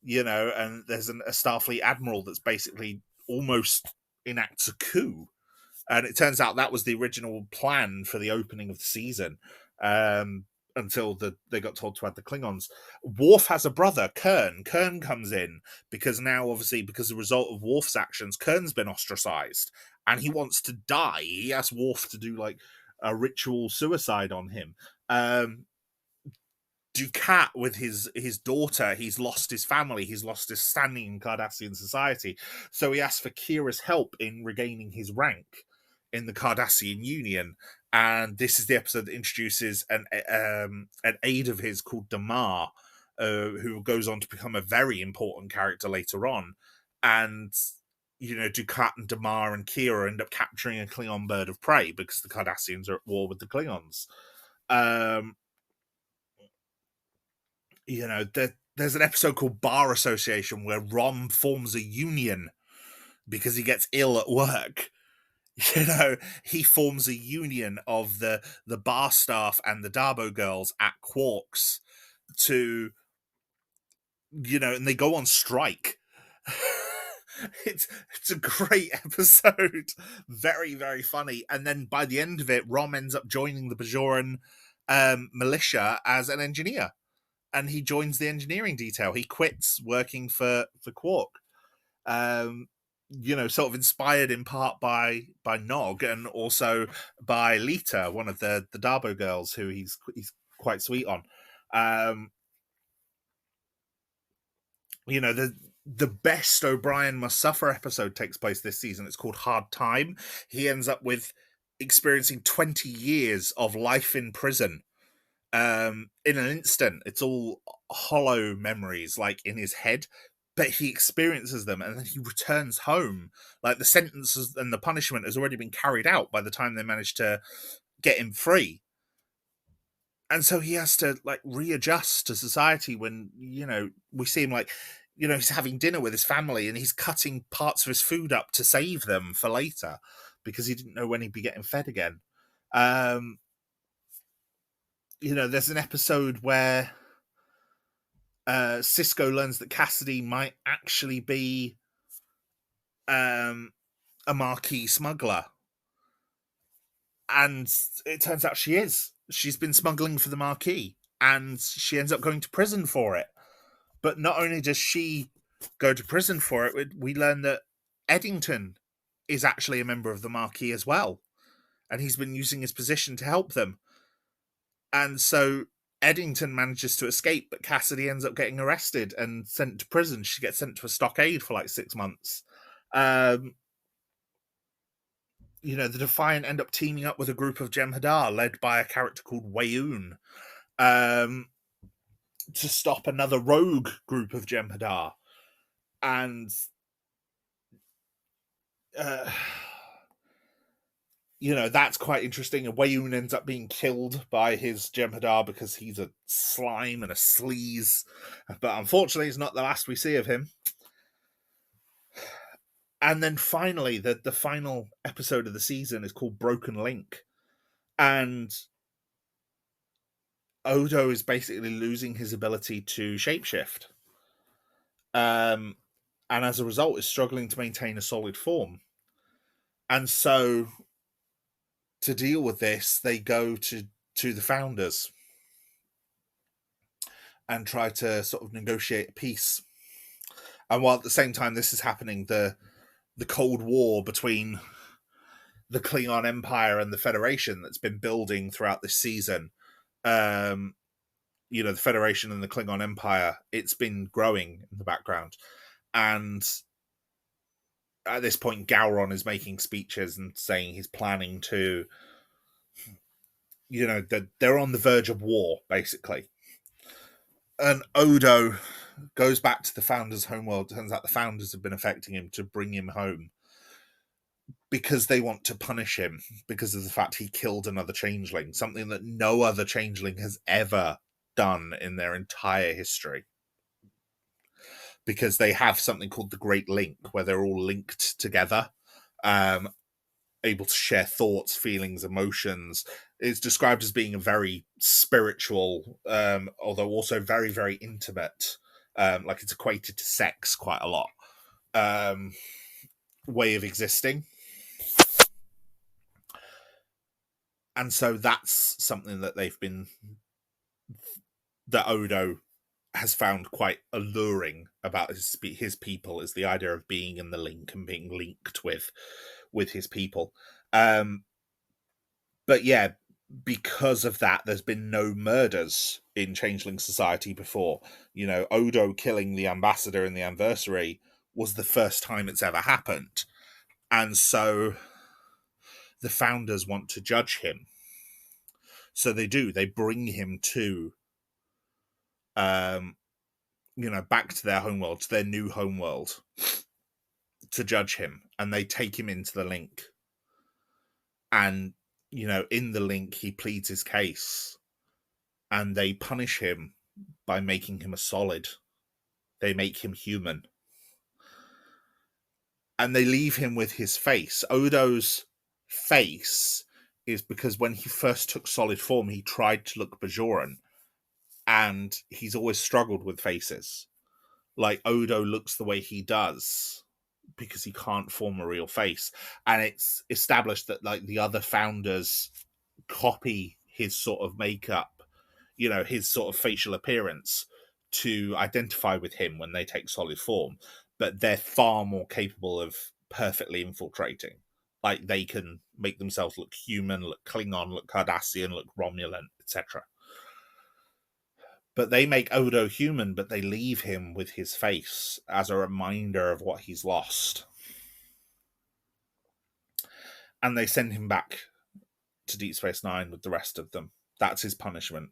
Speaker 2: And there's a Starfleet admiral that's basically almost enacts a coup. And it turns out that was the original plan for the opening of the season, until they got told to add the Klingons. Worf has a brother, Kern. Kern comes in because now, obviously, because the result of Worf's actions, Kern's been ostracized, and he wants to die. He asks Worf to do, like, a ritual suicide on him. Dukat, with his daughter, he's lost his family, he's lost his standing in Cardassian society, so he asks for Kira's help in regaining his rank in the Cardassian Union. And this is the episode that introduces an aide of his called Damar, who goes on to become a very important character later on. And Dukat and Damar and Kira end up capturing a Klingon bird of prey because the Cardassians are at war with the Klingons. There's an episode called Bar Association where Rom forms a union because he gets ill at work. He forms a union of the bar staff and the Darbo girls at Quarks to, and they go on strike. It's a great episode, very very funny. And then by the end of it, Rom ends up joining the Bajoran militia as an engineer, and he joins the engineering detail. He quits working for Quark. Sort of inspired in part by Nog and also by Lita, one of the Darbo girls, who he's quite sweet on. The best O'Brien Must Suffer episode takes place this season. It's called Hard Time. He ends up with experiencing 20 years of life in prison in an instant. It's all hollow memories, like in his head, but he experiences them and then he returns home. Like the sentence and the punishment has already been carried out by the time they manage to get him free. And so he has to like readjust to society when, we see him like, he's having dinner with his family and he's cutting parts of his food up to save them for later because he didn't know when he'd be getting fed again. There's an episode where Cisco learns that Cassidy might actually be a Marquis smuggler. And it turns out she is. She's been smuggling for the Marquis, and she ends up going to prison for it. But not only does she go to prison for it, we learn that Eddington is actually a member of the Marquis as well. And he's been using his position to help them. And so Eddington manages to escape, but Cassidy ends up getting arrested and sent to prison. She gets sent to a stockade for like 6 months. The Defiant end up teaming up with a group of Jem'Hadar led by a character called Wayoon to stop another rogue group of Jem'Hadar. And that's quite interesting. And Wayoon ends up being killed by his Jem'Hadar because he's a slime and a sleaze. But unfortunately, it's not the last we see of him. And then finally, the final episode of the season is called Broken Link. And Odo is basically losing his ability to shapeshift. And as a result, is struggling to maintain a solid form. And so, to deal with this, they go to the Founders and try to sort of negotiate a peace. And while at the same time this is happening, the Cold War between the Klingon Empire and the Federation that's been building throughout this season, the Federation and the Klingon Empire, it's been growing in the background. And at this point, Gowron is making speeches and saying he's planning to, they're on the verge of war, basically. And Odo goes back to the Founders' homeworld. Turns out the Founders have been affecting him to bring him home because they want to punish him because of the fact he killed another changeling, something that no other changeling has ever done in their entire history. Because they have something called the Great Link, where they're all linked together, able to share thoughts, feelings, emotions. It's described as being a very spiritual, although also very, very intimate, like it's equated to sex quite a lot, way of existing. And so that's something that that Odo has found quite alluring about his people, is the idea of being in the link and being linked with his people. But yeah, because of that, there's been no murders in Changeling society before. Odo killing the ambassador in the anniversary was the first time it's ever happened. And so the Founders want to judge him. So they do. They bring him to back to their homeworld, to their new homeworld, to judge him. And they take him into the link. And, in the link, he pleads his case. And they punish him by making him a solid. They make him human. And they leave him with his face. Odo's face is because when he first took solid form, he tried to look Bajoran, and he's always struggled with faces. Like, Odo looks the way he does because he can't form a real face. And it's established that, like, the other founders copy his sort of makeup, his sort of facial appearance to identify with him when they take solid form. But they're far more capable of perfectly infiltrating. Like, they can make themselves look human, look Klingon, look Cardassian, look Romulan, etc. But they make Odo human, but they leave him with his face as a reminder of what he's lost. And they send him back to Deep Space Nine with the rest of them. That's his punishment,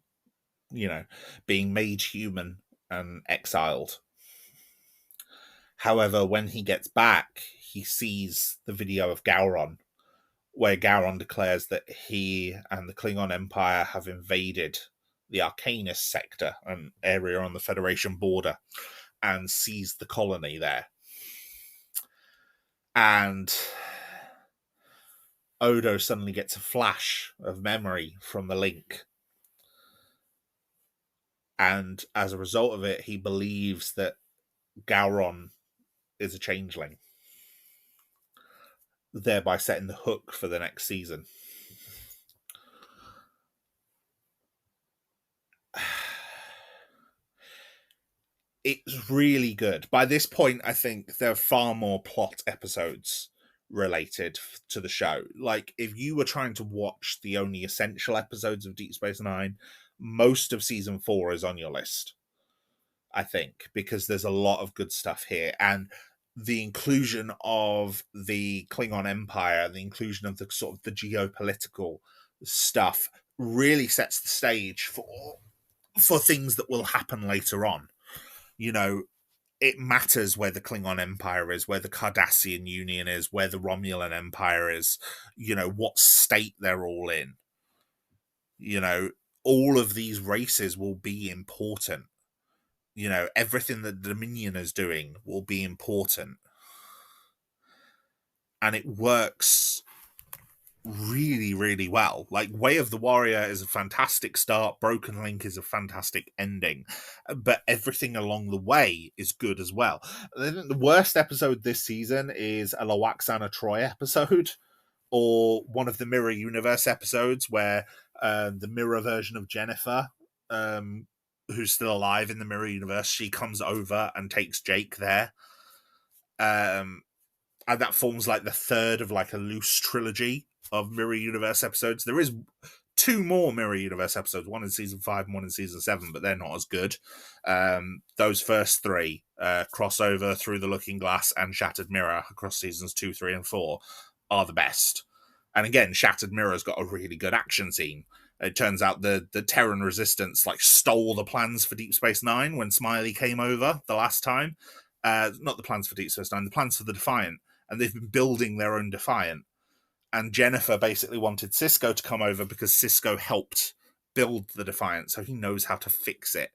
Speaker 2: being made human and exiled. However, when he gets back, he sees the video of Gowron, where Gowron declares that he and the Klingon Empire have invaded the Arcanus sector, an area on the Federation border, and seized the colony there. And Odo suddenly gets a flash of memory from the link. And as a result of it, he believes that Gowron is a changeling, thereby setting the hook for the next season. It's really good. By this point, I think there are far more plot episodes related to the show. Like, if you were trying to watch the only essential episodes of Deep Space Nine, most of season 4 is on your list, I think, because there's a lot of good stuff here. And the inclusion of the Klingon Empire, the inclusion of the sort of the geopolitical stuff really sets the stage for things that will happen later on. It matters where the Klingon Empire is, where the Cardassian Union is, where the Romulan Empire is, what state they're all in. All of these races will be important. Everything that the Dominion is doing will be important. And it works really, really well. Like, Way of the Warrior is a fantastic start. Broken Link is a fantastic ending. But everything along the way is good as well. The worst episode this season is a Lawaxana Troy episode, or one of the Mirror Universe episodes where the mirror version of Jennifer, who's still alive in the Mirror Universe, she comes over and takes Jake there. And that forms like the third of like a loose trilogy of Mirror Universe episodes. There is 2 more Mirror Universe episodes, one in season 5 and one in season 7, but they're not as good. Those first 3, Crossover, Through the Looking Glass, and Shattered Mirror across seasons 2, 3, and 4, are the best. And again, Shattered Mirror's got a really good action scene. It turns out the Terran Resistance like stole the plans for Deep Space Nine when Smiley came over the last time. Not the plans for Deep Space Nine, the plans for the Defiant. And they've been building their own Defiant. And Jennifer basically wanted Cisco to come over because Cisco helped build the Defiant, so he knows how to fix it.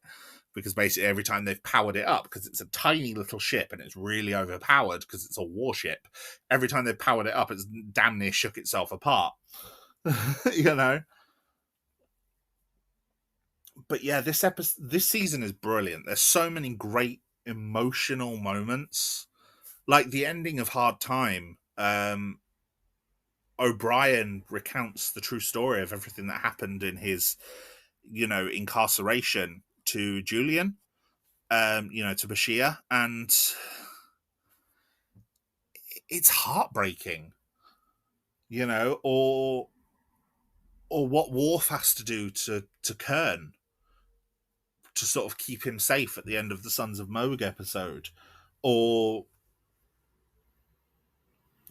Speaker 2: Because basically every time they've powered it up, because it's a tiny little ship and it's really overpowered because it's a warship, every time they've powered it up, it's damn near shook itself apart. But yeah, this season is brilliant. There's so many great emotional moments. Like the ending of Hard Time, O'Brien recounts the true story of everything that happened in his, incarceration to Julian, to Bashir, and it's heartbreaking, or what Worf has to do to Kern to sort of keep him safe at the end of the Sons of Moog episode, or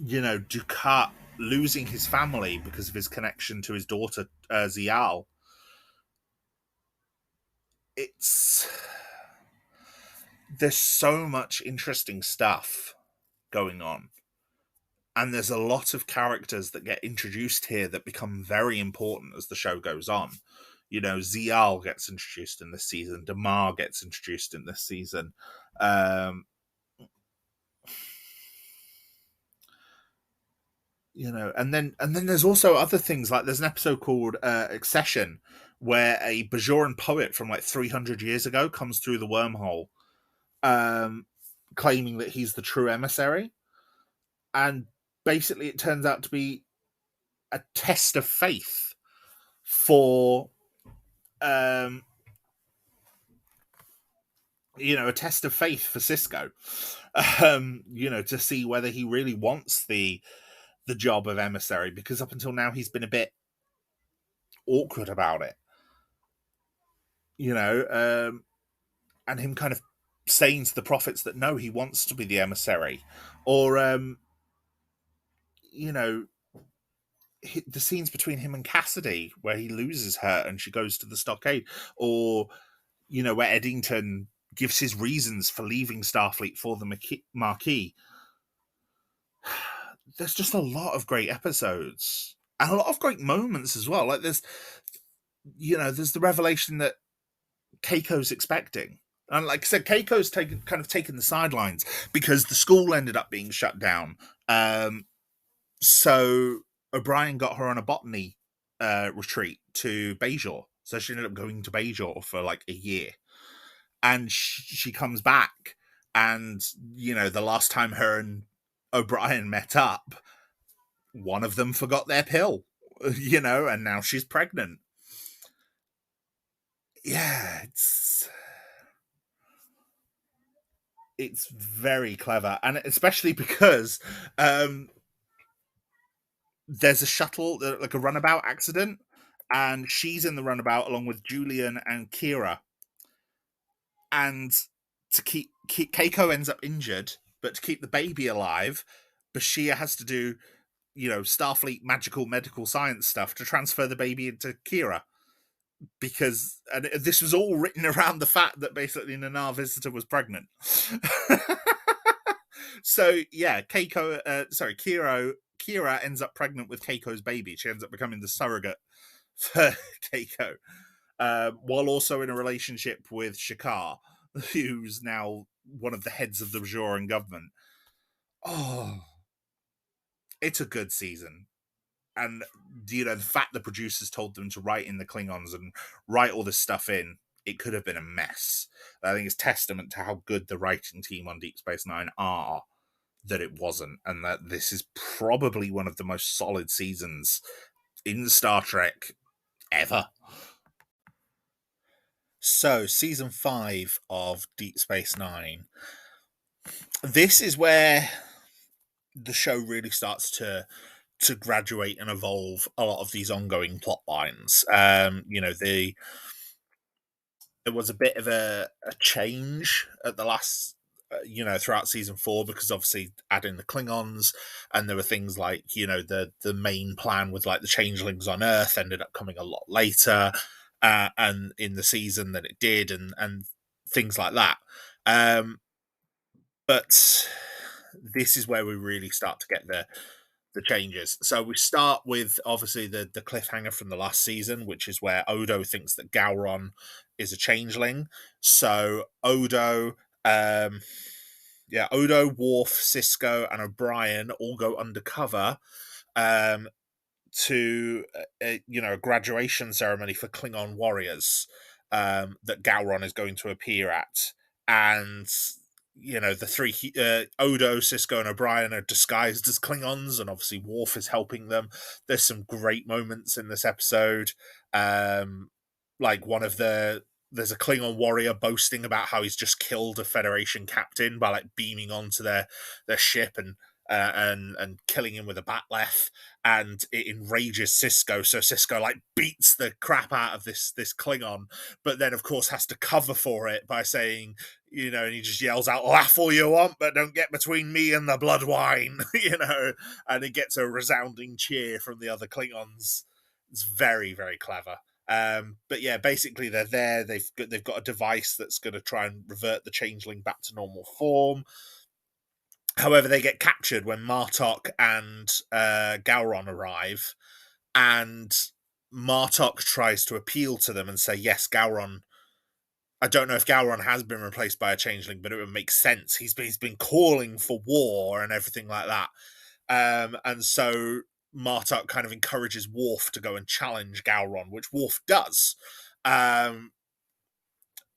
Speaker 2: Dukat losing his family because of his connection to his daughter Zial. There's so much interesting stuff going on, and there's a lot of characters that get introduced here that become very important as the show goes on. Zial gets introduced in this season, Damar gets introduced in this season. and then there's also other things, like there's an episode called Accession, where a Bajoran poet from like 300 years ago comes through the wormhole, um, claiming that he's the true emissary, and basically it turns out to be a test of faith for um, a test of faith for Cisco, to see whether he really wants the job of emissary, because up until now he's been a bit awkward about it, and him kind of saying to the prophets that no, he wants to be the emissary, or the scenes between him and Cassidy where he loses her and she goes to the stockade, or where Eddington gives his reasons for leaving Starfleet for the Marquis. There's just a lot of great episodes and a lot of great moments as well. Like there's the revelation that Keiko's expecting. And like I said, Keiko's taken the sidelines because the school ended up being shut down. So O'Brien got her on a botany retreat to Bajor. So she ended up going to Bajor for like a year. And she comes back, and the last time her and O'Brien met up, one of them forgot their pill, and now she's pregnant. Yeah, it's very clever, and especially because there's a shuttle, like a runabout accident, and she's in the runabout along with Julian and Kira. And to keep Keiko ends up injured, but to keep the baby alive, Bashir has to do, Starfleet magical medical science stuff to transfer the baby into Kira. Because this was all written around the fact that basically Nana Visitor was pregnant. So yeah, Kira ends up pregnant with Keiko's baby. She ends up becoming the surrogate for Keiko, while also in a relationship with Shakar, who's now one of the heads of the Bajoran government. Oh, it's a good season. And, the fact the producers told them to write in the Klingons and write all this stuff in, it could have been a mess. I think it's testament to how good the writing team on Deep Space Nine are that it wasn't, and that this is probably one of the most solid seasons in Star Trek ever. So, season 5 of Deep Space Nine. This is where the show really starts to graduate and evolve a lot of these ongoing plot lines. There was a bit of a change at the last, throughout season 4, because obviously adding the Klingons, and there were things like, the main plan with like the changelings on Earth ended up coming a lot later, and in the season than it did, and things like that. But this is where we really start to get the changes. So we start with obviously the cliffhanger from the last season, which is where Odo thinks that Gowron is a changeling. So Odo, Worf, Cisco, and O'Brien all go undercover to a graduation ceremony for Klingon warriors that Gowron is going to appear at, and the three Odo, Cisco, and O'Brien are disguised as Klingons, and obviously Worf is helping them. There's some great moments in this episode, like there's a Klingon warrior boasting about how he's just killed a Federation captain by like beaming onto their ship and killing him with a batleth, and it enrages Cisco. So Cisco like beats the crap out of this Klingon, but then of course has to cover for it by saying, and he just yells out, "Laugh all you want, but don't get between me and the blood wine," and he gets a resounding cheer from the other Klingons. It's very, very clever. But yeah, basically they're there. They've got a device that's going to try and revert the changeling back to normal form. However, they get captured when Martok and Gowron arrive, and Martok tries to appeal to them and say, yes, Gowron, I don't know if Gowron has been replaced by a changeling, but it would make sense. He's been calling for war and everything like that. And so Martok kind of encourages Worf to go and challenge Gowron, which Worf does. And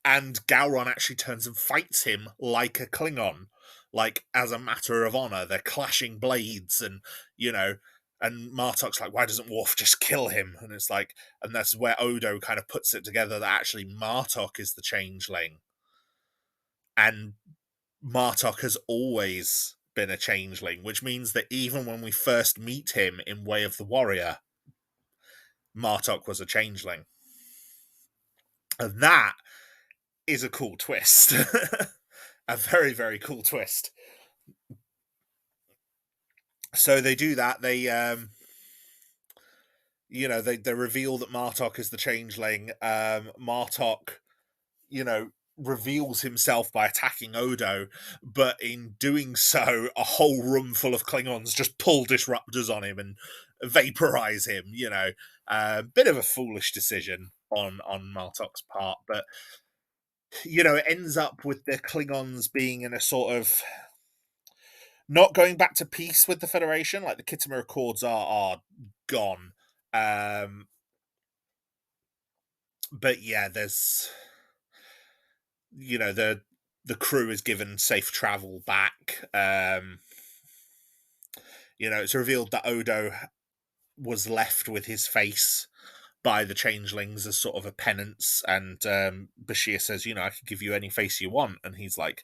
Speaker 2: Gowron actually turns and fights him like a Klingon, like as a matter of honor. They're clashing blades, and and Martok's like, why doesn't Worf just kill him? And it's like, and that's where Odo kind of puts it together that actually Martok is the changeling, and Martok has always been a changeling, which means that even when we first meet him in Way of the Warrior, Martok was a changeling, and that is a cool twist. A very, very cool twist. So they do that. They they reveal that Martok is the changeling. Martok, reveals himself by attacking Odo, but in doing so, a whole room full of Klingons just pull disruptors on him and vaporize him. Bit of a foolish decision on Martok's part, but it ends up with the Klingons being in a sort of not going back to peace with the Federation. Like the Khitomer Accords are gone. But yeah, there's the crew is given safe travel back. It's revealed that Odo was left with his face by the changelings as sort of a penance, and Bashir says, I can give you any face you want, and he's like,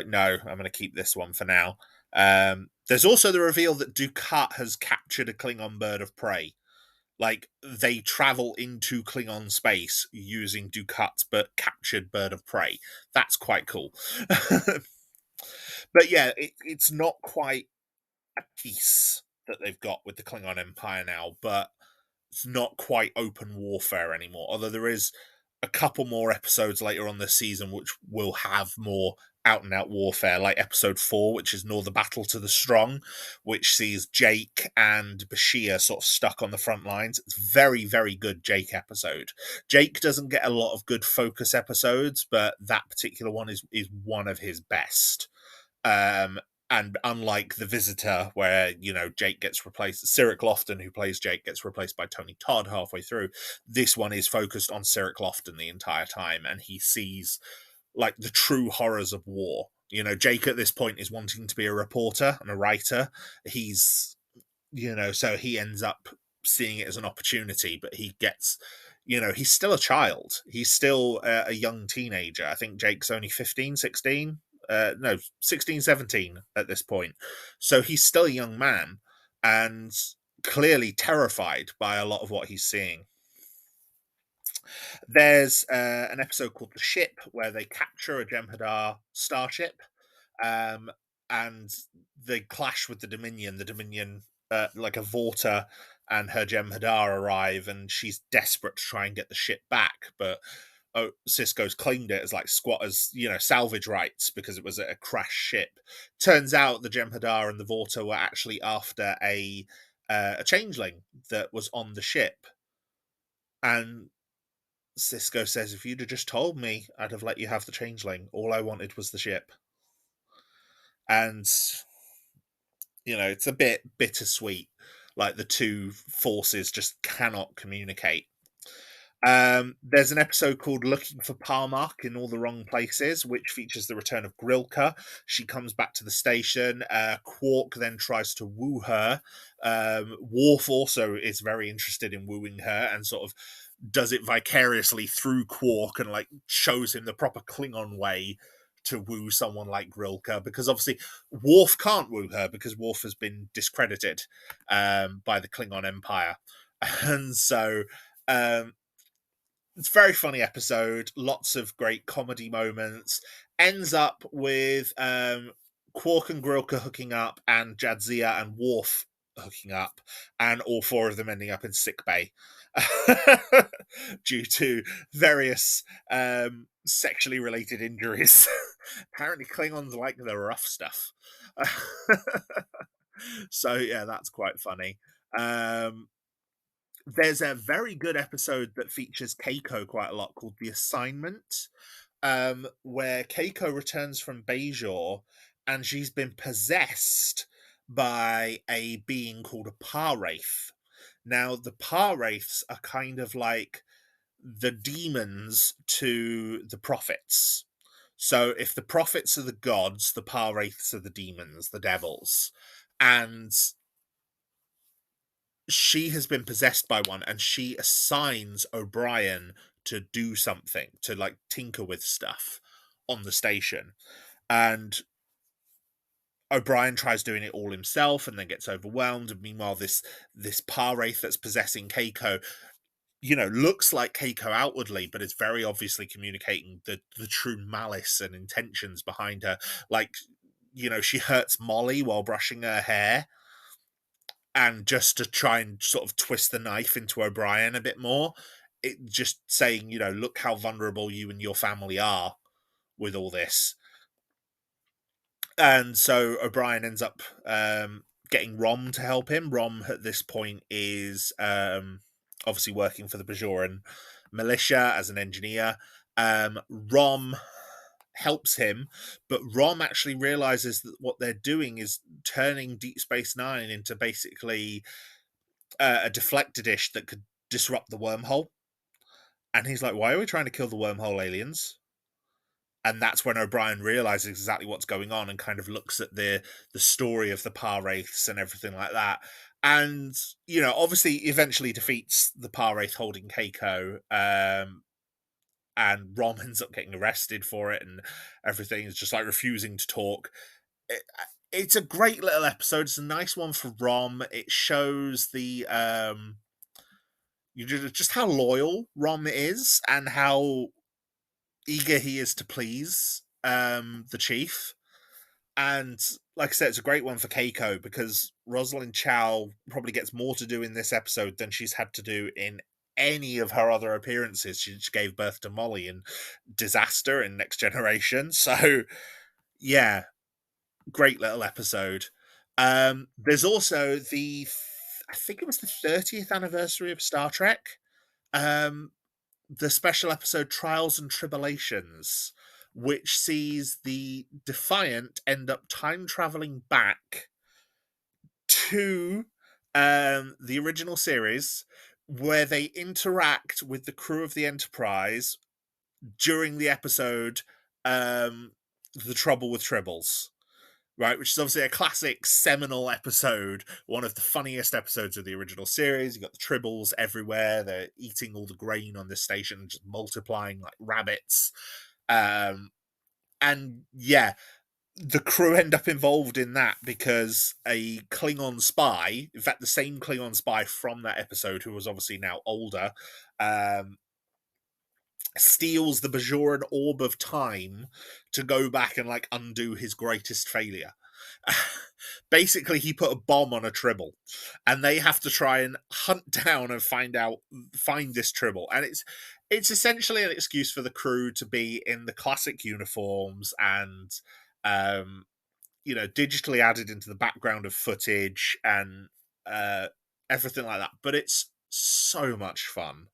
Speaker 2: no, I'm going to keep this one for now. There's also the reveal that Dukat has captured a Klingon bird of prey. Like, they travel into Klingon space using Dukat's captured bird of prey. That's quite cool. But yeah, it's not quite a peace that they've got with the Klingon Empire now, but it's not quite open warfare anymore. Although there is a couple more episodes later on this season which will have more out and out warfare, like episode 4, which is Nor the Battle to the Strong, which sees Jake and Bashir sort of stuck on the front lines. It's very, very good Jake episode. Jake doesn't get a lot of good focus episodes, but that particular one is one of his best. And unlike The Visitor, where, Jake gets replaced, Cyril Lofton, who plays Jake, gets replaced by Tony Todd halfway through, this one is focused on Cyril Lofton the entire time, and he sees, like, the true horrors of war. Jake at this point is wanting to be a reporter and a writer. He's, so he ends up seeing it as an opportunity, but he gets, he's still a child. He's still a young teenager. I think Jake's only 15, 16. No, 16, 17 at this point. So he's still a young man and clearly terrified by a lot of what he's seeing. There's an episode called The Ship where they capture a Jem'Hadar starship, and they clash with the Dominion. The Dominion, like a Vorta and her Jem'Hadar arrive, and she's desperate to try and get the ship back, but Cisco's claimed it as like squatters, salvage rights because it was a crash ship. Turns out the Jem'Hadar and the Vorta were actually after a changeling that was on the ship. And Cisco says, if you'd have just told me, I'd have let you have the changeling. All I wanted was the ship. And, it's a bit bittersweet. Like the two forces just cannot communicate. There's an episode called Looking for Parmark in All the Wrong Places, which features the return of Grilka. She comes back to the station. Quark then tries to woo her. Worf also is very interested in wooing her and sort of does it vicariously through Quark and like shows him the proper Klingon way to woo someone like Grilka, because obviously Worf can't woo her because Worf has been discredited by the Klingon Empire. And so it's a very funny episode, lots of great comedy moments. Ends up with Quark and Grilka hooking up and Jadzia and Worf hooking up, and all four of them ending up in sickbay due to various sexually related injuries. Apparently Klingons like the rough stuff. So yeah, that's quite funny. There's a very good episode that features Keiko quite a lot called The Assignment, where Keiko returns from Bajor and she's been possessed by a being called a Par-Wraith. Now, the Par-Wraiths are kind of like the demons to the prophets. So if the prophets are the gods, the Par-Wraiths are the demons, the devils. And she has been possessed by one, and she assigns O'Brien to do something, to like tinker with stuff on the station. And O'Brien tries doing it all himself and then gets overwhelmed. And meanwhile, this Par-Wraith that's possessing Keiko, looks like Keiko outwardly, but is very obviously communicating the true malice and intentions behind her. Like, she hurts Molly while brushing her hair, and just to try and sort of twist the knife into O'Brien a bit more. It just saying, look how vulnerable you and your family are with all this. And so O'Brien ends up getting Rom to help him. Rom at this point is obviously working for the Bajoran militia as an engineer. Rom helps him, but Rom actually realizes that what they're doing is turning Deep Space Nine into basically a deflector dish that could disrupt the wormhole. And he's like, why are we trying to kill the wormhole aliens? And that's when O'Brien realizes exactly what's going on and kind of looks at the story of the Par-Wraiths and everything like that. And, obviously eventually defeats the Par-Wraith holding Keiko. And Rom ends up getting arrested for it, and everything is just like refusing to talk. It's a great little episode. It's a nice one for Rom. It shows the just how loyal Rom is and how eager he is to please the chief. And like I said, it's a great one for Keiko because Rosalind Chow probably gets more to do in this episode than she's had to do in any of her other appearances. She gave birth to Molly in Disaster in Next Generation. So, yeah, great little episode. There's also I think it was the 30th anniversary of Star Trek. The special episode Trials and Tribulations, which sees the Defiant end up time traveling back to the original series, where they interact with the crew of the Enterprise during the episode The Trouble with Tribbles. Right, which is obviously a classic seminal episode, one of the funniest episodes of the original series. You've got the Tribbles everywhere. They're eating all the grain on this station, just multiplying like rabbits. And yeah, the crew end up involved in that because a Klingon spy, in fact, the same Klingon spy from that episode, who was obviously now older, steals the Bajoran orb of time to go back and like undo his greatest failure. Basically, he put a bomb on a Tribble, and they have to try and hunt down and find this Tribble. And it's essentially an excuse for the crew to be in the classic uniforms and digitally added into the background of footage and everything like that. But it's so much fun.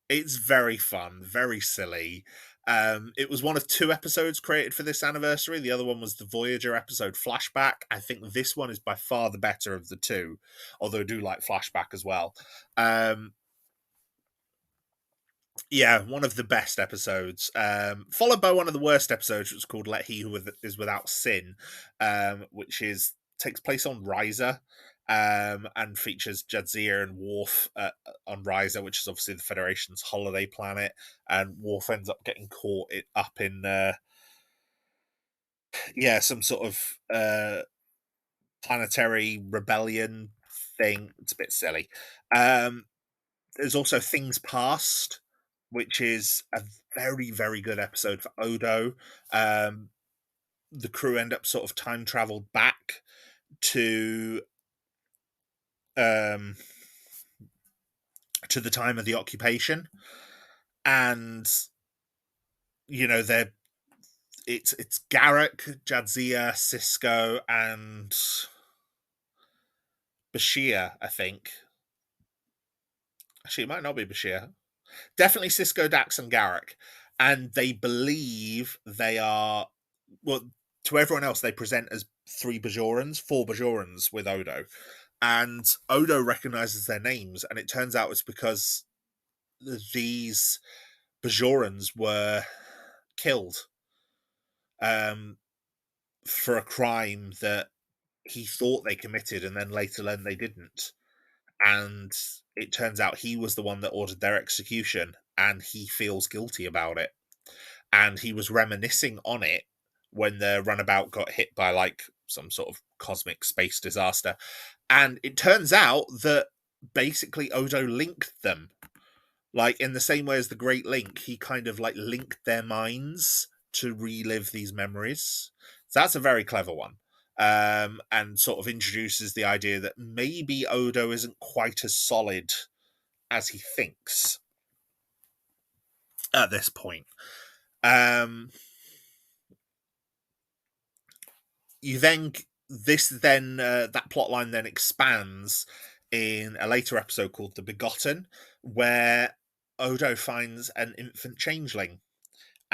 Speaker 2: It's very fun, very silly. It was one of 2 episodes created for this anniversary. The other one was the Voyager episode Flashback. I think this one is by far the better of the 2, although I do like Flashback as well. Yeah, one of the best episodes. Followed by one of the worst episodes, which was called Let He Who Is Without Sin, which takes place on Risa. And features Jadzia and Worf on Risa, which is obviously the Federation's holiday planet, and Worf ends up getting caught up in some sort of planetary rebellion thing. It's a bit silly. There's also Things Past, which is a very, very good episode for Odo. The crew end up sort of time traveled back to the time of the occupation, and it's Garak, Jadzia, Cisco, and Bashir, I think. Actually, it might not be Bashir. Definitely Cisco, Dax, and Garak. And they believe they are, well, to everyone else, they present as four Bajorans with Odo. And Odo recognizes their names, and it turns out it's because these Bajorans were killed for a crime that he thought they committed, and then later learned they didn't. And it turns out he was the one that ordered their execution, and he feels guilty about it. And he was reminiscing on it when the runabout got hit by like some sort of cosmic space disaster. And it turns out that basically Odo linked them. Like in the same way as the Great Link, he kind of like linked their minds to relive these memories. So that's a very clever one. And sort of introduces the idea that maybe Odo isn't quite as solid as he thinks at this point. You then that plot line then expands in a later episode called The Begotten, where Odo finds an infant changeling.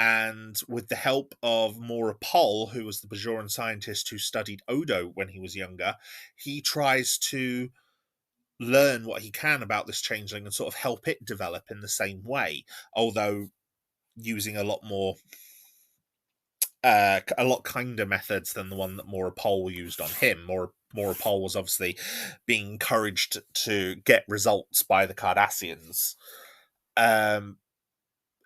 Speaker 2: And with the help of Mora Pol, who was the Bajoran scientist who studied Odo when he was younger, he tries to learn what he can about this changeling and sort of help it develop in the same way, although using a lot kinder methods than the one that Mora Pol used on him. Mora Pol was obviously being encouraged to get results by the Cardassians.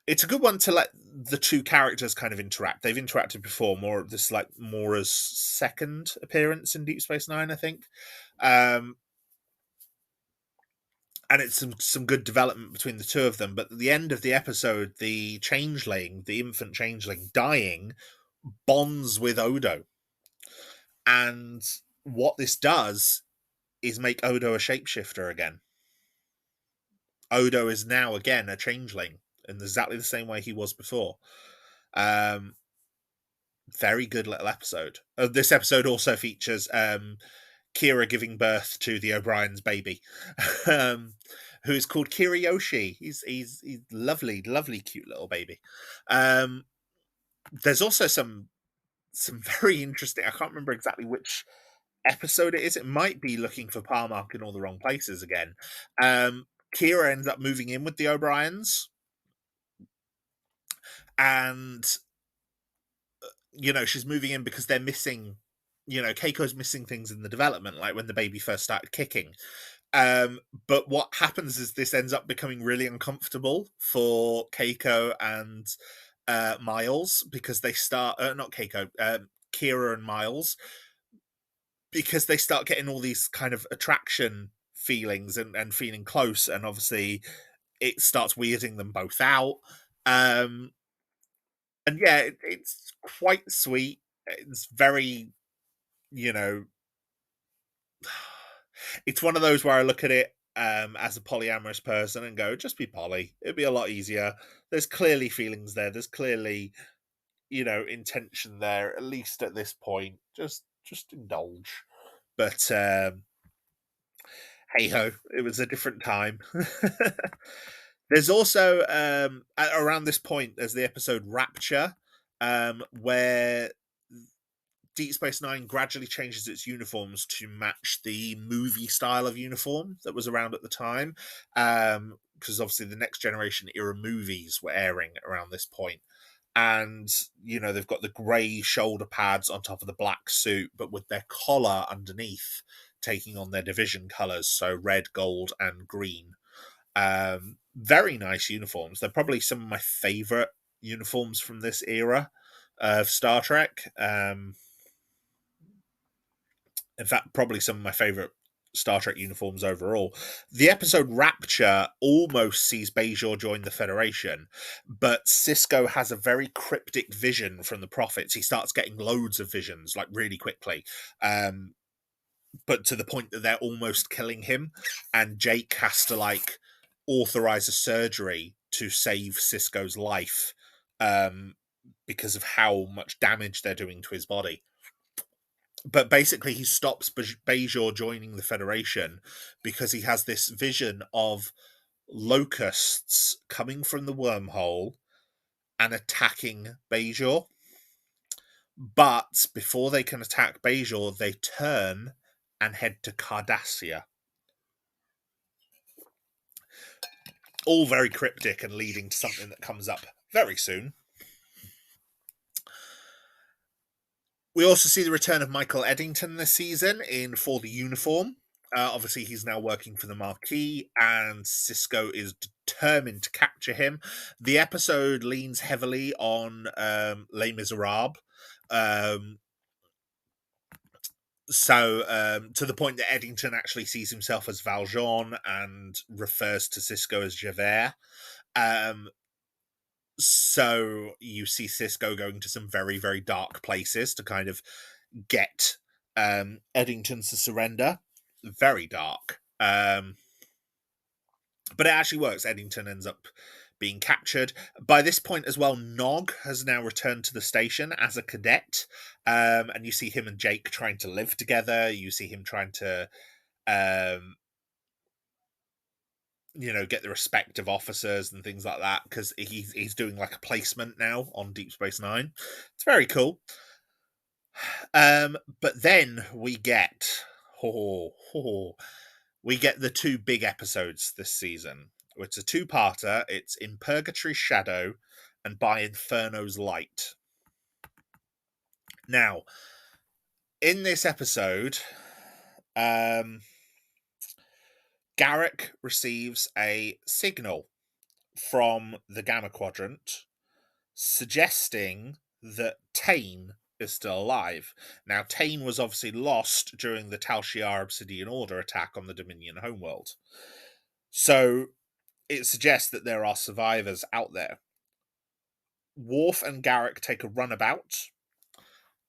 Speaker 2: It's a good one to let the two characters kind of interact. They've interacted before. This is like Mora's second appearance in Deep Space Nine, I think. And it's some good development between the two of them. But at the end of the episode, the infant changeling, dying, bonds with Odo. And what this does is make Odo a shapeshifter again. Odo is now again a changeling in exactly the same way he was before. Very good little episode. This episode also features Kira giving birth to the O'Brien's baby, who is called Kiriyoshi. He's lovely, cute little baby. There's also some very interesting. I can't remember exactly which episode it is. It might be Looking for Parmark in All the Wrong Places again. Kira ends up moving in with the O'Briens, and she's moving in because they're missing. Keiko's missing things in the development, like when the baby first started kicking. But what happens is this ends up becoming really uncomfortable for Keiko and Miles, because they start not Keiko, Kira and Miles, because they start getting all these kind of attraction feelings and feeling close, and obviously it starts weirding them both out. And yeah, it's quite sweet. It's very, it's one of those where I look at it as a polyamorous person and go, just be poly. It'd be a lot easier. There's clearly feelings there. There's clearly, intention there, at least at this point. Just indulge. But hey ho, it was a different time. There's also around this point, there's the episode Rapture, where Deep Space Nine gradually changes its uniforms to match the movie style of uniform that was around at the time, because obviously the Next Generation era movies were airing around this point. And they've got the grey shoulder pads on top of the black suit, but with their collar underneath taking on their division colours, so red, gold, and green. Very nice uniforms. They're probably some of my favourite uniforms from this era of Star Trek. In fact, probably some of my favourite Star Trek uniforms overall. The episode Rapture almost sees Bajor join the Federation, but Sisko has a very cryptic vision from the prophets. He starts getting loads of visions, like really quickly, but to the point that they're almost killing him, and Jake has to like authorize a surgery to save Sisko's life because of how much damage they're doing to his body. But basically he stops Bajor joining the Federation because he has this vision of locusts coming from the wormhole and attacking Bajor. But before they can attack Bajor, they turn and head to Cardassia. All very cryptic and leading to something that comes up very soon. We also see the return of Michael Eddington this season in For the Uniform. Obviously, he's now working for the Marquis, and Sisko is determined to capture him. The episode leans heavily on Les Miserables. To the point that Eddington actually sees himself as Valjean and refers to Sisko as Javert. So you see Sisko going to some very, very dark places to kind of get Eddington to surrender. Very dark. But it actually works. Eddington ends up being captured. By this point as well, Nog has now returned to the station as a cadet. And you see him and Jake trying to live together. You see him trying to get the respect of officers and things like that, because he's doing like a placement now on Deep Space Nine. It's very cool. But then we get the two big episodes this season. It's a two-parter. It's In Purgatory's Shadow and By Inferno's Light. Now, in this episode, Garak receives a signal from the Gamma Quadrant suggesting that Tain is still alive. Now, Tain was obviously lost during the Tal Shiar Obsidian Order attack on the Dominion homeworld. So it suggests that there are survivors out there. Worf and Garak take a runabout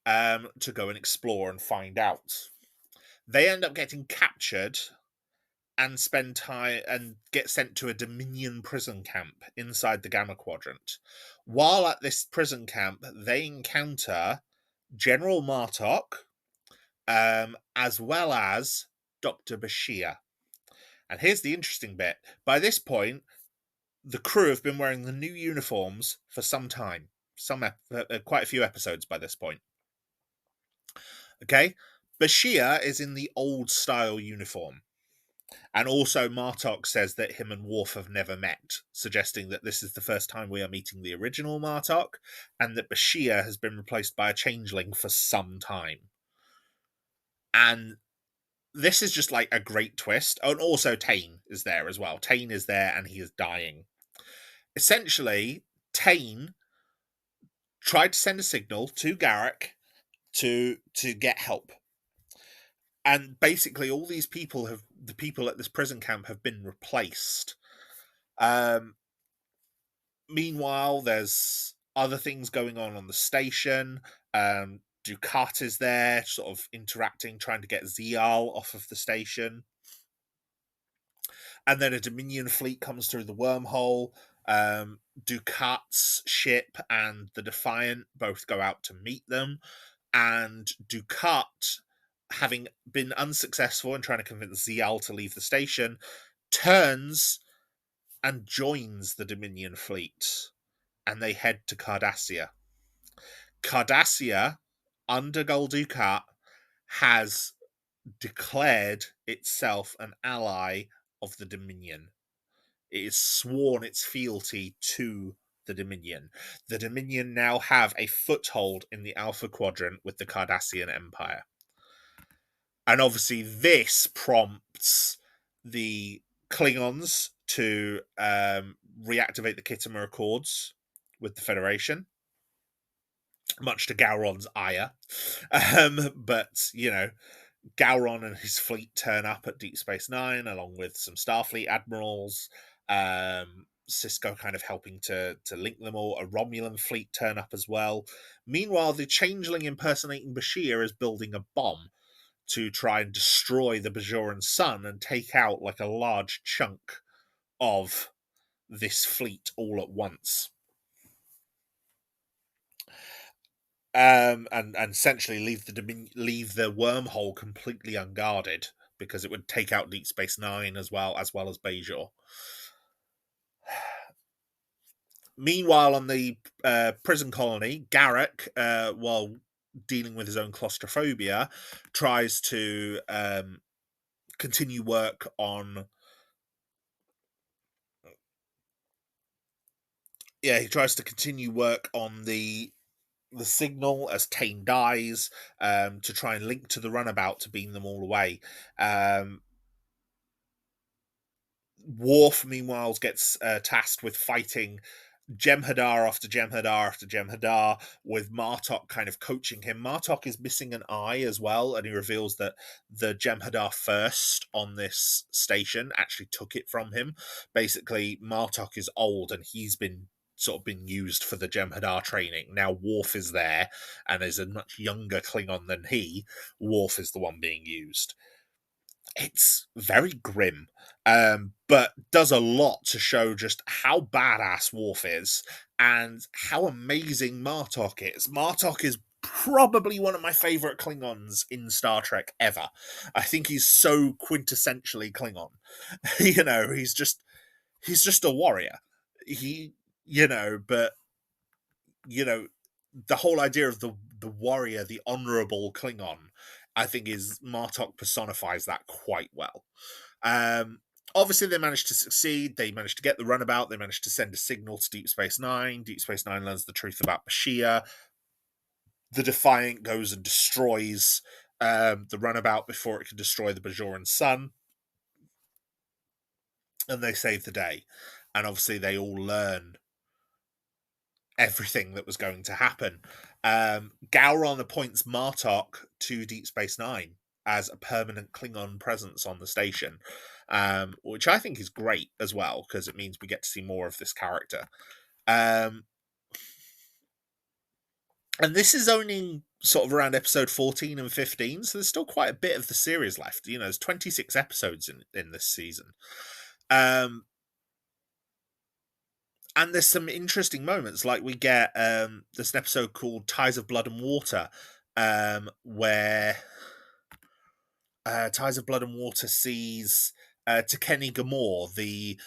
Speaker 2: to go and explore and find out. They end up getting captured and spend time and get sent to a Dominion prison camp inside the Gamma Quadrant. While at this prison camp, they encounter General Martok, as well as Dr. Bashir. And here's the interesting bit. By this point, the crew have been wearing the new uniforms for some time. Quite a few episodes by this point. Okay? Bashir is in the old style uniform. And also Martok says that him and Worf have never met, suggesting that this is the first time we are meeting the original Martok, and that Bashir has been replaced by a changeling for some time. And this is just like a great twist. Oh, and also Tain is there as well. Tain is there and he is dying. Essentially, Tain tried to send a signal to Garak to get help. And basically all these people the people at this prison camp have been replaced. Meanwhile, there's other things going on the station. Dukat is there, sort of interacting, trying to get Zial off of the station. And then a Dominion fleet comes through the wormhole. Dukat's ship and the Defiant both go out to meet them. And Dukat, having been unsuccessful in trying to convince Zial to leave the station, turns and joins the Dominion fleet. And they head to Cardassia. Cardassia, under Gul Dukat, has declared itself an ally of the Dominion. It has sworn its fealty to the Dominion. The Dominion now have a foothold in the Alpha Quadrant with the Cardassian Empire. And obviously this prompts the Klingons to reactivate the Khitomer Accords with the Federation, much to Gowron's ire. But, Gowron and his fleet turn up at Deep Space Nine, along with some Starfleet admirals. Sisko kind of helping to link them all. A Romulan fleet turn up as well. Meanwhile, the changeling impersonating Bashir is building a bomb to try and destroy the Bajoran sun and take out like a large chunk of this fleet all at once. And essentially leave the wormhole completely unguarded, because it would take out Deep Space Nine as well as Bajor. Meanwhile, on the prison colony, Garak, while dealing with his own claustrophobia, tries to continue work on. Yeah, he tries to continue work on the signal as Tane dies, to try and link to the runabout to beam them all away. Worf, meanwhile, gets tasked with fighting Jem'Hadar after Jem'Hadar after Jem'Hadar, with Martok kind of coaching him. Martok is missing an eye as well, and he reveals that the Jem'Hadar first on this station actually took it from him. Basically, Martok is old, and he's been used for the Jem'Hadar training. Now Worf is there, and is a much younger Klingon than he. Worf is the one being used. It's very grim, but does a lot to show just how badass Worf is and how amazing Martok is. Martok is probably one of my favorite Klingons in Star Trek ever. I think he's so quintessentially Klingon. He's just a warrior. He, but the whole idea of the warrior, the honorable Klingon, I think is Martok personifies that quite well. Obviously, they managed to succeed. They managed to get the runabout. They managed to send a signal to Deep Space Nine. Deep Space Nine learns the truth about Bashir. The Defiant goes and destroys the runabout before it can destroy the Bajoran sun. And they save the day. And obviously, they all learn everything that was going to happen. Gowron appoints Martok to Deep Space Nine as a permanent Klingon presence on the station, which I think is great as well, because it means we get to see more of this character. And this is only sort of around episode 14 and 15, so there's still quite a bit of the series left. There's 26 episodes in this season. And there's some interesting moments, like we get there's an episode called Ties of Blood and Water, where Ties of Blood and Water sees Tekeni Gamor, the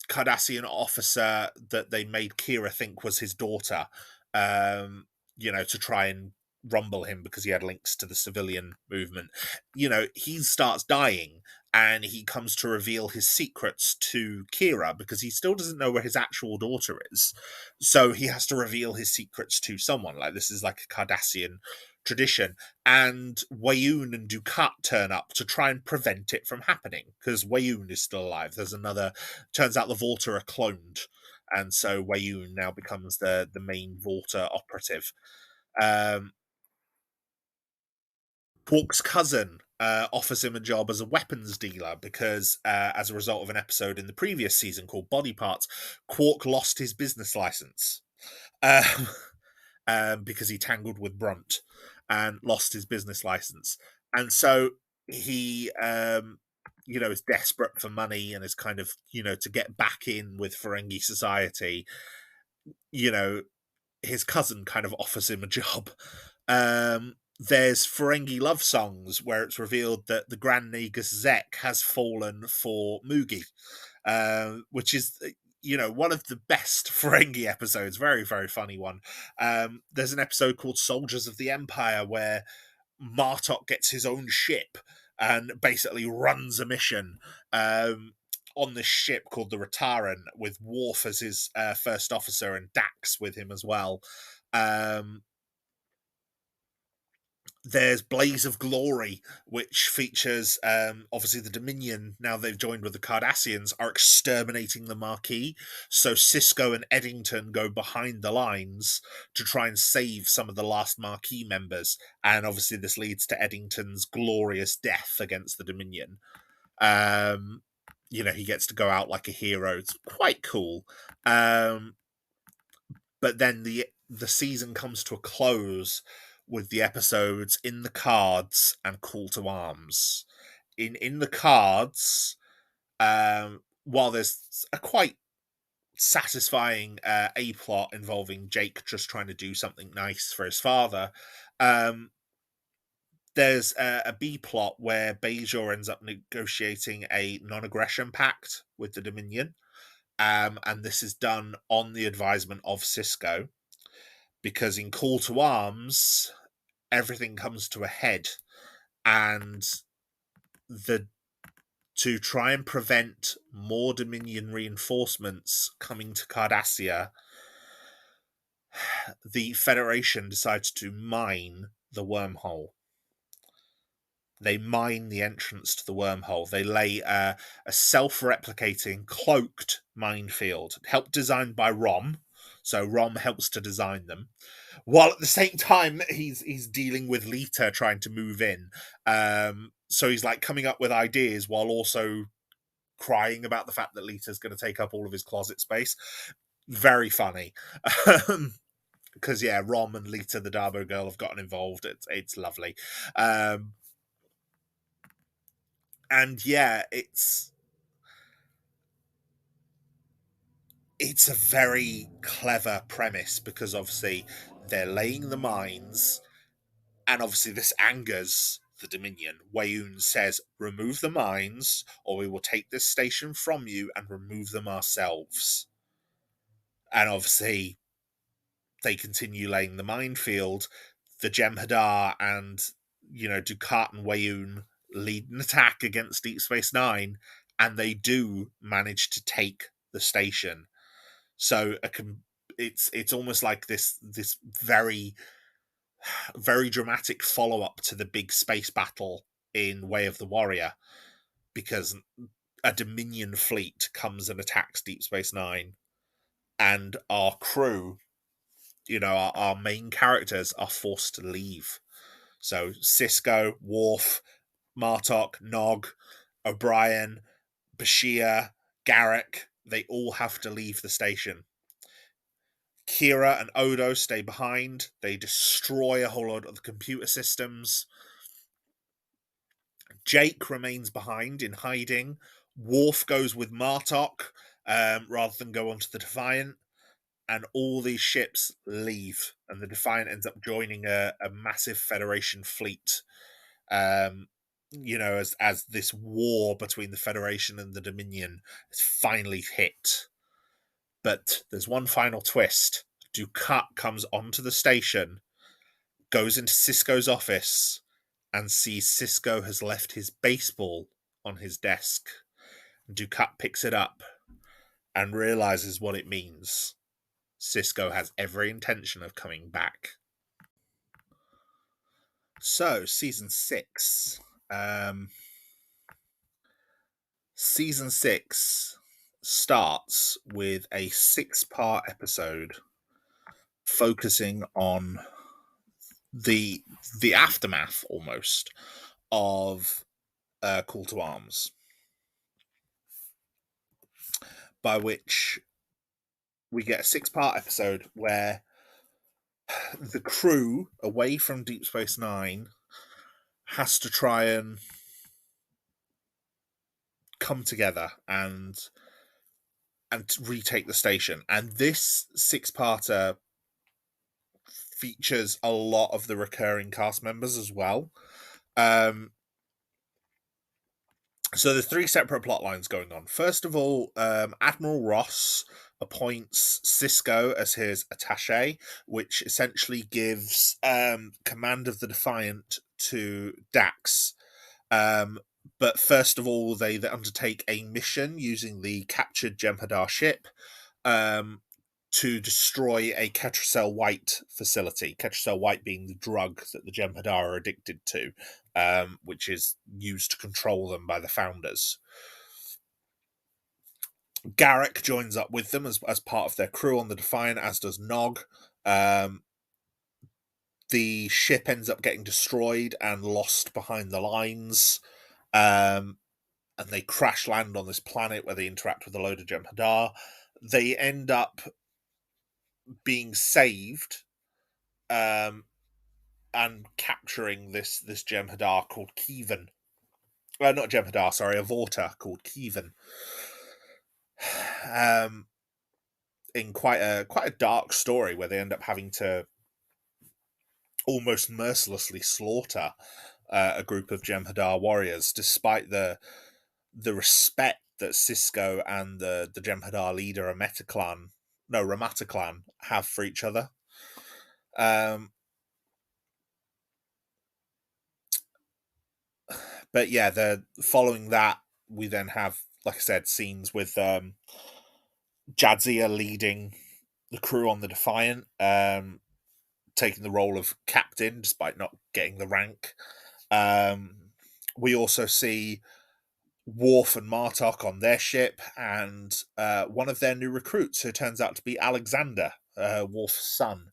Speaker 2: Cardassian officer that they made Kira think was his daughter, to try and rumble him because he had links to the civilian movement. He starts dying, and he comes to reveal his secrets to Kira because he still doesn't know where his actual daughter is. So he has to reveal his secrets to someone. Like, this is like a Cardassian tradition. And Wayoon and Dukat turn up to try and prevent it from happening because Wayoon is still alive. Turns out the Volta are cloned. And so Wayoon now becomes the main Volta operative. Quark's cousin offers him a job as a weapons dealer because, as a result of an episode in the previous season called Body Parts, Quark lost his business license because he tangled with Brunt and lost his business license. And so he, is desperate for money and is kind of, to get back in with Ferengi society. His cousin kind of offers him a job. There's Ferengi love songs where it's revealed that the Grand Nagus Zek has fallen for Mugi, which is, one of the best Ferengi episodes. Very, very funny one. There's an episode called Soldiers of the Empire where Martok gets his own ship and basically runs a mission on this ship called the Rataran, with Worf as his first officer and Dax with him as well. There's Blaze of Glory, which features obviously the Dominion, now they've joined with the Cardassians, are exterminating the Maquis. So Sisko and Eddington go behind the lines to try and save some of the last Maquis members. And obviously this leads to Eddington's glorious death against the Dominion. He gets to go out like a hero. It's quite cool. But then the season comes to a close with the episodes In the Cards and Call to Arms. In the Cards, while there's a quite satisfying A plot involving Jake just trying to do something nice for his father, there's a B plot where Bajor ends up negotiating a non-aggression pact with the Dominion, and this is done on the advisement of Sisko. because in Call to Arms, everything comes to a head, and to try and prevent more Dominion reinforcements coming to Cardassia, the Federation decides to mine the wormhole. They mine the entrance to the wormhole. They lay a self-replicating, cloaked minefield, helped designed by Rom. So Rom helps to design them, while at the same time he's dealing with Lita trying to move in. So he's like coming up with ideas while also crying about the fact that Lita's going to take up all of his closet space. Very funny. Because yeah, Rom and Lita, the Darbo girl, have gotten involved. It's lovely. And yeah, it's a very clever premise, because obviously they're laying the mines, and obviously this angers the Dominion. Weyoun says, remove the mines or we will take this station from you and remove them ourselves. And obviously they continue laying the minefield. The Jem'Hadar and, Dukat and Weyoun lead an attack against Deep Space Nine, and they do manage to take the station. So it's almost like this very, very dramatic follow up to the big space battle in Way of the Warrior, because a Dominion fleet comes and attacks Deep Space Nine, and our crew, our main characters, are forced to leave. So Sisko, Worf, Martok, Nog, O'Brien, Bashir, Garrick, they all have to leave the station. Kira and Odo stay behind. They destroy a whole lot of the computer systems. Jake remains behind in hiding. Worf goes with Martok rather than go onto the Defiant. And all these ships leave. And the Defiant ends up joining a massive Federation fleet. As this war between the Federation and the Dominion is finally hit. But there's one final twist. Dukat comes onto the station, goes into Sisko's office, and sees Sisko has left his baseball on his desk. Dukat picks it up and realizes what it means. Sisko has every intention of coming back. So, season 6. Season 6 starts with a 6-part episode focusing on the aftermath, almost, of Call to Arms, by which we get a 6-part episode where the crew away from Deep Space Nine has to try and come together and retake the station. And this 6-parter features a lot of the recurring cast members as well. So there's 3 separate plot lines going on. First of all, Admiral Ross appoints Sisko as his attaché, which essentially gives command of the Defiant to Dax. But first of all, they undertake a mission using the captured Jem'Hadar ship to destroy a Ketracel White facility. Ketracel White being the drug that the Jem'Hadar are addicted to, which is used to control them by the Founders. Garrick joins up with them as part of their crew on the Defiant, as does Nog. The ship ends up getting destroyed and lost behind the lines. And they crash land on this planet where they interact with a load of Jem'Hadar. They end up being saved and capturing this Jem'Hadar called Kevin. Well, not Jem'Hadar, sorry, a Vorta called Kevin. In quite a dark story where they end up having to almost mercilessly slaughter a group of Jem'Hadar warriors, despite the respect that Sisko and the Jem'Hadar leader Ramataclan have for each other. But yeah, following that, we then have, like I said, scenes with Jadzia leading the crew on the Defiant, taking the role of captain despite not getting the rank. We also see Worf and Martok on their ship, and one of their new recruits, who turns out to be Alexander, Worf's son,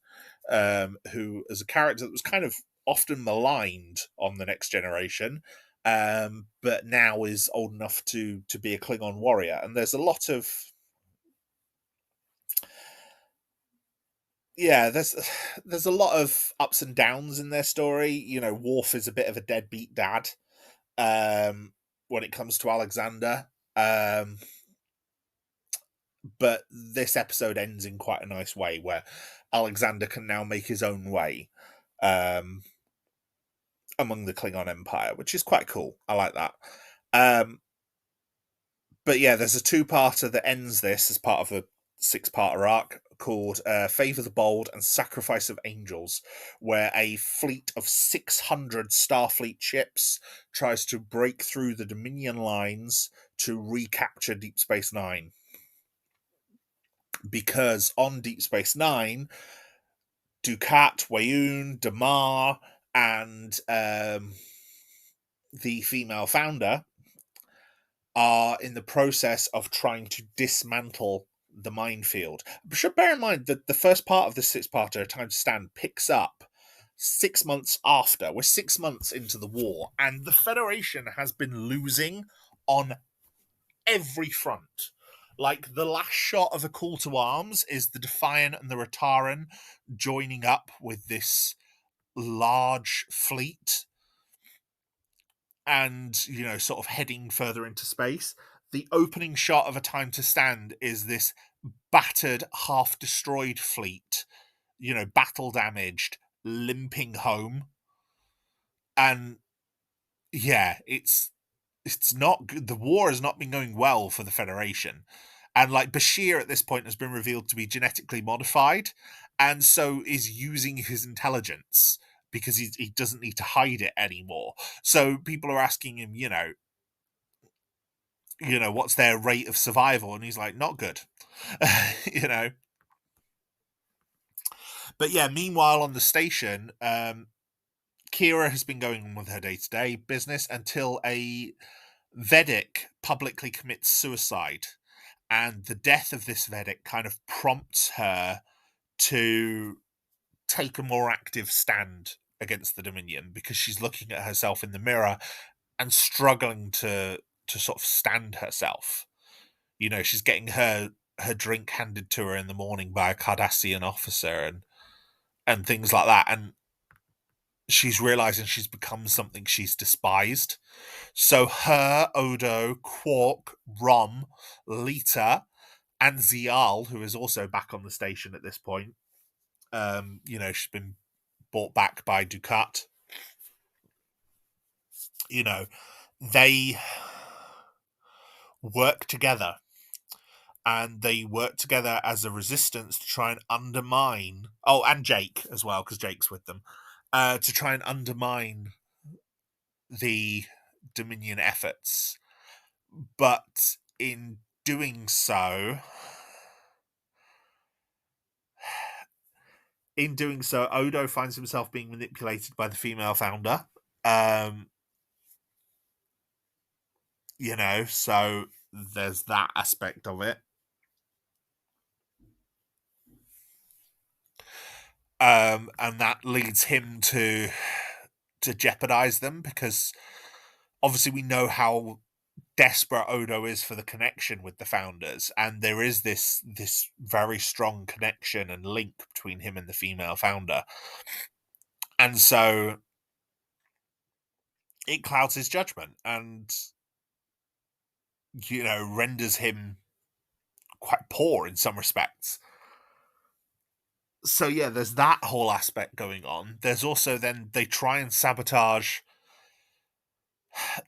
Speaker 2: who is a character that was kind of often maligned on The Next Generation, but now is old enough to be a Klingon warrior. And there's a lot of there's a lot of ups and downs in their story. You know, Worf is a bit of a deadbeat dad when it comes to Alexander. But this episode ends in quite a nice way, where Alexander can now make his own way among the Klingon Empire, which is quite cool. I like that. But yeah, there's a two-parter that ends this as part of a six-parter arc called Favor the Bold and Sacrifice of Angels, where a fleet of 600 Starfleet ships tries to break through the Dominion lines to recapture Deep Space Nine. Because on Deep Space Nine, Dukat, Weyoun, Damar, and the female founder are in the process of trying to dismantle the minefield. But should bear in mind that the first part of the six-parter, Time to Stand, picks up 6 months after. We're 6 months into the war, and the Federation has been losing on every front. Like, the last shot of A Call to Arms is the Defiant and the Rataran joining up with this large fleet and, you know, sort of heading further into space. The opening shot of A Time to Stand is this battered, half-destroyed fleet, you know, battle-damaged, limping home. And, yeah, it's not good. The war has not been going well for the Federation. And, like, Bashir at this point has been revealed to be genetically modified, and so is using his intelligence because he doesn't need to hide it anymore. So people are asking him, you know, what's their rate of survival? And he's like, not good. you know. But yeah, meanwhile on the station, Kira has been going on with her day-to-day business until a Vedic publicly commits suicide. And the death of this Vedic kind of prompts her to take a more active stand against the Dominion, because she's looking at herself in the mirror and struggling to sort of stand herself. You know, she's getting her drink handed to her in the morning by a Cardassian officer and things like that. And she's realizing she's become something she's despised. So her, Odo, Quark, Rom, Lita, and Zial, who is also back on the station at this point, she's been bought back by Dukat. You know, they work together. And they work together as a resistance to try and undermine... Oh, and Jake as well, because Jake's with them. To try and undermine the Dominion efforts. But in doing so... Odo finds himself being manipulated by the female founder. So there's that aspect of it. And that leads him to jeopardize them, because obviously we know how desperate Odo is for the connection with the founders, and there is this very strong connection and link between him and the female founder, and so it clouds his judgment and renders him quite poor in some respects. So yeah, there's that whole aspect going on. There's also then they try and sabotage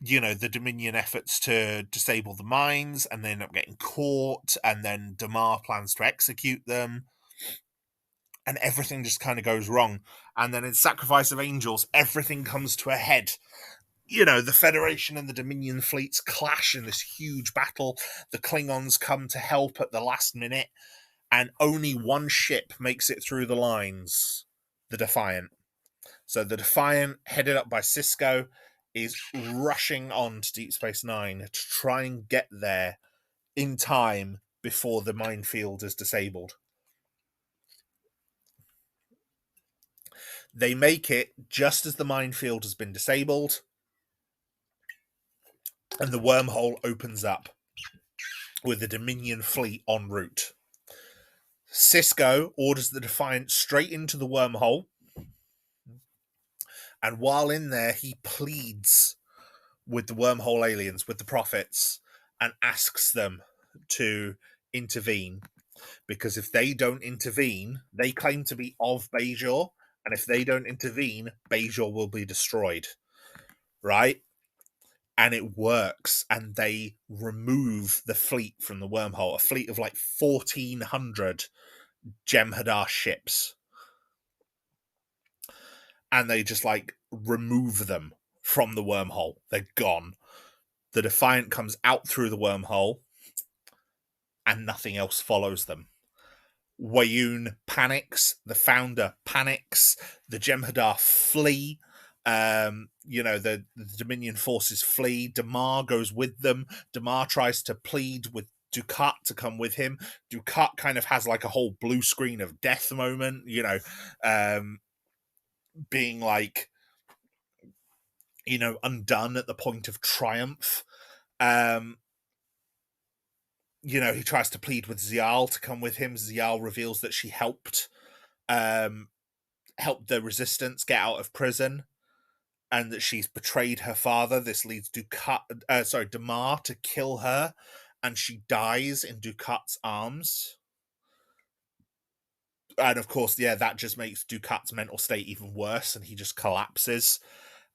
Speaker 2: the Dominion efforts to disable the mines, and they end up getting caught, and then Damar plans to execute them.
Speaker 1: and everything just kind of goes wrong. And then in Sacrifice of Angels, everything comes to a head. The Federation and the Dominion fleets clash in this huge battle. The Klingons come to help at the last minute, and only one ship makes it through the lines, the Defiant. So the Defiant, headed up by Sisko, is rushing on to Deep Space Nine to try and get there in time before the minefield is disabled. They make it just as the minefield has been disabled, and the wormhole opens up with the Dominion fleet en route. Sisko orders the Defiant straight into the wormhole, and while in there, he pleads with the wormhole aliens, with the prophets, and asks them to intervene. Because if they don't intervene, they claim to be of Bajor, and if they don't intervene, Bajor will be destroyed. Right? And it works, and they remove the fleet from the wormhole, a fleet of like 1,400 Jem'Hadar ships. And they just like remove them from the wormhole. They're gone. The Defiant comes out through the wormhole, and nothing else follows them. Wayun panics, the founder panics, the Jem'Hadar flee. The Dominion forces flee. Damar goes with them. Damar tries to plead with Dukat to come with him. Dukat kind of has like a whole blue screen of death moment, being like, undone at the point of triumph. He tries to plead with Ziyal to come with him. Ziyal reveals that she helped the resistance get out of prison, and that she's betrayed her father. This leads Damar to kill her, and she dies in Dukat's arms. And of course, that just makes Dukat's mental state even worse, and he just collapses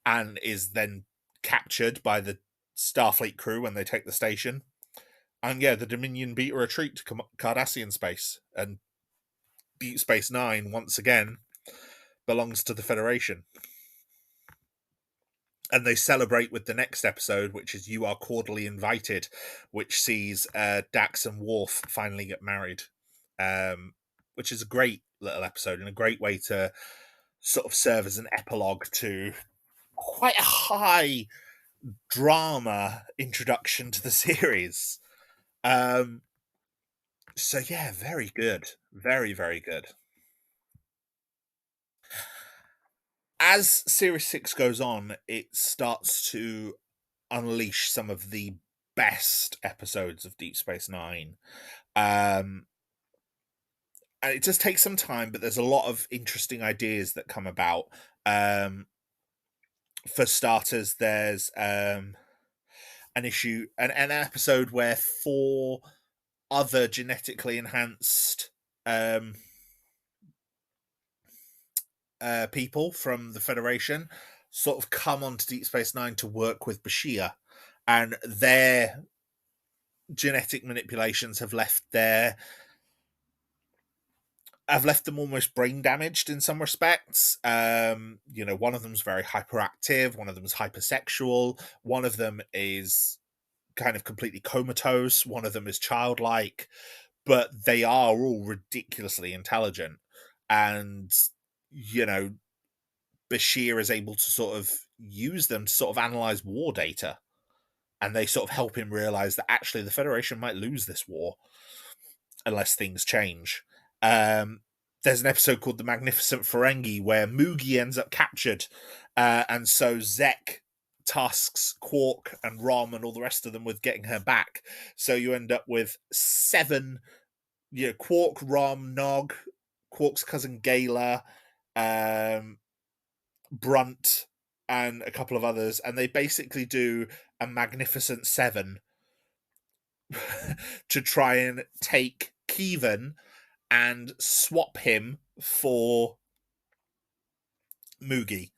Speaker 1: and is then captured by the Starfleet crew when they take the station. And the Dominion beat a retreat to Cardassian space, and Deep Space Nine, once again, belongs to the Federation. And they celebrate with the next episode, which is You Are Cordially Invited, which sees Dax and Worf finally get married, which is a great little episode and a great way to sort of serve as an epilogue to quite a high drama introduction to the series. Very good. Very, very good. As Series 6 goes on, it starts to unleash some of the best episodes of Deep Space Nine. And it does take some time, but there's a lot of interesting ideas that come about. For starters, there's an episode where 4 other genetically enhanced people from the Federation sort of come onto Deep Space Nine to work with Bashir, and their genetic manipulations have left them almost brain damaged in some respects. One of them's very hyperactive, one of them is hypersexual, one of them is kind of completely comatose, one of them is childlike, but they are all ridiculously intelligent. And Bashir is able to sort of use them to sort of analyze war data, and they sort of help him realize that actually the Federation might lose this war unless things change. There's an episode called The Magnificent Ferengi where Mugi ends up captured, and so Zek tasks Quark and Rom and all the rest of them with getting her back. So you end up with 7, Quark, Rom, Nog, Quark's cousin Gayla, Brunt, and a couple of others, and they basically do a Magnificent 7 to try and take Kevin and swap him for Mugi.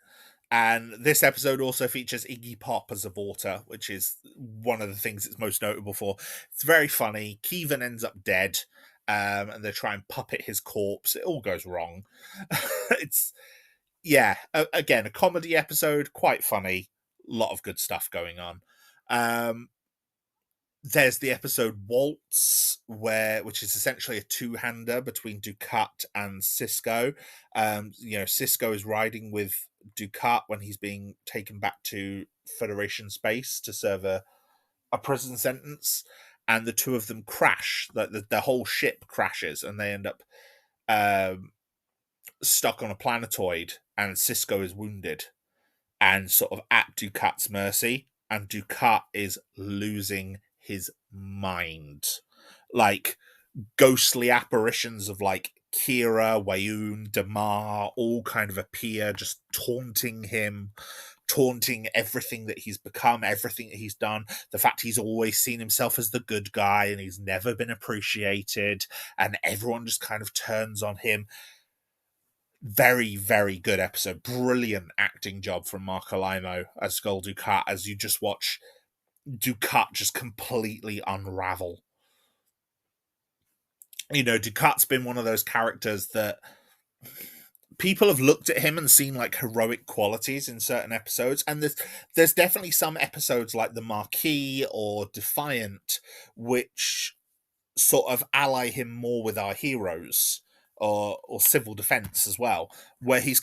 Speaker 1: And this episode also features Iggy Pop as a Vorta, which is one of the things it's most notable for. It's very funny. Kevin ends up dead,
Speaker 2: and they try and puppet his corpse. It all goes wrong. It's yeah, again, a comedy episode, quite funny, lot of good stuff going on. There's the episode Waltz, which is essentially a two-hander between Dukat and Sisko. Sisko is riding with Dukat when he's being taken back to Federation space to serve a prison sentence, and the two of them crash. The whole ship crashes, and they end up stuck on a planetoid, and Sisko is wounded and sort of at Dukat's mercy, and Dukat is losing his mind. Like, ghostly apparitions of like Kira, Wayoon, Damar all kind of appear, just taunting him, taunting everything that he's become, everything that he's done, the fact he's always seen himself as the good guy and he's never been appreciated, and everyone just kind of turns on him. Very, very good episode. Brilliant acting job from Mark Alaimo as Gul Dukat, as you just watch Dukat just completely unravel. Dukat's been one of those characters that people have looked at him and seen like heroic qualities in certain episodes, and there's definitely some episodes like the Marquis or Defiant which sort of ally him more with our heroes, or civil defense as well, where he's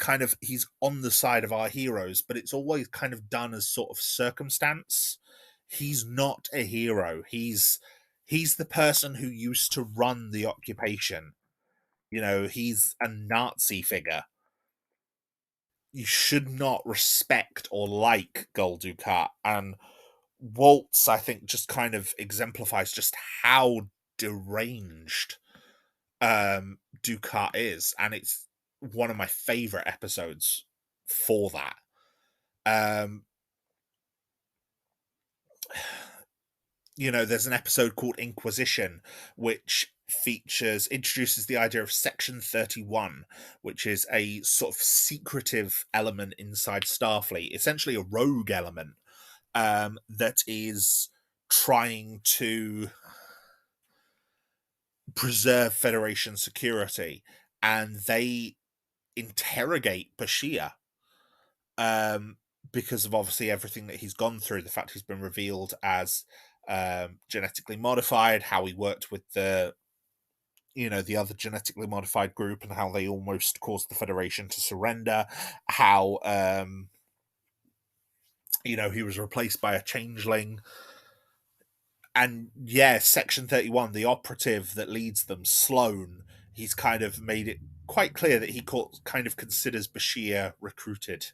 Speaker 2: on the side of our heroes, but it's always kind of done as sort of circumstance. He's not a hero. He's the person who used to run the occupation. He's a Nazi figure. You should not respect or like Gul Dukat, and Waltz, I think, just kind of exemplifies just how deranged Dukat is, and it's one of my favorite episodes for that. There's an episode called Inquisition, which introduces the idea of Section 31, which is a sort of secretive element inside Starfleet, essentially a rogue element that is trying to preserve Federation security, and they interrogate Bashir because of obviously everything that he's gone through, the fact he's been revealed as genetically modified, how he worked with the other genetically modified group, and how they almost caused the Federation to surrender, how he was replaced by a changeling. And yeah, Section 31, the operative that leads them, Sloan, he's kind of made it quite clear that he kind of considers Bashir recruited.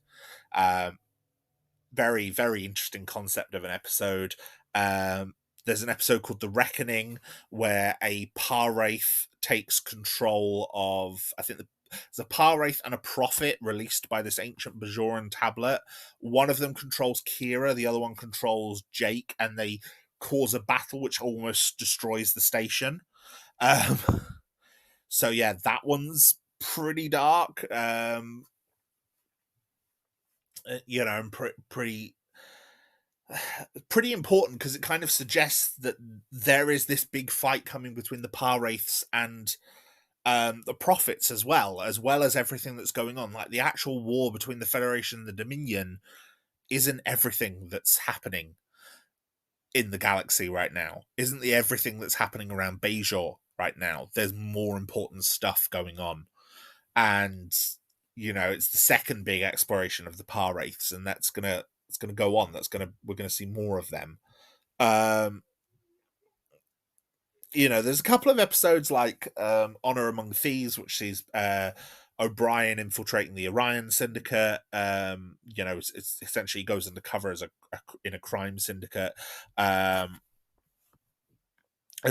Speaker 2: Very, very interesting concept of an episode. There's an episode called The Reckoning, where a Par-Wraith takes control of, I think there's a Par-Wraith and a Prophet released by this ancient Bajoran tablet. One of them controls Kira, the other one controls Jake, and they cause a battle which almost destroys the station. So yeah, that one's pretty dark. And pretty important, because it kind of suggests that there is this big fight coming between the Par-Wraiths and the Prophets, as well as everything that's going on. Like, the actual war between the Federation and the Dominion isn't everything that's happening in the galaxy right now. Isn't the everything that's happening around Bajor right now. There's more important stuff going on. And, it's the second big exploration of the Par-Wraiths, and it's gonna go on. We're gonna see more of them. There's a couple of episodes like Honor Among Thieves, which sees O'Brien infiltrating the Orion Syndicate. It's essentially goes undercover as in a crime syndicate. There's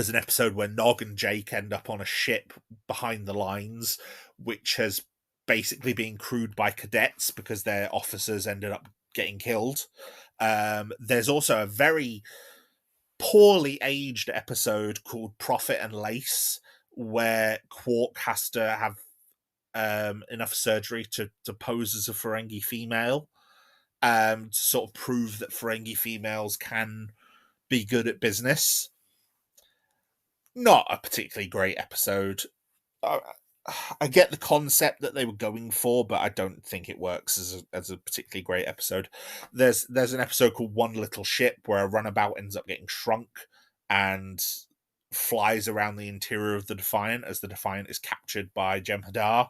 Speaker 2: an episode where Nog and Jake end up on a ship behind the lines, which has basically been crewed by cadets because their officers ended up getting killed. There's also a very poorly aged episode called Prophet and Lace, where Quark has to have enough surgery to pose as a Ferengi female, to sort of prove that Ferengi females can be good at business.
Speaker 1: not a particularly great episode. I, I get the concept that they were going for, but I don't think it works as a particularly great episode. There's an episode called One Little Ship where a runabout ends up getting shrunk and flies around the interior of the Defiant as the Defiant is captured by Jem'Hadar.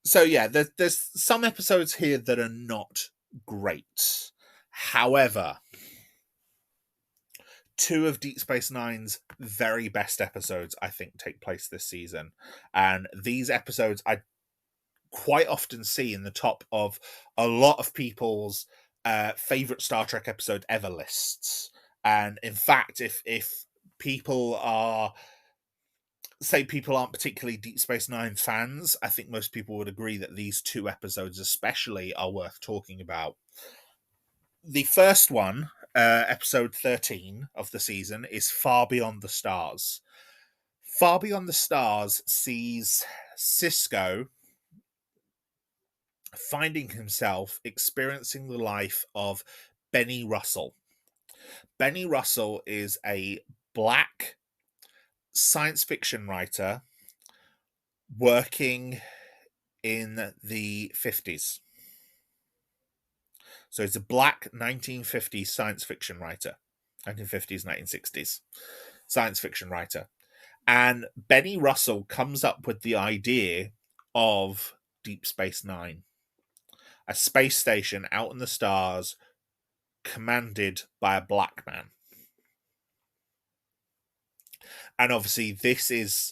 Speaker 1: So yeah, there's some episodes here that are not great. However, two of Deep Space Nine's very best episodes, I think, take place this season. And these episodes I quite often see in the top of a lot of people's favorite Star Trek episode ever lists. And in fact, if people are say people aren't particularly Deep Space Nine fans, I think most people would agree that these two episodes especially are worth talking about. The first one, episode 13 of the season, is Far Beyond the Stars. Far Beyond the Stars sees Sisko finding himself experiencing the life of Benny Russell. Benny Russell is a black science fiction writer working in the 50s. So he's a black 1950s science fiction writer. 1950s, 1960s science fiction writer. And Benny Russell comes up with the idea of Deep Space Nine, a space station out in the stars commanded by a black man. And obviously, this is,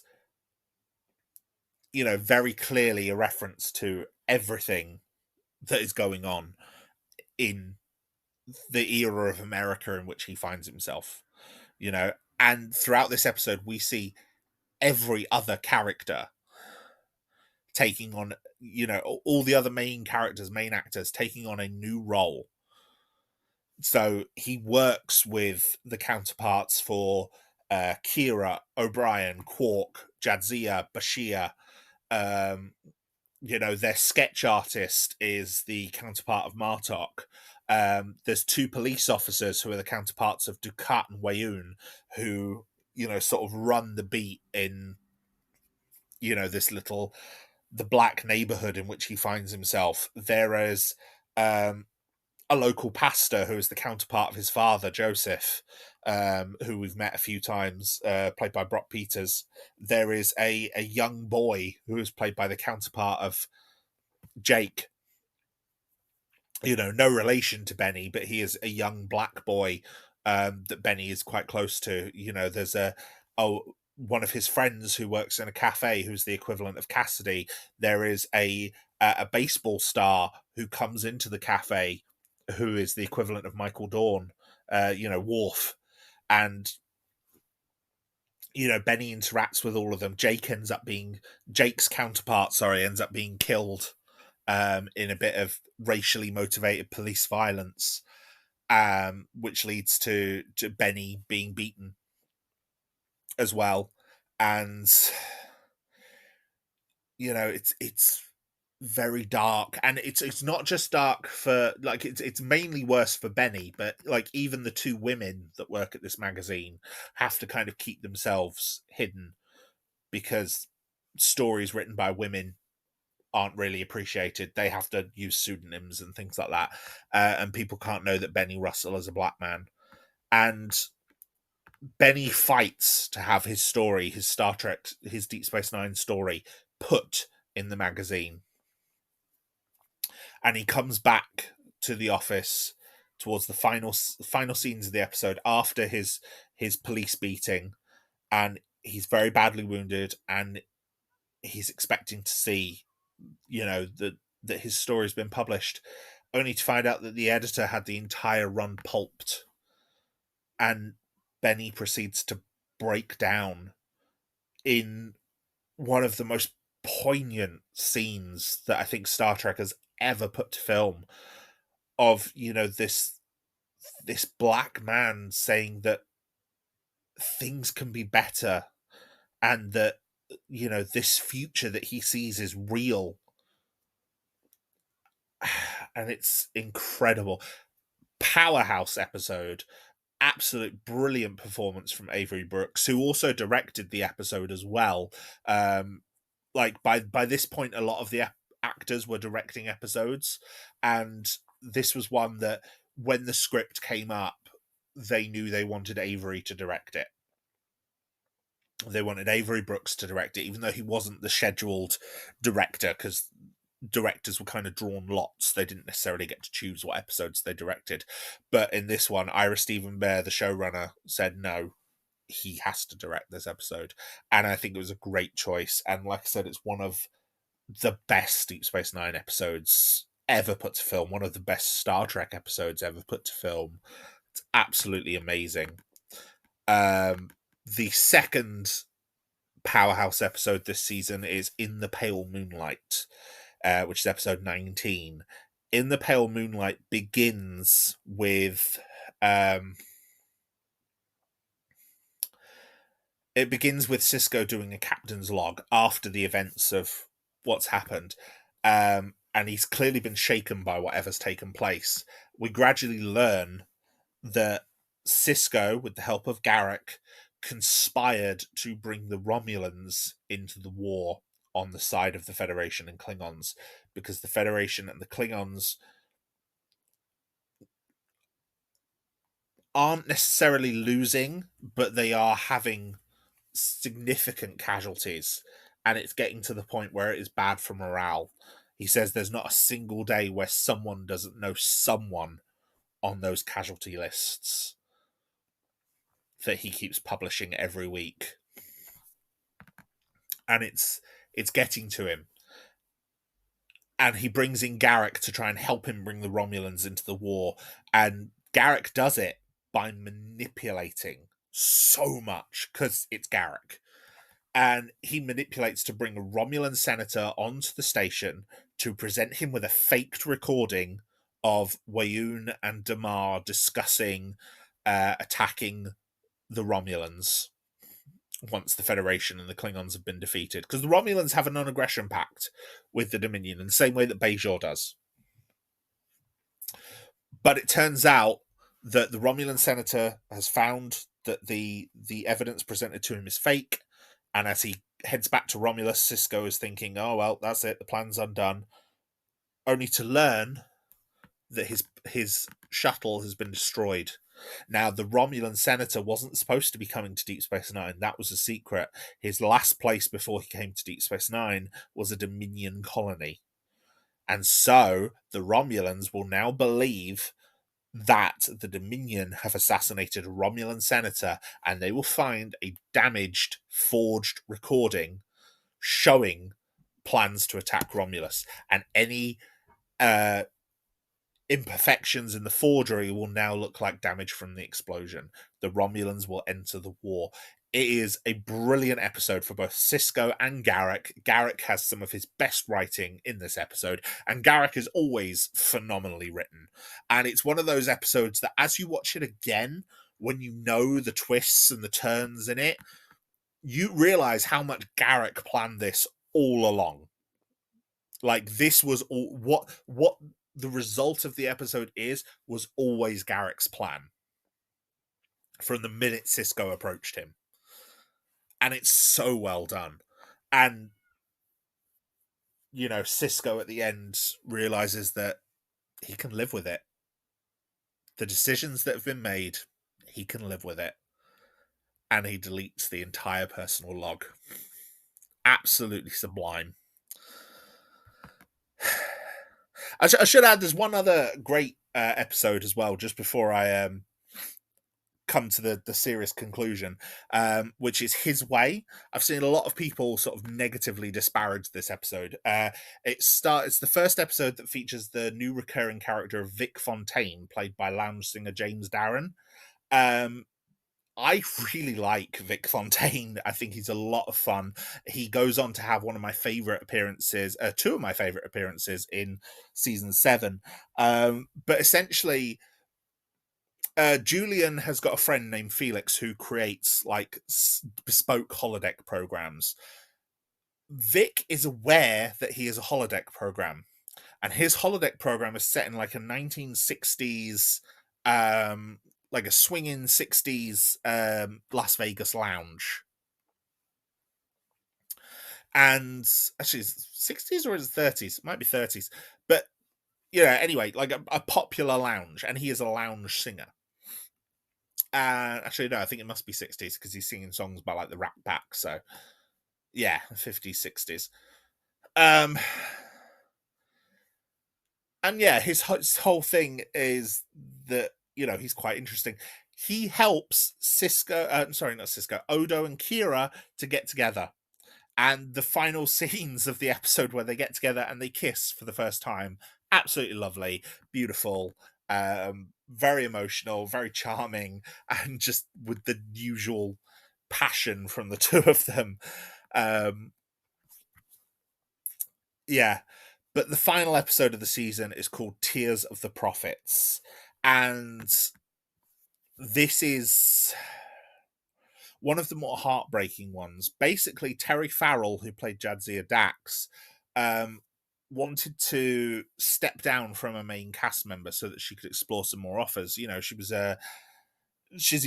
Speaker 1: very clearly a reference to everything that is going on in the era of America in which he finds himself, And throughout this episode, we see every other character taking on, all the other main actors taking on a new role. So he works with the counterparts for Kira, O'Brien, Quark, Jadzia, Bashir. Their sketch artist is the counterpart of Martok. There's two police officers who are the counterparts of Dukat and Wayoon, who, sort of run the beat in, the black neighborhood in which he finds himself. There is a local pastor who is the counterpart of his father, Joseph, who we've met a few times, played by Brock Peters. There is a young boy who is played by the counterpart of Jake. No relation to Benny, but he is a young black boy that Benny is quite close to. There's one of his friends who works in a cafe who's the equivalent of Cassidy. There is a baseball star who comes into the cafe who is the equivalent of Michael Dorn, Worf. And, Benny interacts with all of them. Jake's counterpart, ends up being killed in a bit of racially motivated police violence, which leads to Benny being beaten as well. And, it's very dark, and it's not just dark for it's mainly worse for Benny, but even the two women that work at this magazine have to kind of keep themselves hidden because stories written by women aren't really appreciated. They have to use pseudonyms and things like that, and people can't know that Benny Russell is a black man. And Benny fights to have his story, his Star Trek, his Deep Space Nine story put in the magazine. And he comes back to the office towards the final scenes of the episode after his police beating, and he's very badly wounded, and he's expecting to see, that his story's been published, only to find out that the editor had the entire run pulped, and Benny proceeds to break down in one of the most poignant scenes that I think Star Trek has ever put to film, of this black man saying that things can be better, and that this future that he sees is real. And it's incredible. Powerhouse episode.
Speaker 2: absolute brilliant performance from Avery Brooks, who also directed the episode as well. Like by this point, a lot of the actors were directing episodes, and this was one that when the script came up, they knew they wanted Avery to direct it. They wanted Avery Brooks to direct it, even though he wasn't the scheduled director, because directors were kind of drawn lots. They didn't necessarily get to choose what episodes they directed. But in this one, Ira Stephen Bear, the showrunner, said no, he has to direct this episode. And I think it was a great choice. And like I said, it's one of the best Deep Space Nine episodes ever put to film, one of the best Star Trek episodes ever put to film. It's absolutely amazing. The second powerhouse episode this season is In the Pale Moonlight, which is episode 19. In the Pale Moonlight begins with Sisko doing a captain's log after the events of what's happened. And he's clearly been shaken by whatever's taken place. We gradually learn that Sisko, with the help of Garak, conspired to bring the Romulans into the war on the side of the Federation and Klingons, because the Federation and the Klingons aren't necessarily losing, but they are having significant casualties, and it's getting to the point where it is bad for morale. He says there's not a single day where someone doesn't know someone on those casualty lists that he keeps publishing every week. And it's getting to him. And he brings in Garak to try and help him bring the Romulans into the war. And Garak does it by manipulating so much, because it's Garak. And he manipulates to bring a Romulan senator onto the station to present him with a faked recording of Weyoun and Damar discussing attacking the Romulans once the Federation and the Klingons have been defeated. Because the Romulans have a non-aggression pact with the Dominion in the same way that Bajor does. But it turns out that the Romulan senator has found that the evidence presented to him is fake, and as he heads back to Romulus, Sisko is thinking, oh, well, that's it, the plan's undone, only to learn that his shuttle has been destroyed. Now, the Romulan senator wasn't supposed to be coming to Deep Space Nine. That was a secret. His last place before he came to Deep Space Nine was a Dominion colony. And so the Romulans will now believe that the Dominion have assassinated a Romulan senator, and they will find a damaged, forged recording showing plans to attack Romulus. And any imperfections in the forgery will now look like damage from the explosion. The Romulans will enter the war. It is a brilliant episode for both Sisko and Garak. Garak has some of his best writing in this episode, and Garak is always phenomenally written. And it's one of those episodes that as you watch it again, when you know the twists and the turns in it, you realize how much Garak planned this all along. Like, this was all what the result of the episode was always Garak's plan from the minute Sisko approached him. And it's so well done. And, you know, Sisko at the end realizes that he can live with it. The decisions that have been made, he can live with it. And he deletes the entire personal log. Absolutely sublime. I should add, there's one other great episode as well, just before I come to the serious conclusion, which is His Way. I've seen a lot of people sort of negatively disparage this episode. It's the first episode that features the new recurring character of Vic Fontaine, played by lounge singer James Darren. I really like Vic Fontaine. I think he's a lot of fun. He goes on to have one of my favorite appearances, two of my favorite appearances in season 7. But essentially, Julian has got a friend named Felix who creates like bespoke holodeck programs. Vic is aware that he is a holodeck program, and his holodeck program is set in like a 1960s like a swinging 60s Las Vegas lounge. And actually, it's 60s or is it 30s? It might be 30s. But yeah, anyway, like a popular lounge, and he is a lounge singer. Actually, no, I think it must be 60s because he's singing songs by like the Rat Pack. So yeah, 50s, 60s. And yeah, his whole thing is that, you know, he's quite interesting. He helps Odo and Kira to get together. And the final scenes of the episode where they get together and they kiss for the first time, absolutely lovely, beautiful, very emotional, very charming, and just with the usual passion from the two of them. Yeah. But the final episode of the season is called Tears of the Prophets. And this is one of the more heartbreaking ones. Basically, Terry Farrell, who played Jadzia Dax, wanted to step down from a main cast member so that she could explore some more offers. You know, she's a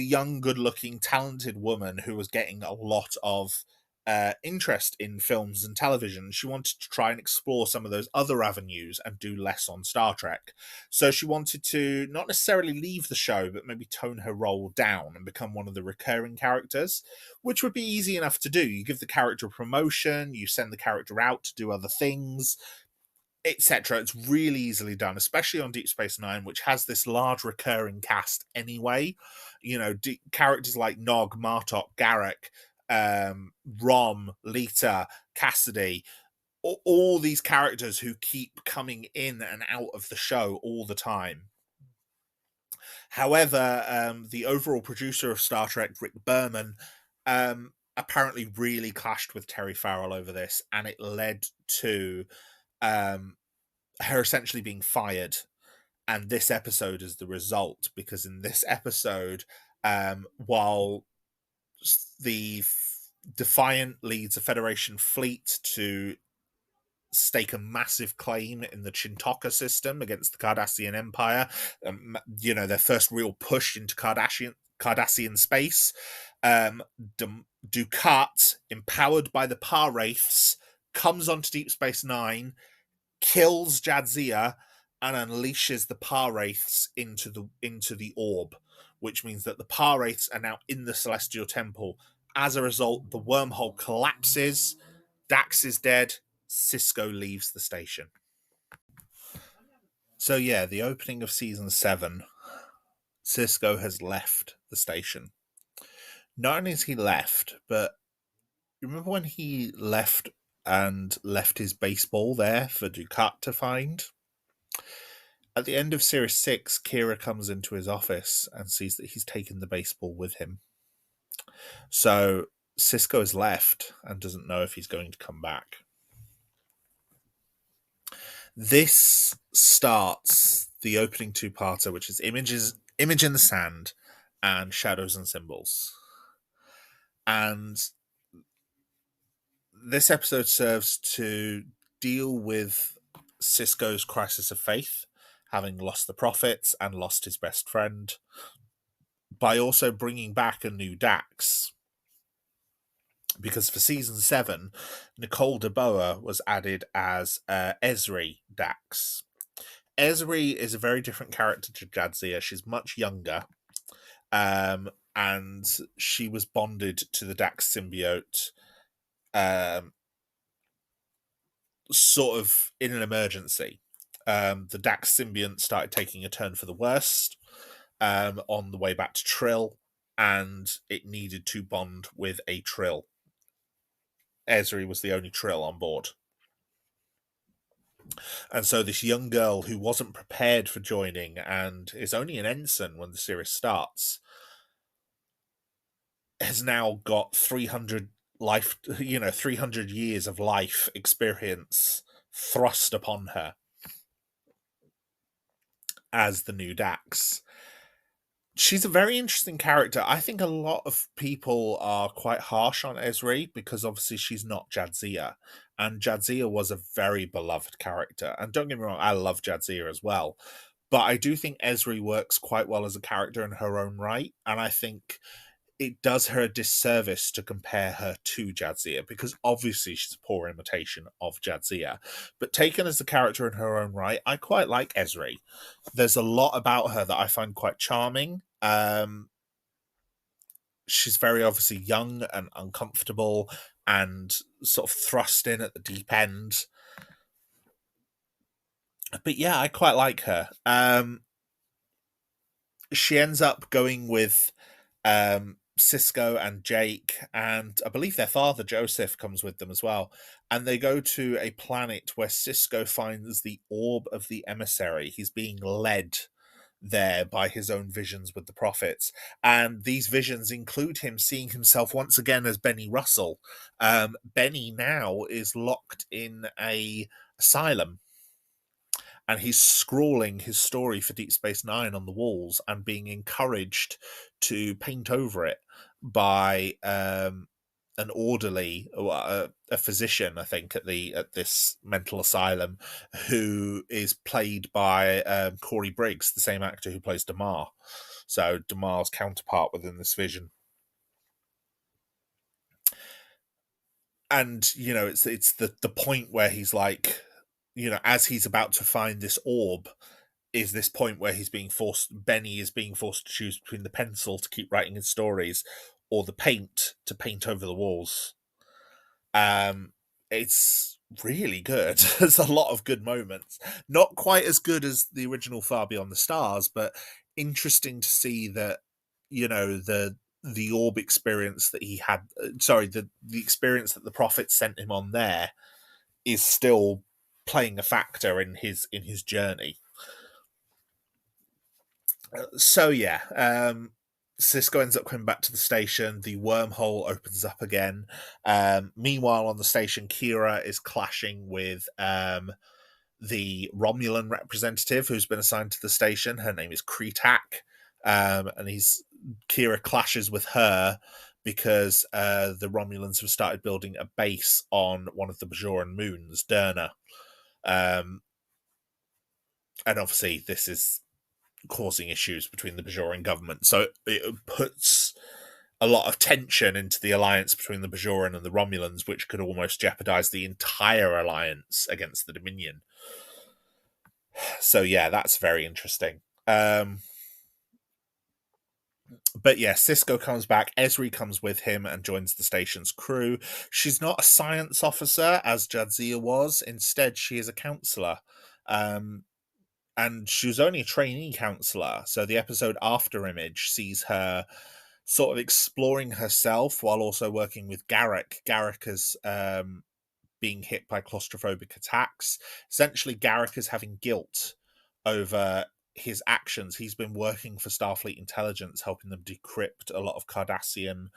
Speaker 2: young, good-looking, talented woman who was getting a lot of interest in films and television. She wanted to try and explore some of those other avenues and do less on Star Trek. So she wanted to not necessarily leave the show, but maybe tone her role down and become one of the recurring characters, which would be easy enough to do. You give the character a promotion, you send the character out to do other things, etc. It's really easily done, especially on Deep Space Nine, which has this large recurring cast anyway. You know, characters like Nog, Martok, Garrick, Rom, Lita, Cassidy, all these characters who keep coming in and out of the show all the time. However, the overall producer of Star Trek, Rick Berman, apparently really clashed with Terry Farrell over this, and it led to her essentially being fired. And this episode is the result, because in this episode, while the Defiant leads a Federation fleet to stake a massive claim in the Chintoka system against the Cardassian Empire, you know, their first real push into Cardassian space, Dukat, empowered by the Par Wraiths, comes onto Deep Space Nine, kills Jadzia, and unleashes the Par Wraiths into the orb, which means that the Par Wraiths are now in the Celestial Temple. As a result, the wormhole collapses, Dax is dead, Sisko leaves the station. So yeah, the opening of season 7, Sisko has left the station. Not only has he left, but you remember when he left his baseball there for Dukat to find? At the end of Series 6, Kira comes into his office and sees that he's taken the baseball with him. So Sisko has left and doesn't know if he's going to come back. This starts the opening two-parter, which is Image in the Sand and Shadows and Symbols. And this episode serves to deal with Sisko's crisis of faith, having lost the prophets and lost his best friend, by also bringing back a new Dax. Because for season 7, Nicole DeBoer was added as Ezri Dax. Ezri is a very different character to Jadzia. She's much younger, and she was bonded to the Dax symbiote sort of in an emergency. The Dax symbiont started taking a turn for the worst on the way back to Trill, and it needed to bond with a Trill. Ezri was the only Trill on board. And so this young girl who wasn't prepared for joining and is only an ensign when the series starts has now got 300 years of life experience thrust upon her as the new Dax. She's a very interesting character. I think a lot of people are quite harsh on Ezri because obviously she's not Jadzia. And Jadzia was a very beloved character. And don't get me wrong, I love Jadzia as well. But I do think Ezri works quite well as a character in her own right, and I think it does her a disservice to compare her to Jadzia, because obviously she's a poor imitation of Jadzia. But taken as a character in her own right, I quite like Ezri. There's a lot about her that I find quite charming. She's very obviously young and uncomfortable and sort of thrust in at the deep end. But yeah, I quite like her. She ends up going with Cisco and Jake, and I believe their father Joseph comes with them as well. And they go to a planet where Cisco finds the orb of the emissary. He's being led there by his own visions with the prophets, and these visions include him seeing himself once again as Benny Russell. Benny now is locked in a asylum, and he's scrawling his story for Deep Space Nine on the walls and being encouraged to paint over it by an orderly, a physician, I think, at this mental asylum, who is played by Corey Briggs, the same actor who plays Damar. So Damar's counterpart within this vision. And it's the point where he's like, as he's about to find this orb, is this point where Benny is being forced to choose between the pencil to keep writing his stories or the paint to paint over the walls. It's really good. There's a lot of good moments. Not quite as good as the original Far Beyond the Stars, but interesting to see that, the orb experience that he had, the experience that the prophets sent him on there is still playing a factor in his journey. So yeah, Cisco ends up coming back to the station. The wormhole opens up again. Meanwhile, on the station, Kira is clashing with the Romulan representative who's been assigned to the station. Her name is Kretak, and Kira clashes with her because the Romulans have started building a base on one of the Bajoran moons, Derna. And obviously, this is causing issues between the Bajoran government. So it puts a lot of tension into the alliance between the Bajoran and the Romulans, which could almost jeopardize the entire alliance against the Dominion. So yeah, that's very interesting. But yeah, Cisco comes back. Ezri comes with him and joins the station's crew. She's not a science officer as Jadzia was. Instead, she is a counselor. And she was only a trainee counselor. So the episode After Image sees her sort of exploring herself while also working with Garrick. Garrick is being hit by claustrophobic attacks. Essentially, Garrick is having guilt over his actions. He's been working for Starfleet intelligence, helping them decrypt a lot of Cardassian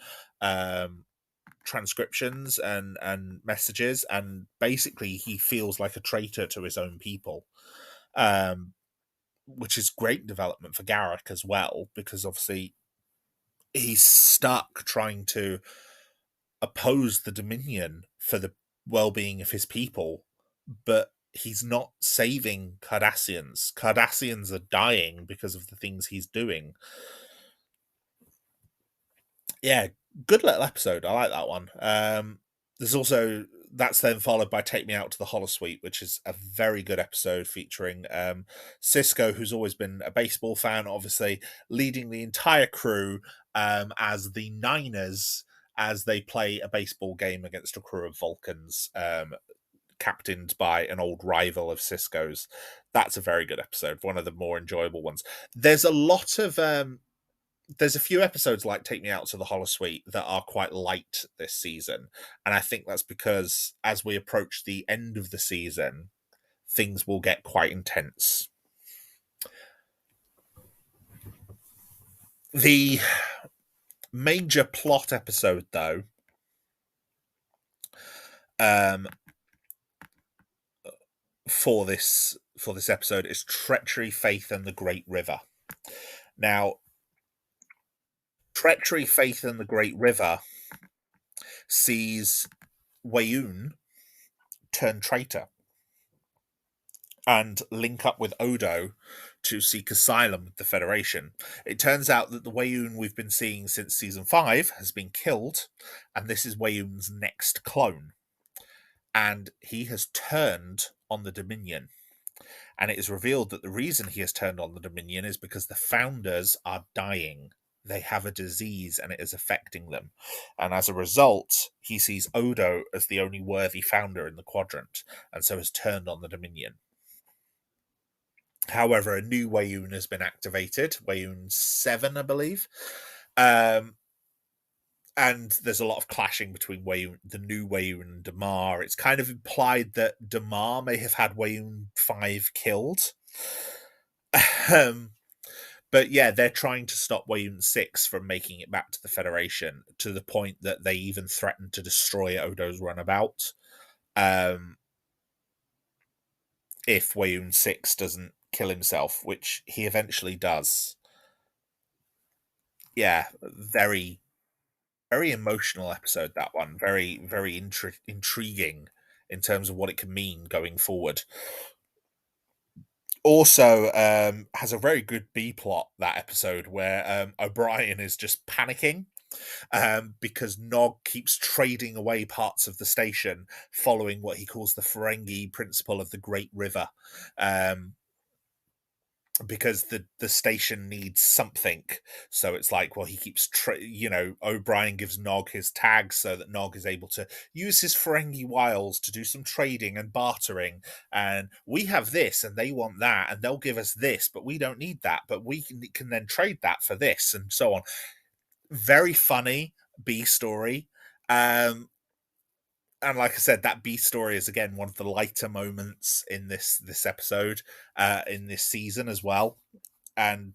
Speaker 2: transcriptions and messages, and basically he feels like a traitor to his own people. Which is great development for Garrick as well, because obviously he's stuck trying to oppose the Dominion for the well-being of his people, but he's not saving Cardassians. Cardassians are dying because of the things he's doing. Yeah, good little episode. I like that one. There's also that's then followed by Take Me Out to the Holosuite, which is a very good episode featuring Cisco, who's always been a baseball fan, obviously leading the entire crew as the Niners as they play a baseball game against a crew of Vulcans, captained by an old rival of Cisco's. That's a very good episode, one of the more enjoyable ones. There's a lot of there's a few episodes like Take Me Out to the Holosuite that are quite light this season. And I think that's because as we approach the end of the season, things will get quite intense. The major plot episode, though, for this episode is Treachery, Faith, and the Great River. Now, Treachery, Faith, and the Great River sees Weyoun turn traitor and link up with Odo to seek asylum with the Federation. It turns out that the Weyoun we've been seeing since season 5 has been killed, and this is Weyoun's next clone. And he has turned on the Dominion. And it is revealed that the reason he has turned on the Dominion is because the founders are dying. They have a disease and it is affecting them. And as a result, he sees Odo as the only worthy founder in the quadrant, and so has turned on the Dominion. However, a new Weyoun has been activated, Weyoun 7, I believe. And there's a lot of clashing between the new Weyoun and Damar. It's kind of implied that Damar may have had Weyoun 5 killed. But yeah, they're trying to stop Weyoun 6 from making it back to the Federation, to the point that they even threaten to destroy Odo's runabout if Weyoun 6 doesn't kill himself, which he eventually does. Yeah, very, very emotional episode, that one. Very, very intriguing in terms of what it can mean going forward. Also, has a very good B plot, that episode, where O'Brien is just panicking because Nog keeps trading away parts of the station following what he calls the Ferengi principle of the Great River. Because the station needs something, so it's like, well, he keeps O'Brien gives Nog his tags so that Nog is able to use his Ferengi wiles to do some trading and bartering, and we have this and they want that, and they'll give us this, but we don't need that, but we can then trade that for this, and so on. Very funny B story. And like I said, that B story is again one of the lighter moments in this episode, in this season as well, and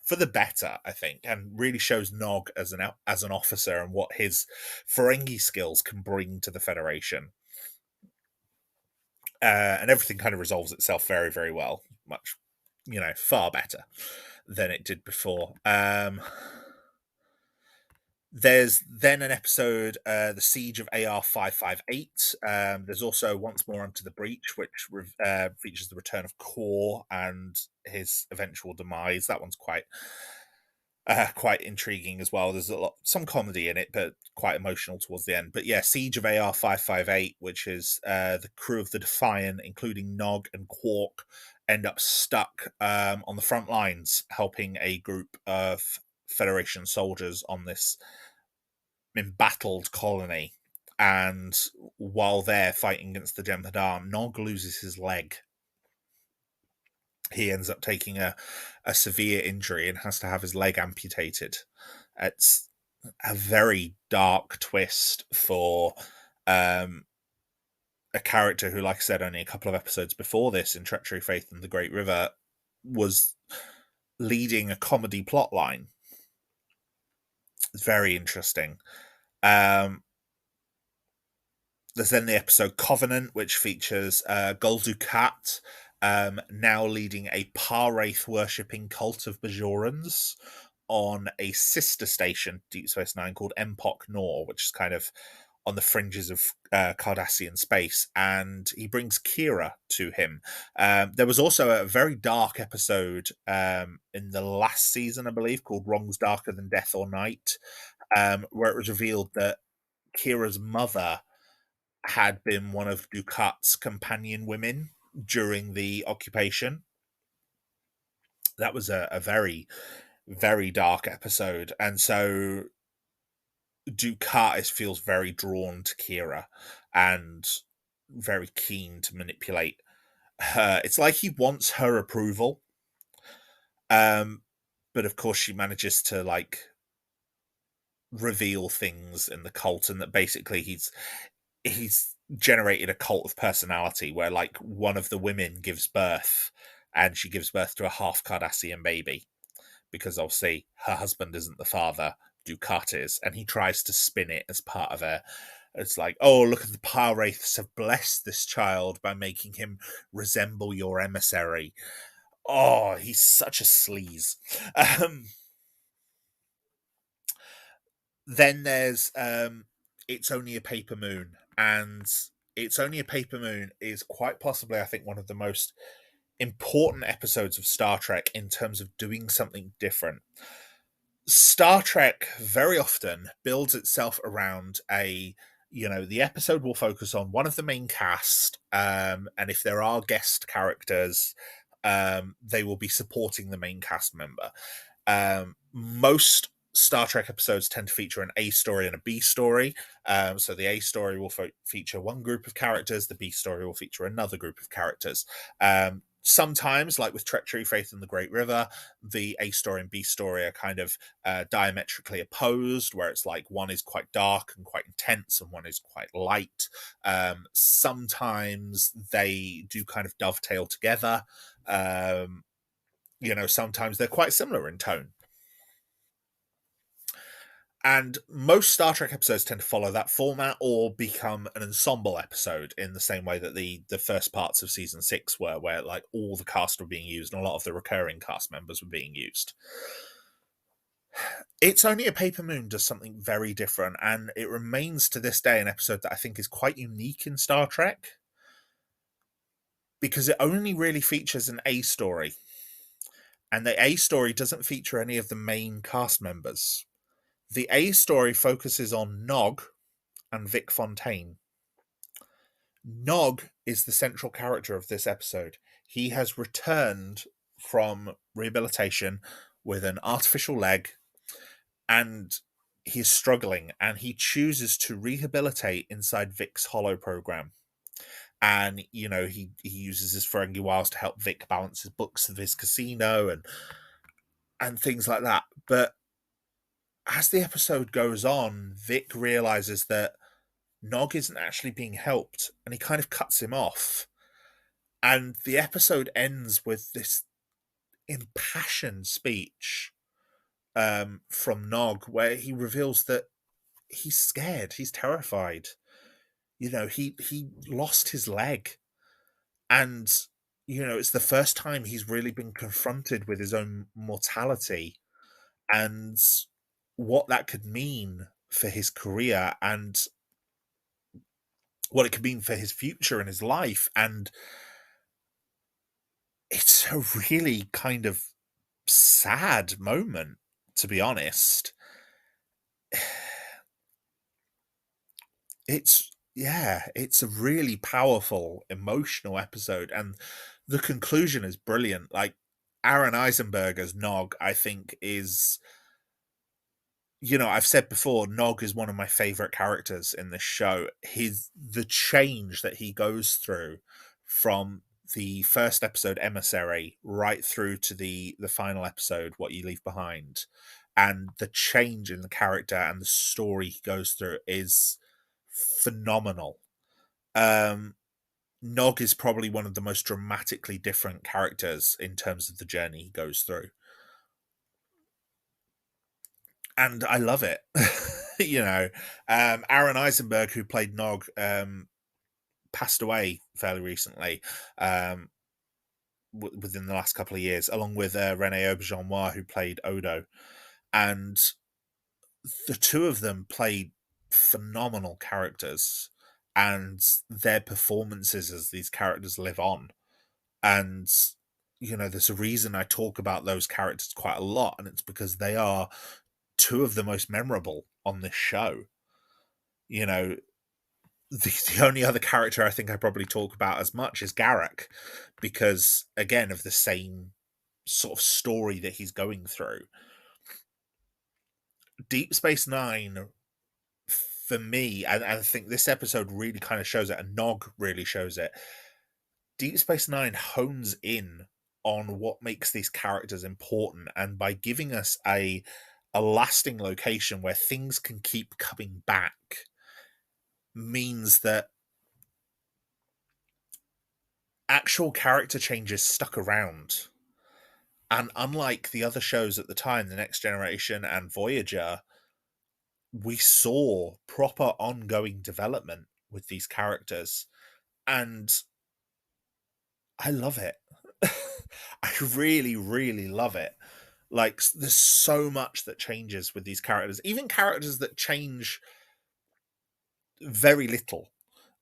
Speaker 2: for the better, I think, and really shows Nog as an officer and what his Ferengi skills can bring to the Federation. And everything kind of resolves itself very, very well, much, far better than it did before. There's then an episode, The Siege of AR-558. There's also Once More Onto the Breach, which features the return of Core and his eventual demise. That one's quite intriguing as well. There's some comedy in it, but quite emotional towards the end. But yeah, Siege of AR-558, which is the crew of the Defiant, including Nog and Quark, end up stuck on the front lines, helping a group of Federation soldiers on this embattled colony. And while they're fighting against the Jem'Hadar, Nog loses his leg. He ends up taking a severe injury and has to have his leg amputated. It's a very dark twist for a character who, like I said, only a couple of episodes before this in Treachery, Faith, and the Great River was leading a comedy plotline. It's very interesting. There's then the episode Covenant, which features Gul Dukat, now leading a Par-Wraith worshipping cult of Bajorans on a sister station, Deep Space Nine, called Empok Nor, which is kind of on the fringes of Cardassian space, and he brings Kira to him. There was also a very dark episode in the last season, I believe, called Wrongs Darker Than Death or Night, where it was revealed that Kira's mother had been one of Dukat's companion women during the occupation. That was a very, very dark episode, and so Dukat feels very drawn to Kira and very keen to manipulate her. It's like he wants her approval, but of course she manages to reveal things in the cult, and that basically he's generated a cult of personality where one of the women gives birth, and she gives birth to a half Cardassian baby, because obviously her husband isn't the father, Dukat is, and he tries to spin it as part of it's like, oh, look at the Par-Wraiths have blessed this child by making him resemble your emissary. Oh, he's such a sleaze. Then there's It's Only a Paper Moon, and It's Only a Paper Moon is quite possibly, I think, one of the most important episodes of Star Trek in terms of doing something different. Star Trek very often builds itself around the episode will focus on one of the main cast, and if there are guest characters, they will be supporting the main cast member. Most Star Trek episodes tend to feature an A story and a B story. So the A story will feature one group of characters, the B story will feature another group of characters. Sometimes, like with Treachery, Faith, and the Great River, the A story and B story are kind of diametrically opposed, where it's like one is quite dark and quite intense, and one is quite light. Sometimes they do kind of dovetail together. Sometimes they're quite similar in tone. And most Star Trek episodes tend to follow that format or become an ensemble episode in the same way that the first parts of season 6 were, where like all the cast were being used and a lot of the recurring cast members were being used. It's Only a Paper Moon does something very different, and it remains to this day an episode that I think is quite unique in Star Trek, because it only really features an A story, and the A story doesn't feature any of the main cast members. The A story focuses on Nog and Vic Fontaine. Nog is the central character of this episode. He has returned from rehabilitation with an artificial leg, and he's struggling, and he chooses to rehabilitate inside Vic's Hollow program. And he uses his Ferengi wiles to help Vic balance his books of his casino and things like that. But as the episode goes on, Vic realizes that Nog isn't actually being helped, and he kind of cuts him off. And the episode ends with this impassioned speech from Nog, where he reveals that he's scared, he's terrified. He lost his leg, and it's the first time he's really been confronted with his own mortality and what that could mean for his career and what it could mean for his future and his life. And it's a really kind of sad moment, to be honest. It's a really powerful, emotional episode, and the conclusion is brilliant. Like, Aaron Eisenberg as Nog, I think is, I've said before, Nog is one of my favorite characters in this show. The change that he goes through from the first episode, Emissary, right through to the final episode, What You Leave Behind, and the change in the character and the story he goes through is phenomenal. Nog is probably one of the most dramatically different characters in terms of the journey he goes through. And I love it. Aaron Eisenberg, who played Nog, passed away fairly recently, within the last couple of years, along with Rene Auberjonois, who played Odo. And the two of them played phenomenal characters, and their performances as these characters live on. And there's a reason I talk about those characters quite a lot, and it's because they are two of the most memorable on this show. The only other character I think I probably talk about as much is Garak, because again of the same sort of story that he's going through. Deep Space Nine, for me, and I think this episode really kind of shows it, and Nog really shows it. Deep Space Nine hones in on what makes these characters important, and by giving us a lasting location where things can keep coming back, means that actual character changes stuck around. And unlike the other shows at the time, The Next Generation and Voyager, we saw proper ongoing development with these characters. And I love it. I really, really love it. Like, there's so much that changes with these characters, even characters that change very little.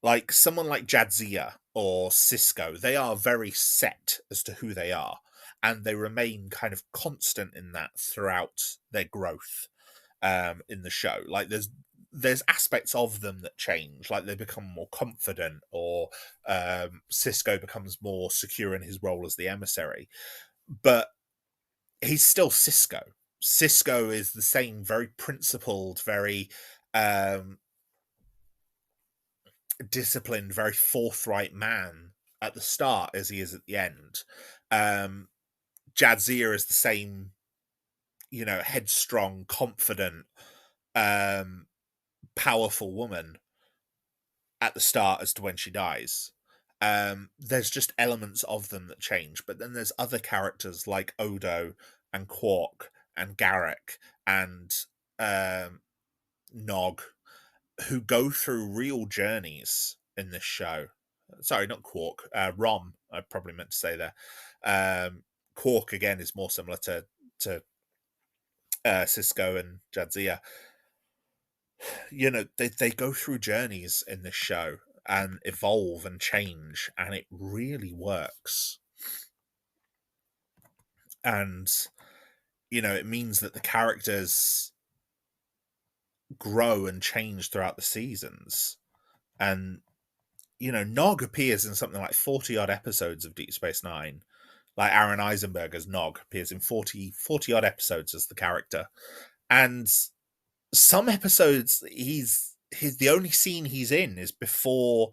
Speaker 2: Like someone like Jadzia or Cisco, they are very set as to who they are, and they remain kind of constant in that throughout their growth in the show. Like there's aspects of them that change, like they become more confident, or Cisco becomes more secure in his role as the emissary, but he's still Cisco. Cisco is the same very principled, very disciplined, very forthright man at the start as he is at the end. Jadzia is the same, headstrong, confident, powerful woman at the start as to when she dies. There's just elements of them that change, but then there's other characters like Odo and Quark and Garrick and Nog who go through real journeys in this show. Sorry, not Quark. Rom, I probably meant to say there. Quark again is more similar to Cisco and Jadzia. They go through journeys in this show and evolve and change, and it really works. And it means that the characters grow and change throughout the seasons. And Nog appears in something like 40 odd episodes of Deep Space Nine. Like Aaron Eisenberg as Nog appears in 40 odd episodes as the character. And some episodes the only scene he's in is before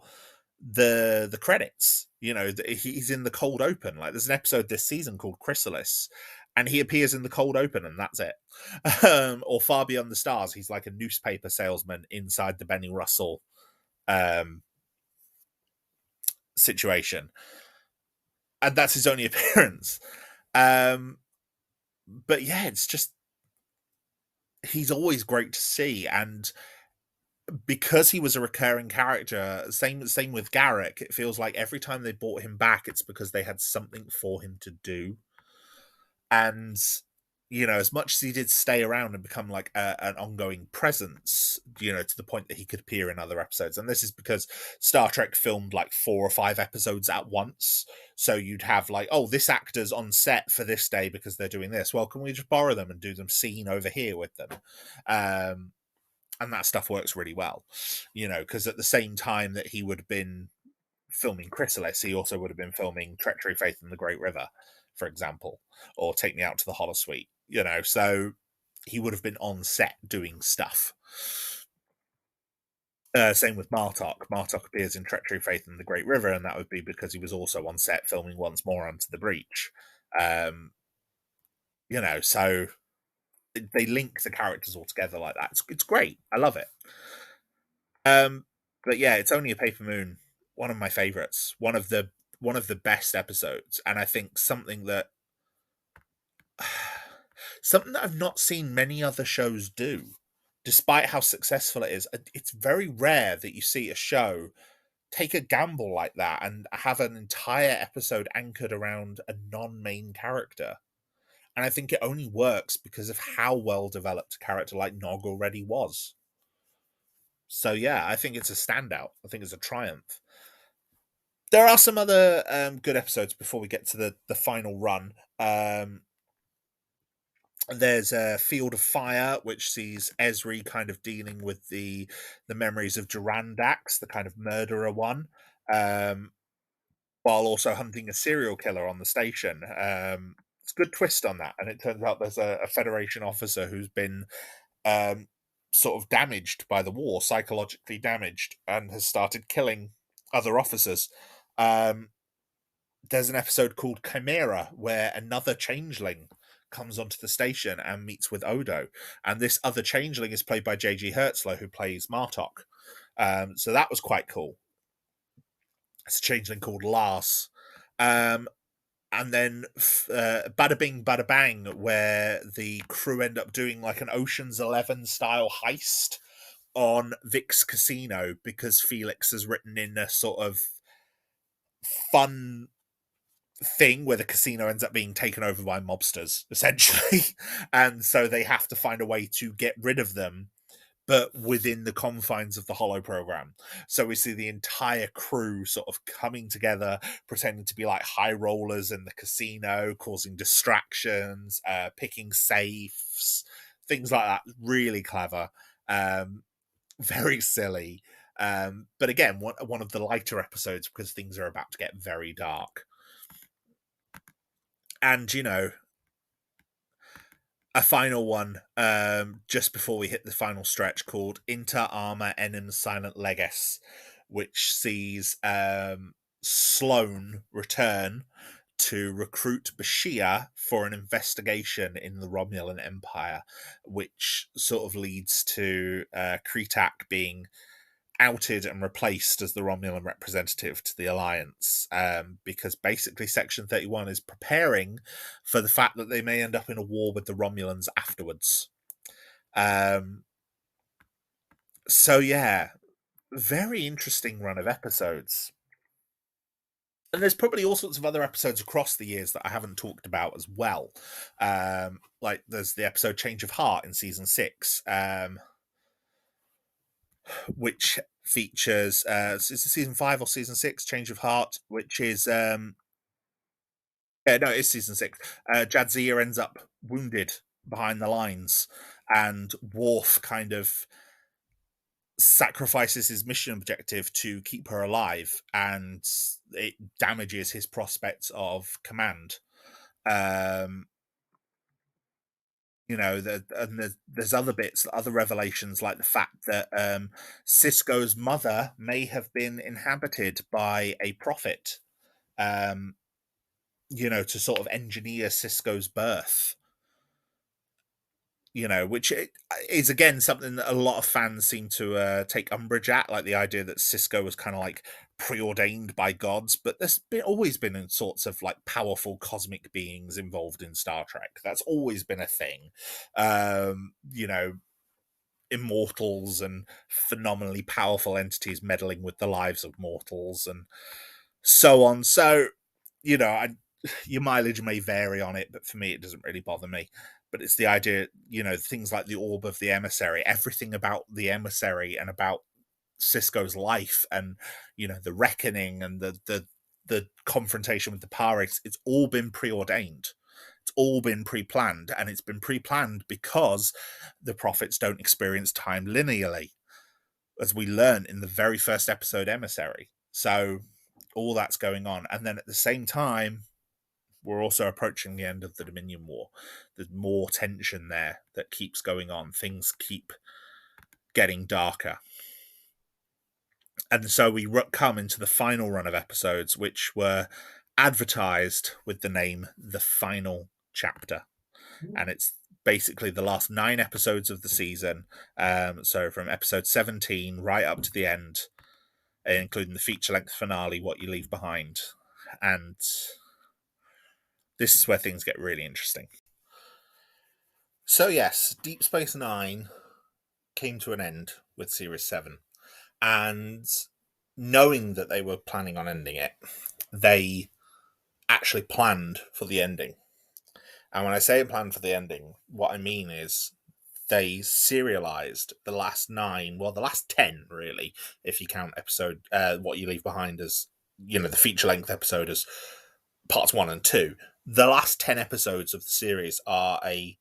Speaker 2: the credits. He's in the cold open. Like there's an episode this season called Chrysalis, and he appears in the cold open, and that's it. Or Far Beyond the Stars, he's like a newspaper salesman inside the Benny Russell situation, and that's his only appearance. But yeah, it's just he's always great to see, and because he was a recurring character, same with Garrick, it feels like every time they brought him back, it's because they had something for him to do. And as much as he did stay around and become like an ongoing presence, to the point that he could appear in other episodes. And this is because Star Trek filmed like 4 or 5 episodes at once. So you'd have like, oh, this actor's on set for this day because they're doing this. Well, can we just borrow them and do them scene over here with them? And that stuff works really well, because at the same time that he would have been filming Chrysalis, he also would have been filming Treachery, Faith, and the Great River, for example, or Take Me Out to the Holosuite, so he would have been on set doing stuff. Same with Martok. Martok appears in Treachery, Faith, and the Great River, and that would be because he was also on set filming Once More Onto the Breach. So they link the characters all together like that. It's great. I love it. But yeah, It's Only a Paper Moon, one of my favorites, one of the best episodes, and I think something that I've not seen many other shows do, despite how successful it is. It's very rare that you see a show take a gamble like that and have an entire episode anchored around a non-main character. And I think it only works because of how well developed a character like Nog already was. So yeah, I think it's a standout. I think it's a triumph. There are some other good episodes before we get to the final run. There's a Field of Fire, which sees Ezri kind of dealing with the memories of Durandax, the kind of murderer one, while also hunting a serial killer on the station. It's a good twist on that, and it turns out there's a Federation officer who's been sort of damaged by the war, psychologically damaged, and has started killing other officers. There's an episode called Chimera where another changeling comes onto the station and meets with Odo, and this other changeling is played by J.G. Hertzler, who plays Martok. So that was quite cool. It's a changeling called Lars. And then Bada Bing Bada Bang, where the crew end up doing like an Ocean's 11 style heist on Vic's casino because Felix has written in a sort of fun thing where the casino ends up being taken over by mobsters, essentially. And so they have to find a way to get rid of them but within the confines of the Hollow program. So we see the entire crew sort of coming together, pretending to be like high rollers in the casino, causing distractions, picking safes, things like that. Really clever, very silly. But again, one of the lighter episodes because things are about to get very dark. And, a final one just before we hit the final stretch called Inter Arma Enim Silent Legis, which sees Sloane return to recruit Bashir for an investigation in the Romulan Empire, which sort of leads to Kretak being outed and replaced as the Romulan representative to the Alliance, because basically Section 31 is preparing for the fact that they may end up in a war with the Romulans afterwards. So yeah, very interesting run of episodes. And there's probably all sorts of other episodes across the years that I haven't talked about as well. Like there's the episode Change of Heart in season 6, which features is it season 5 or season 6, Change of Heart, which is yeah, no, it's season 6. Jadzia ends up wounded behind the lines, and Worf kind of sacrifices his mission objective to keep her alive, and it damages his prospects of command. There's other bits, other revelations, like the fact that Sisko's mother may have been inhabited by a prophet, to sort of engineer Sisko's birth. Which is again something that a lot of fans seem to take umbrage at, like the idea that Sisko was kind of like preordained by gods, but there's always been in sorts of like powerful cosmic beings involved in Star Trek. That's always been a thing. Immortals and phenomenally powerful entities meddling with the lives of mortals and so on. So, your mileage may vary on it, but for me, it doesn't really bother me. But it's the idea, things like the orb of the emissary, everything about the emissary and about Sisko's life, and the reckoning and the confrontation with the Paris. It's all been preordained. It's all been pre-planned, and it's been pre-planned because the prophets don't experience time linearly, as we learn in the very first episode, Emissary. So all that's going on, and then at the same time, we're also approaching the end of the Dominion War. There's more tension there that keeps going on. Things keep getting darker. And so we come into the final run of episodes, which were advertised with the name The Final Chapter. And it's basically the last 9 episodes of the season. So from episode 17 right up to the end, including the feature-length finale, What You Leave Behind. And this is where things get really interesting. So yes, Deep Space Nine came to an end with Series 7. And knowing that they were planning on ending it, they actually planned for the ending. And when I say planned for the ending, what I mean is they serialized the last 9, well, the last 10, really, if you count episode What You Leave Behind as, the feature-length episode as parts 1 and 2. The last 10 episodes of the series are a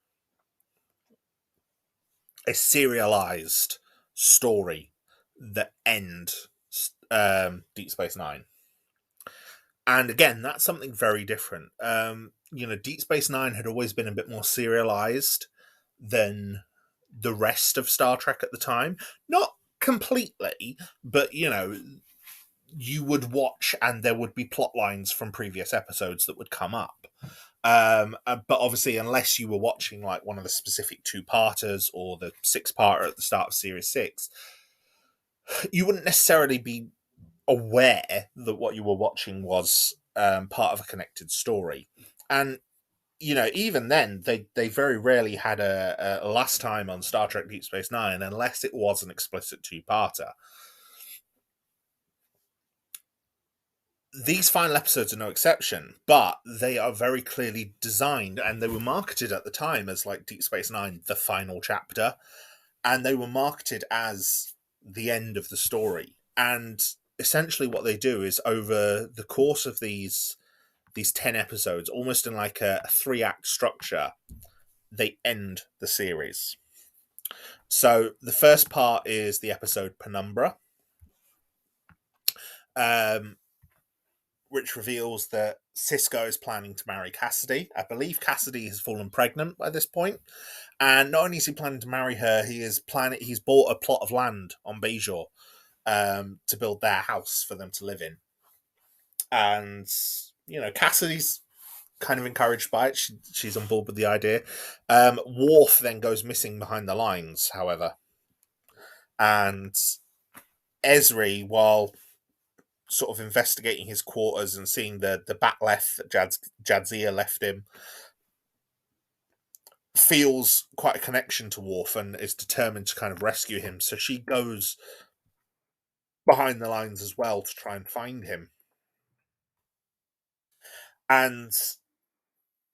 Speaker 2: serialized story that end Deep Space Nine. And again, that's something very different. Deep Space Nine had always been a bit more serialized than the rest of Star Trek at the time. Not completely, but you would watch and there would be plot lines from previous episodes that would come up. But obviously, unless you were watching like one of the specific 2-parters or the 6-parter at the start of Series 6, you wouldn't necessarily be aware that what you were watching was part of a connected story. And even then, they very rarely had a last time on Star Trek Deep Space Nine unless it was an explicit 2-parter. These final episodes are no exception, but they are very clearly designed, and they were marketed at the time as like Deep Space Nine, the final chapter. and they were marketed as the end of the story. And essentially, what they do is over the course of these 10 episodes, almost in like a 3-act structure, they end the series. So the first part is the episode Penumbra, which reveals that Sisko is planning to marry Cassidy. I believe Cassidy has fallen pregnant by this point, and not only is he planning to marry her, he's bought a plot of land on Bajor to build their house for them to live in. And Cassidy's kind of encouraged by it. She's on board with the idea. Worf then goes missing behind the lines, however, and Ezri, while sort of investigating his quarters and seeing the back left that Jadzia left him, feels quite a connection to Worf and is determined to kind of rescue him. So she goes behind the lines as well to try and find him. And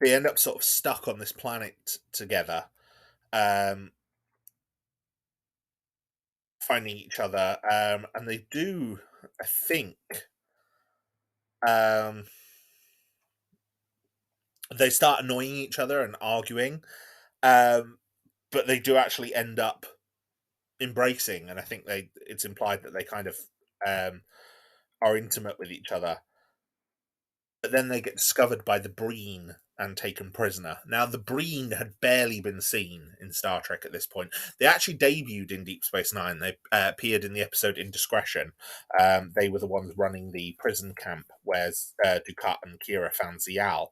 Speaker 2: they end up sort of stuck on this planet together, finding each other. And they do, I think, they start annoying each other and arguing, but they do actually end up embracing, and I think it's implied that they kind of are intimate with each other. But then they get discovered by the Breen and taken prisoner. Now, the Breen had barely been seen in Star Trek at this point. They actually debuted in Deep Space Nine. They appeared in the episode Indiscretion. They were the ones running the prison camp where Dukat and Kira found Zial.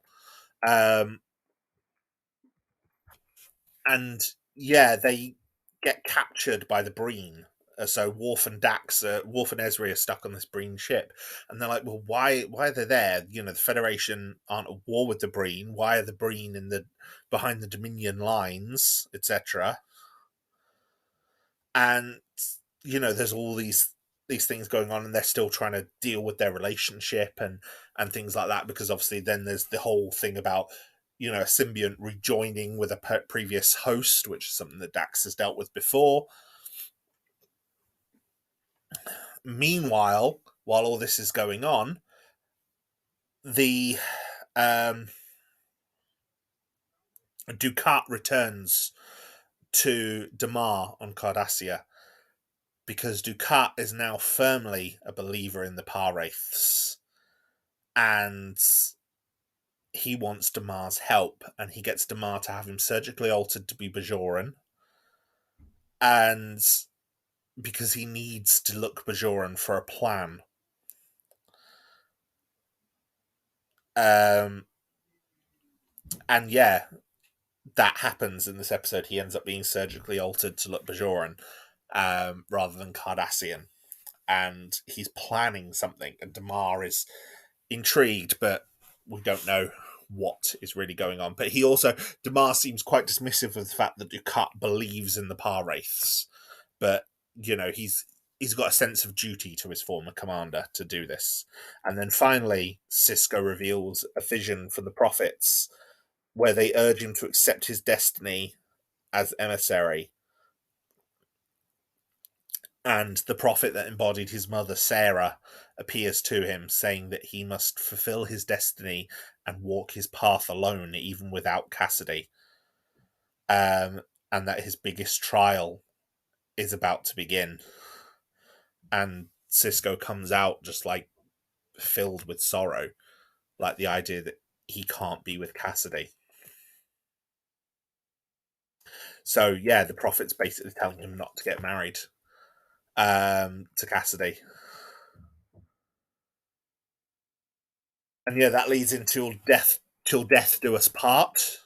Speaker 2: And yeah, they get captured by the Breen. So Worf and Ezri are stuck on this Breen ship, and they're like, "Well, why are they there? The Federation aren't at war with the Breen. Why are the Breen behind the Dominion lines, etc.?" And there's all these things going on, and they're still trying to deal with their relationship and things like that, because obviously then there's the whole thing about a symbiont rejoining with a previous host, which is something that Dax has dealt with before. Meanwhile, while all this is going on, the Dukat returns to Damar on Cardassia, because Dukat is now firmly a believer in the Par-Wraiths, and he wants Damar's help, and he gets Damar to have him surgically altered to be Bajoran, and because he needs to look Bajoran for a plan. And yeah, that happens in this episode. He ends up being surgically altered to look Bajoran rather than Cardassian, and he's planning something, and Damar is intrigued, but we don't know what is really going on. But Damar seems quite dismissive of the fact that Dukat believes in the Par-Wraiths, but he's got a sense of duty to his former commander to do this. And then finally, Sisko reveals a vision for the prophets where they urge him to accept his destiny as emissary. And the prophet that embodied his mother, Sarah, appears to him, saying that he must fulfill his destiny and walk his path alone, even without Cassidy. And that his biggest trial is about to begin. And Sisko comes out just like filled with sorrow, like the idea that he can't be with Cassidy. So yeah, the prophet's basically telling him not to get married to Cassidy. And yeah, that leads into till death do us part.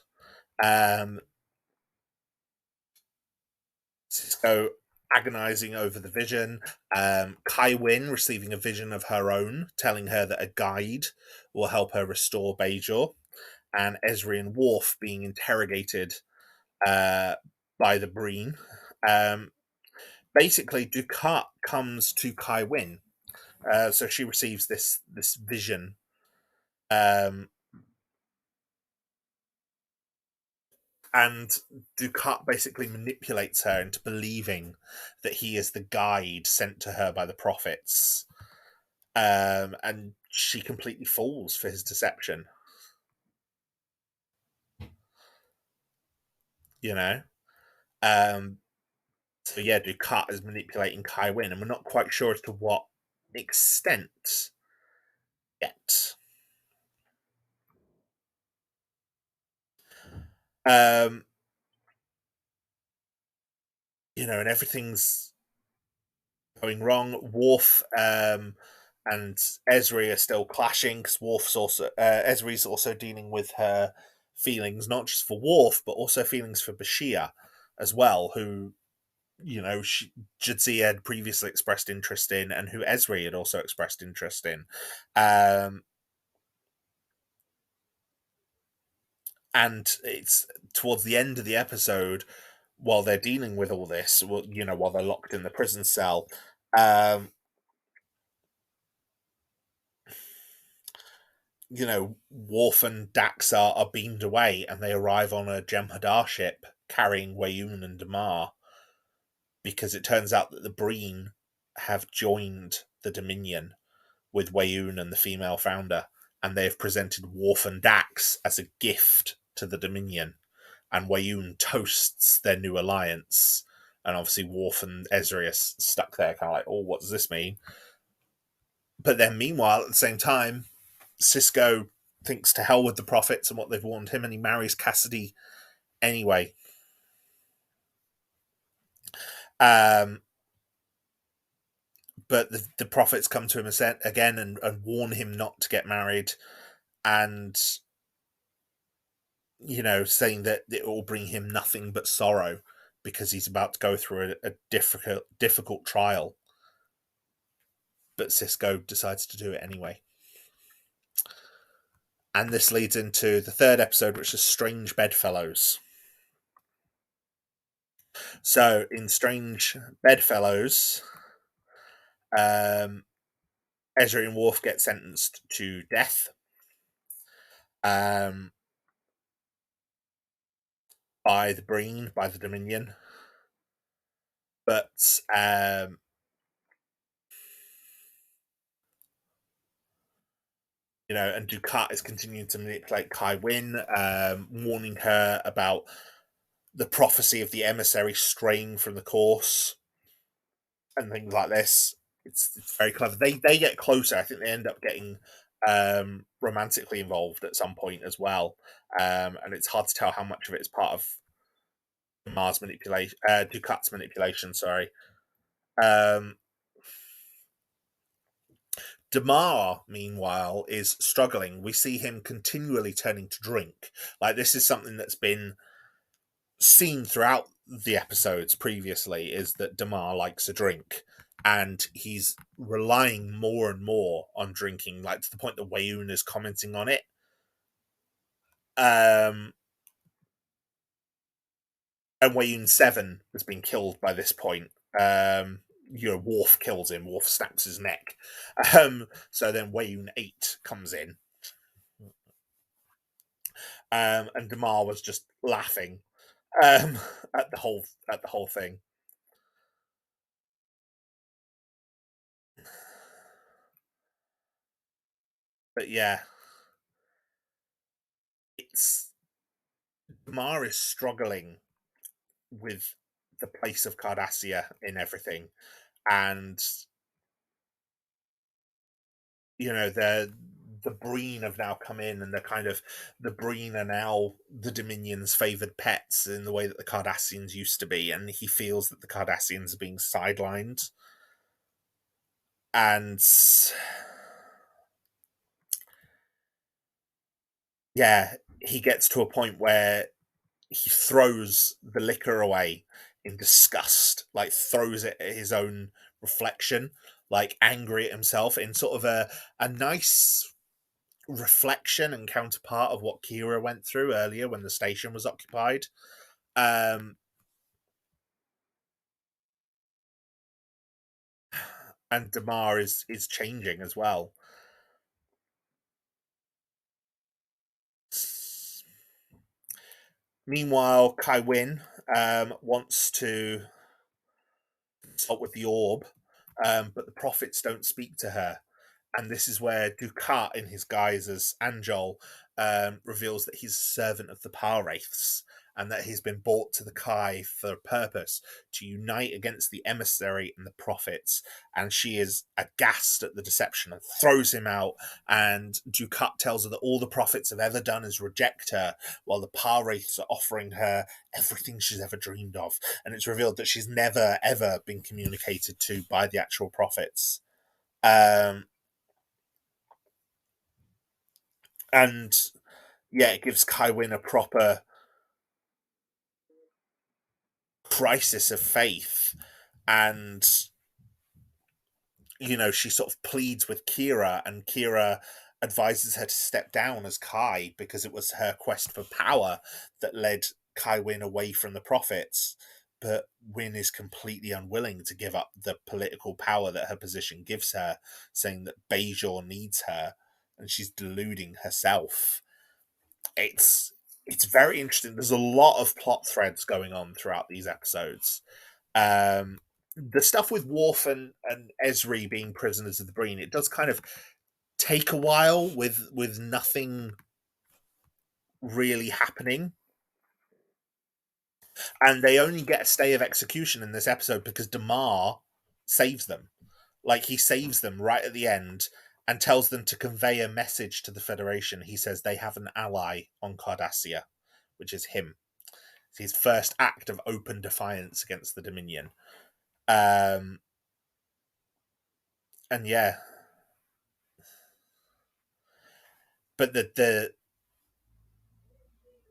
Speaker 2: Sisko agonizing over the vision. Kai Wynn receiving a vision of her own, telling her that a guide will help her restore Bajor. And Ezri and Worf being interrogated by the Breen. Basically, Dukat comes to Kai Wynn. So she receives this vision.
Speaker 1: And Dukat basically manipulates her into believing that he is the guide sent to her by the prophets. And she completely falls for his deception. You know? So yeah, Dukat is manipulating Kai Wynn, and we're not quite sure as to what extent yet. Um, and everything's going wrong. Worf and Ezri are still clashing because Ezri's also dealing with her feelings, not just for Worf, but also feelings for Bashir as well, who Jadzia had previously expressed interest in, and who Ezri had also expressed interest in. And it's towards the end of the episode, while they're dealing with all this, while they're locked in the prison cell, Worf and Dax are beamed away, and they arrive on a Jem'Hadar ship carrying Weyoun and Damar, because it turns out that the Breen have joined the Dominion with Weyoun and the female founder, and they have presented Worf and Dax as a gift to the Dominion, and Weyoun toasts their new alliance, and obviously Worf and Ezri are stuck there, kind of like, oh, what does this mean? But then, meanwhile, at the same time, Sisko thinks to hell with the prophets and what they've warned him, and he marries Cassidy anyway. But the prophets come to him again and warn him not to get married, and saying that it will bring him nothing but sorrow because he's about to go through a difficult trial. But Sisko decides to do it anyway. And this leads into the third episode, which is Strange Bedfellows. So, in Strange Bedfellows, Ezri and Worf get sentenced to death. By the Breen, by the Dominion. But and Dukat is continuing to manipulate Kai Wynn, warning her about the prophecy of the emissary straying from the course and things like this. It's very clever. They get closer. I think they end up getting romantically involved at some point as well. And it's hard to tell how much of it is part of Dukat's manipulation. Sorry. Damar, meanwhile, is struggling. We see him continually turning to drink. Like, this is something that's been seen throughout the episodes previously, is that Damar likes a drink. And he's relying more and more on drinking, like to the point that Weyoun is commenting on it. And Weyoun 7 has been killed by this point. Worf kills him. Worf snaps his neck. So then Weyoun 8 comes in. And Damar was just laughing at the whole thing. But yeah, Damar is struggling with the place of Cardassia in everything, and the Breen have now come in, and the Breen are now the Dominion's favoured pets in the way that the Cardassians used to be, and he feels that the Cardassians are being sidelined. And yeah, he gets to a point where he throws the liquor away in disgust, like throws it at his own reflection, like angry at himself, in sort of a nice reflection and counterpart of what Kira went through earlier when the station was occupied. And Damar is changing as well. Meanwhile, Kai Wynn wants to consult with the orb, but the prophets don't speak to her. And this is where Dukat, in his guise as Anjol, reveals that he's a servant of the Power Wraiths and that he's been brought to the Kai for a purpose, to unite against the emissary and the prophets. And she is aghast at the deception and throws him out. And Dukat tells her that all the prophets have ever done is reject her, while the Power Wraiths are offering her everything she's ever dreamed of. And it's revealed that she's never, ever been communicated to by the actual prophets. And yeah, it gives Kywin a proper crisis of faith. And, she sort of pleads with Kira, and Kira advises her to step down as Kai because it was her quest for power that led Kywin away from the prophets. But Wyn is completely unwilling to give up the political power that her position gives her, saying that Bajor needs her, and she's deluding herself. It's very interesting. There's a lot of plot threads going on throughout these episodes. The stuff with Worf and Esri being prisoners of the Breen, it does kind of take a while with nothing really happening. And they only get a stay of execution in this episode because Damar saves them. Like, he saves them right at the end and tells them to convey a message to the Federation. He says they have an ally on Cardassia, which is him. It's his first act of open defiance against the Dominion. And yeah. But the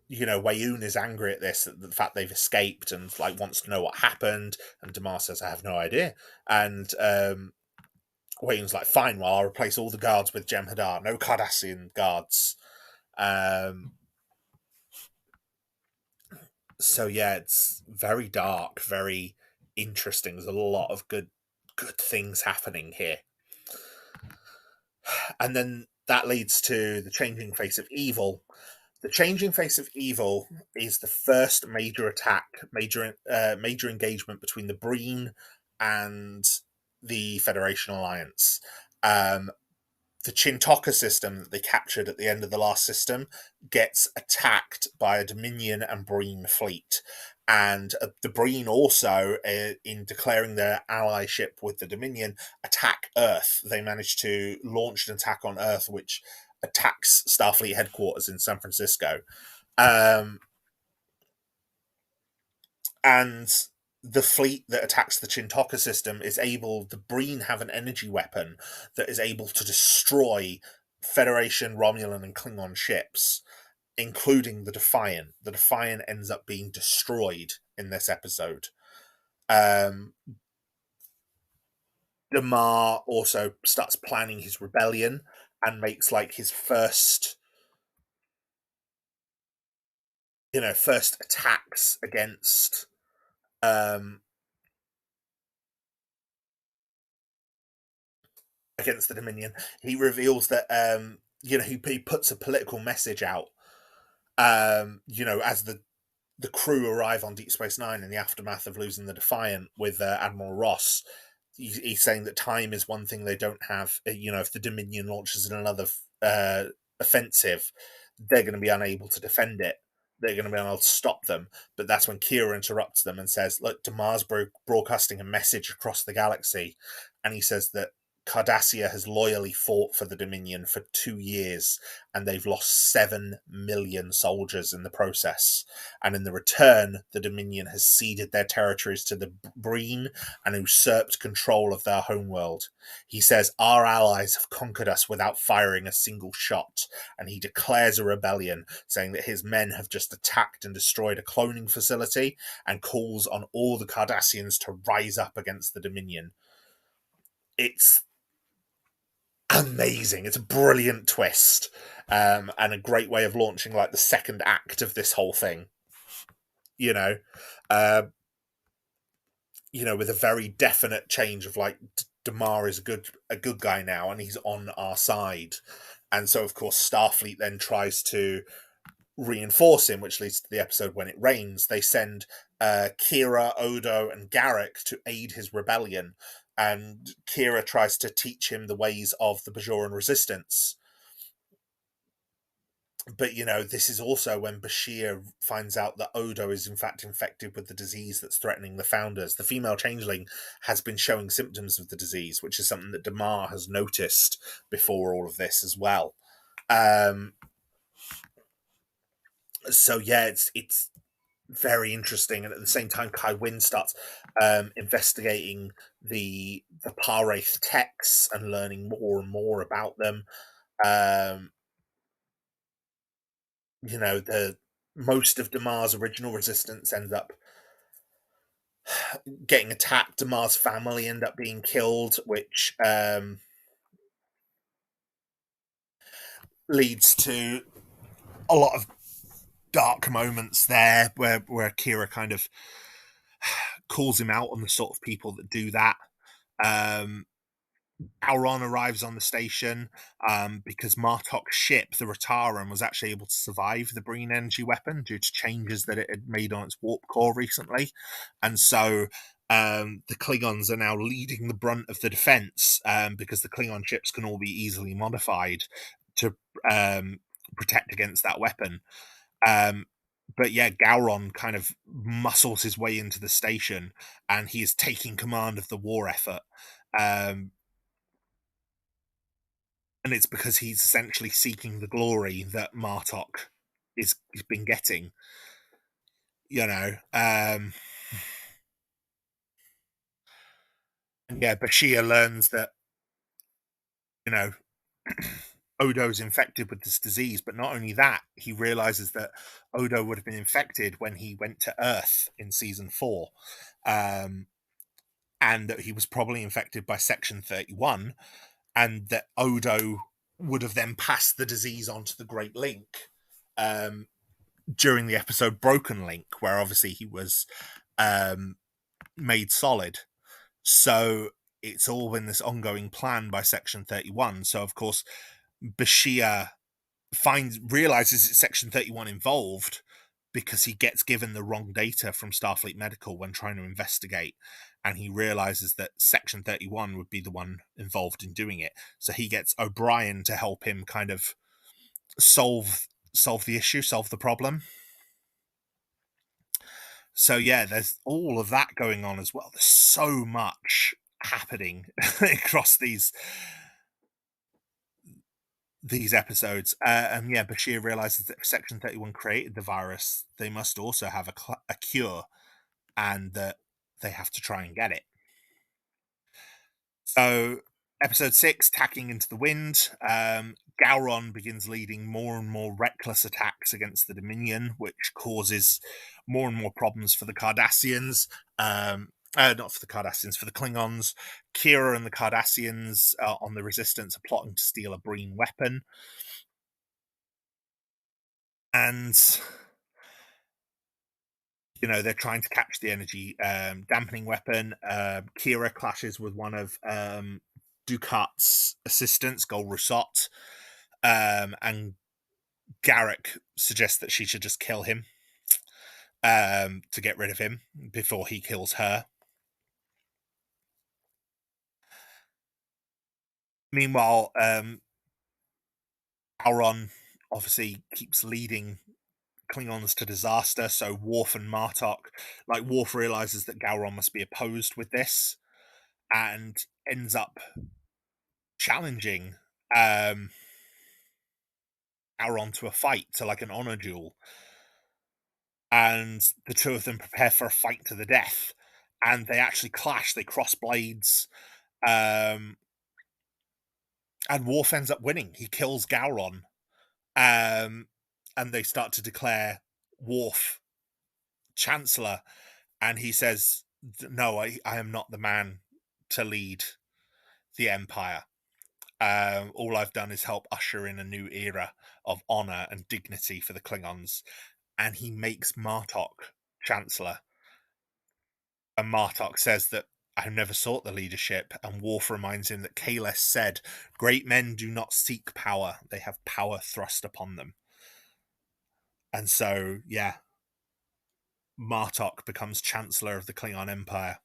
Speaker 1: Wayoon is angry at this, at the fact they've escaped, and like wants to know what happened. And Damar says, I have no idea. And Wayoon's like, fine, well, I'll replace all the guards with Jem'Hadar. No Cardassian guards. So yeah, it's very dark, very interesting. There's a lot of good things happening here. And then that leads to the changing face of evil. The changing face of evil is the first major attack, major engagement between the Breen and the Federation Alliance. The Chintoka system that they captured at the end of the last system gets attacked by a Dominion and Breen fleet. And the Breen also, in declaring their allyship with the Dominion, attack Earth. They manage to launch an attack on Earth, which attacks Starfleet headquarters in San Francisco. And the fleet that attacks the Chintoka system the Breen have an energy weapon that is able to destroy Federation, Romulan, and Klingon ships, including the Defiant. The Defiant ends up being destroyed in this episode. Damar also starts planning his rebellion and makes like his first attacks against the Dominion. He reveals that he puts a political message out. As the crew arrive on Deep Space Nine in the aftermath of losing the Defiant with Admiral Ross. He's saying that time is one thing they don't have. If the Dominion launches another offensive, they're going to be unable to defend it. They're going to be able to stop them. But that's when Kira interrupts them and says, look, Damar's broadcasting a message across the galaxy. And he says that Cardassia has loyally fought for the Dominion for 2 years, and they've lost 7 million soldiers in the process. And in the return, the Dominion has ceded their territories to the Breen and usurped control of their homeworld. He says, our allies have conquered us without firing a single shot, and he declares a rebellion, saying that his men have just attacked and destroyed a cloning facility, and calls on all the Cardassians to rise up against the Dominion. It's amazing. It's a brilliant twist, and a great way of launching like the second act of this whole thing. With a very definite change of like Damar is a good guy now, and he's on our side. And so, of course, Starfleet then tries to
Speaker 2: reinforce him, which leads to the episode when it rains. They send Kira, Odo, and Garrick to aid his rebellion, and Kira tries to teach him the ways of the Bajoran resistance. But, this is also when Bashir finds out that Odo is in fact infected with the disease that's threatening the Founders. The female changeling has been showing symptoms of the disease, which is something that Damar has noticed before all of this as well. So yeah, it's very interesting, and at the same time, Kai Wynn starts investigating the Paraith texts and learning more and more about them. The most of Damar's original resistance ends up getting attacked. Damar's family end up being killed, which leads to a lot of dark moments there where Kira kind of calls him out on the sort of people that do that. Auron arrives on the station because Martok's ship, the Rataran, was actually able to survive the Breen energy weapon due to changes that it had made on its warp core recently. And so the Klingons are now leading the brunt of the defense because the Klingon ships can all be easily modified to protect against that weapon. But yeah, Gowron kind of muscles his way into the station, and he is taking command of the war effort. And it's because he's essentially seeking the glory that Martok has been getting. And yeah, Bashir learns that, Odo's infected with this disease, but not only that, he realizes that Odo would have been infected when he went to Earth in season 4, and that he was probably infected by Section 31, and that Odo would have then passed the disease on to the Great Link during the episode Broken Link, where obviously he was made solid. So it's all been this ongoing plan by Section 31. So, of course, Bashir realizes it's Section 31 involved because he gets given the wrong data from Starfleet Medical when trying to investigate, and he realizes that Section 31 would be the one involved in doing it. So he gets O'Brien to help him kind of solve the issue, solve the problem. So yeah, there's all of that going on as well. There's so much happening across these episodes. And yeah, Bashir realizes that if Section 31 created the virus, they must also have a cure, and that they have to try and get it. So episode 6, Tacking into the Wind. Gowron begins leading more and more reckless attacks against the Dominion, which causes more and more problems for the Cardassians. Not for the Cardassians, for the Klingons. Kira and the Cardassians on the Resistance are plotting to steal a Breen weapon. And, they're trying to catch the energy dampening weapon. Kira clashes with one of Ducat's assistants, Gul Rousot, and Garrick suggests that she should just kill him to get rid of him before he kills her. Meanwhile, Auron obviously keeps leading Klingons to disaster, so Worf and Martok, Worf realizes that Gowron must be opposed with this, and ends up challenging Gowron to a fight, to an honor duel. And the two of them prepare for a fight to the death, and they actually clash. They cross blades, and Worf ends up winning. He kills Gowron, and they start to declare Worf Chancellor, and he says, "No, I am not the man to lead the Empire. All I've done is help usher in a new era of honor and dignity for the Klingons." And he makes Martok Chancellor. And Martok says that I never sought the leadership, and Worf reminds him that Kahless said, "Great men do not seek power, they have power thrust upon them." And so, yeah, Martok becomes Chancellor of the Klingon Empire.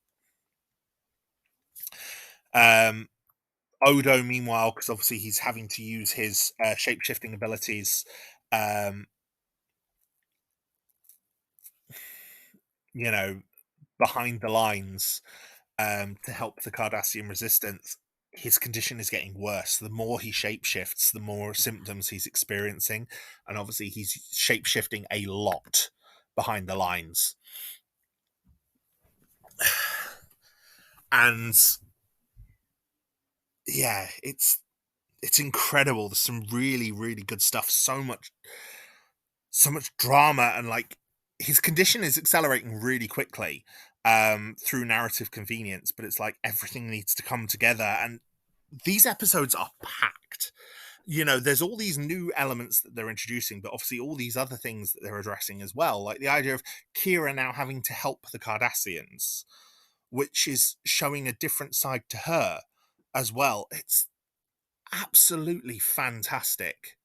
Speaker 2: Odo, meanwhile, because obviously he's having to use his shape-shifting abilities, behind the lines to help the Cardassian resistance, his condition is getting worse. The more he shapeshifts, the more symptoms he's experiencing. And obviously he's shapeshifting a lot behind the lines. And yeah, it's incredible. There's some really, really good stuff. So much drama, and like his condition is accelerating really quickly through narrative convenience, but it's like everything needs to come together, and these episodes are packed. There's all these new elements that they're introducing, but obviously all these other things that they're addressing as well, like the idea of Kira now having to help the Cardassians, which is showing a different side to her as well. It's absolutely fantastic.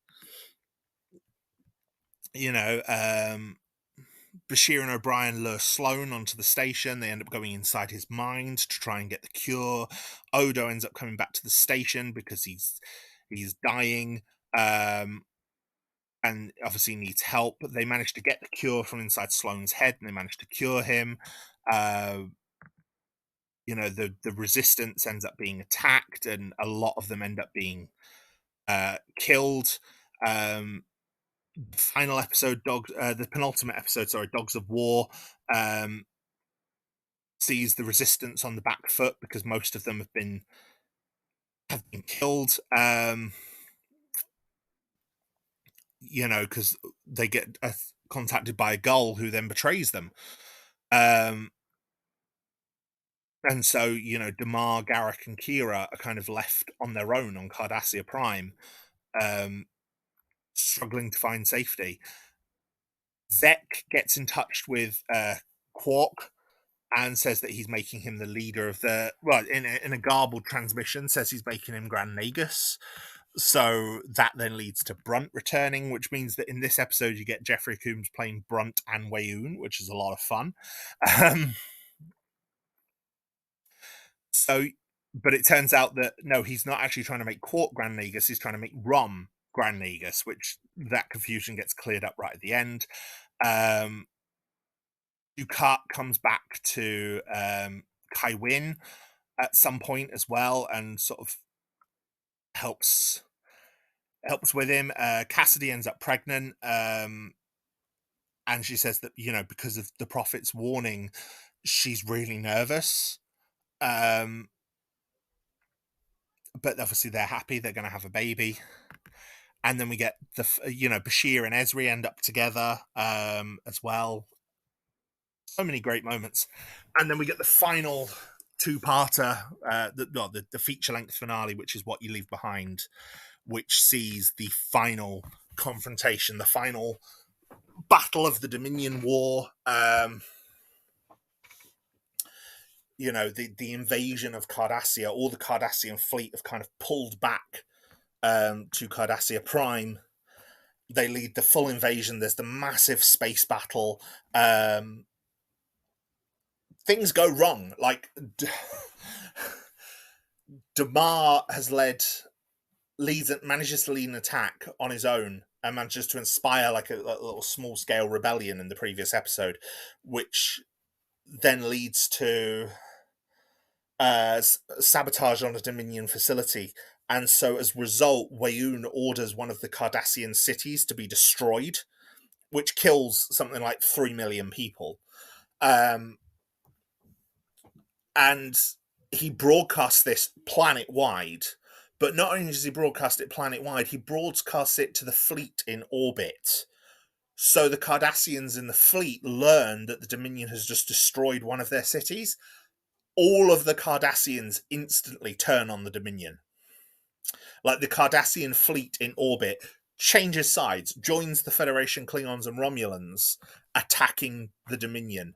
Speaker 2: Bashir and O'Brien lure Sloan onto the station. They end up going inside his mind to try and get the cure. Odo ends up coming back to the station because he's dying, and obviously needs help. But they manage to get the cure from inside Sloan's head, and they manage to cure him. The resistance ends up being attacked, and a lot of them end up being killed. Final episode, the penultimate episode, Dogs of War, sees the resistance on the back foot because most of them have been killed. Because they get contacted by a gull who then betrays them. And so, Damar, Garak, and Kira are kind of left on their own on Cardassia Prime, struggling to find safety. Zek gets in touch with Quark and says that he's making him the leader of in a garbled transmission, says he's making him Grand Nagus. So that then leads to Brunt returning, which means that in this episode you get Jeffrey Combs playing Brunt and Weyoun, which is a lot of fun. But it turns out that no, he's not actually trying to make Quark Grand Nagus, he's trying to make Rom Grand Nagus, which that confusion gets cleared up right at the end. Dukat comes back to Kai Wynn at some point as well, and sort of helps with him. Cassidy ends up pregnant, and she says that because of the Prophet's warning, she's really nervous. But obviously they're happy; they're going to have a baby. And then we get the Bashir and Ezri end up together as well. So many great moments, and then we get the final two-parter, the feature-length finale, which is What You Leave Behind, which sees the final confrontation, the final battle of the Dominion War. The invasion of Cardassia. All the Cardassian fleet have kind of pulled back to Cardassia Prime. They lead the full invasion. There's the massive space battle. Things go wrong. Like Damar manages to lead an attack on his own and manages to inspire like a little small scale rebellion in the previous episode, which then leads to sabotage on a Dominion facility. And so as a result, Weyoun orders one of the Cardassian cities to be destroyed, which kills something like 3 million people. And he broadcasts this planet-wide, but not only does he broadcast it planet-wide, he broadcasts it to the fleet in orbit. So the Cardassians in the fleet learn that the Dominion has just destroyed one of their cities. All of the Cardassians instantly turn on the Dominion. Like the Cardassian fleet in orbit changes sides, joins the Federation Klingons and Romulans, attacking the Dominion.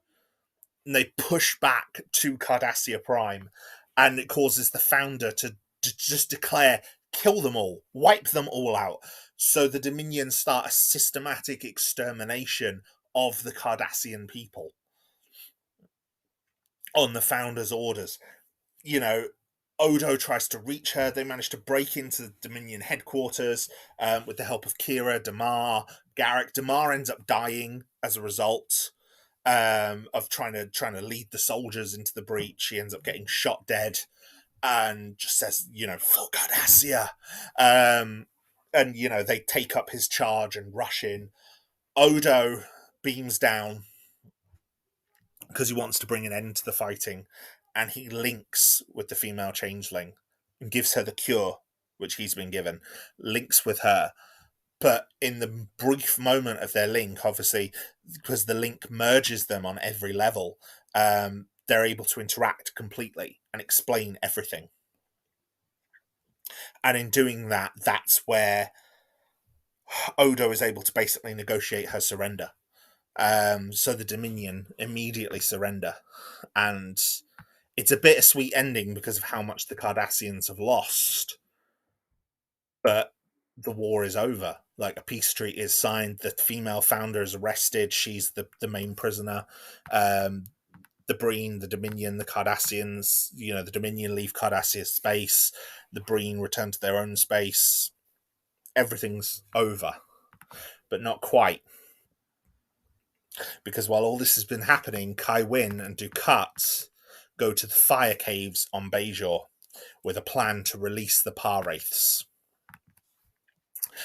Speaker 2: And they push back to Cardassia Prime, and it causes the founder to just declare
Speaker 1: kill them all, wipe them all out. So the Dominion start a systematic extermination of the Cardassian people on the Founder's orders. You know, Odo tries to reach her. They manage to break into the Dominion headquarters with the help of Kira, Damar, Garrick. Damar ends up dying as a result of trying to lead the soldiers into the breach. She ends up getting shot dead and just says, for Cardassia. And, they take up his charge and rush in. Odo beams down because he wants to bring an end to the fighting, and he links with the female changeling and gives her the cure, which he's been given, links with her. But in the brief moment of their link, obviously, because the link merges them on every level, they're able to interact completely and explain everything. And in doing that, that's where Odo is able to basically negotiate her surrender. So the Dominion immediately surrender. And it's a bittersweet ending because of how much the Cardassians have lost. But the war is over. Like, a peace treaty is signed. The female founder is arrested. She's the main prisoner. The Breen, the Dominion, the Cardassians, the Dominion leave Cardassia's space. The Breen return to their own space. Everything's over. But not quite. Because while all this has been happening, Kai Wynn and Dukat go to the fire caves on Bajor with a plan to release the Par-Wraiths.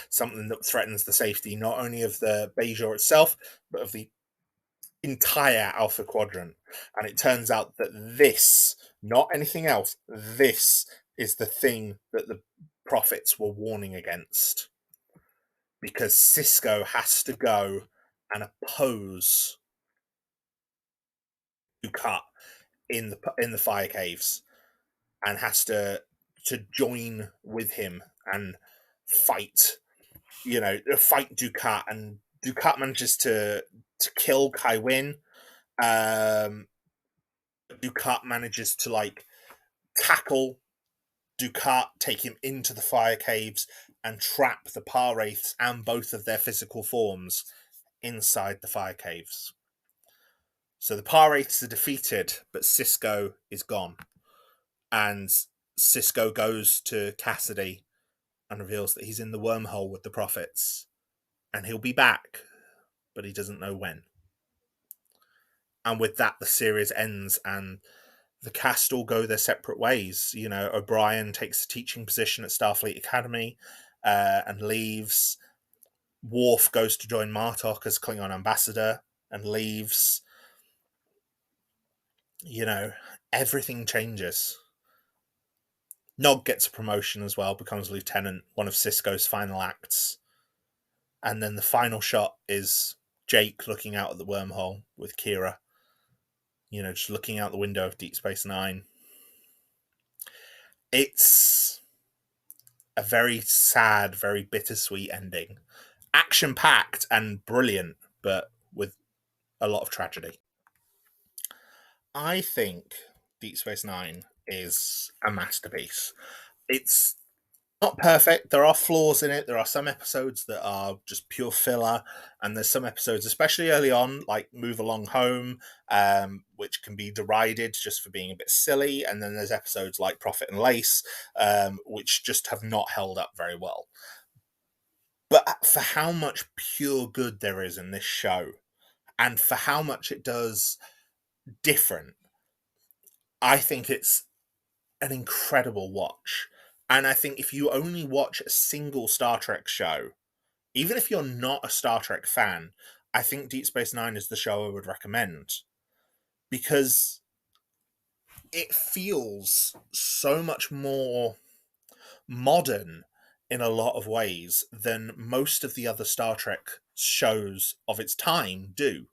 Speaker 1: Something that threatens the safety not only of the Bajor itself, but of the entire Alpha Quadrant. And it turns out that this, not anything else, this is the thing that the prophets were warning against. Because Sisko has to go and oppose Dukat in the fire caves, and has to join with him and fight Dukat, and Dukat manages to kill Kai Wynn. Dukat manages to tackle Dukat, take him into the fire caves, and trap the Par-Wraiths and both of their physical forms inside the fire caves. So the Par-Wraiths are defeated, but Sisko is gone. And Sisko goes to Cassidy and reveals that he's in the wormhole with the prophets. And he'll be back, but he doesn't know when. And with that, the series ends, and the cast all go their separate ways. O'Brien takes a teaching position at Starfleet Academy and leaves. Worf goes to join Martok as Klingon ambassador and leaves. Everything changes. Nog gets a promotion as well, becomes lieutenant, one of Sisko's final acts. And then the final shot is Jake looking out at the wormhole with Kira. Just looking out the window of Deep Space Nine. It's a very sad, very bittersweet ending. Action-packed and brilliant, but with a lot of tragedy. I think Deep Space Nine is a masterpiece. It's not perfect. There are flaws in it. There are some episodes that are just pure filler, and there's some episodes, especially early on, like Move Along Home, which can be derided just for being a bit silly. And then there's episodes like Prophet and Lace, which just have not held up very well. But for how much pure good there is in this show, and for how much it does different, I think it's an incredible watch. And I think if you only watch a single Star Trek show, even if you're not a Star Trek fan, I think Deep Space Nine is the show I would recommend. Because it feels so much more modern in a lot of ways than most of the other Star Trek shows of its time do.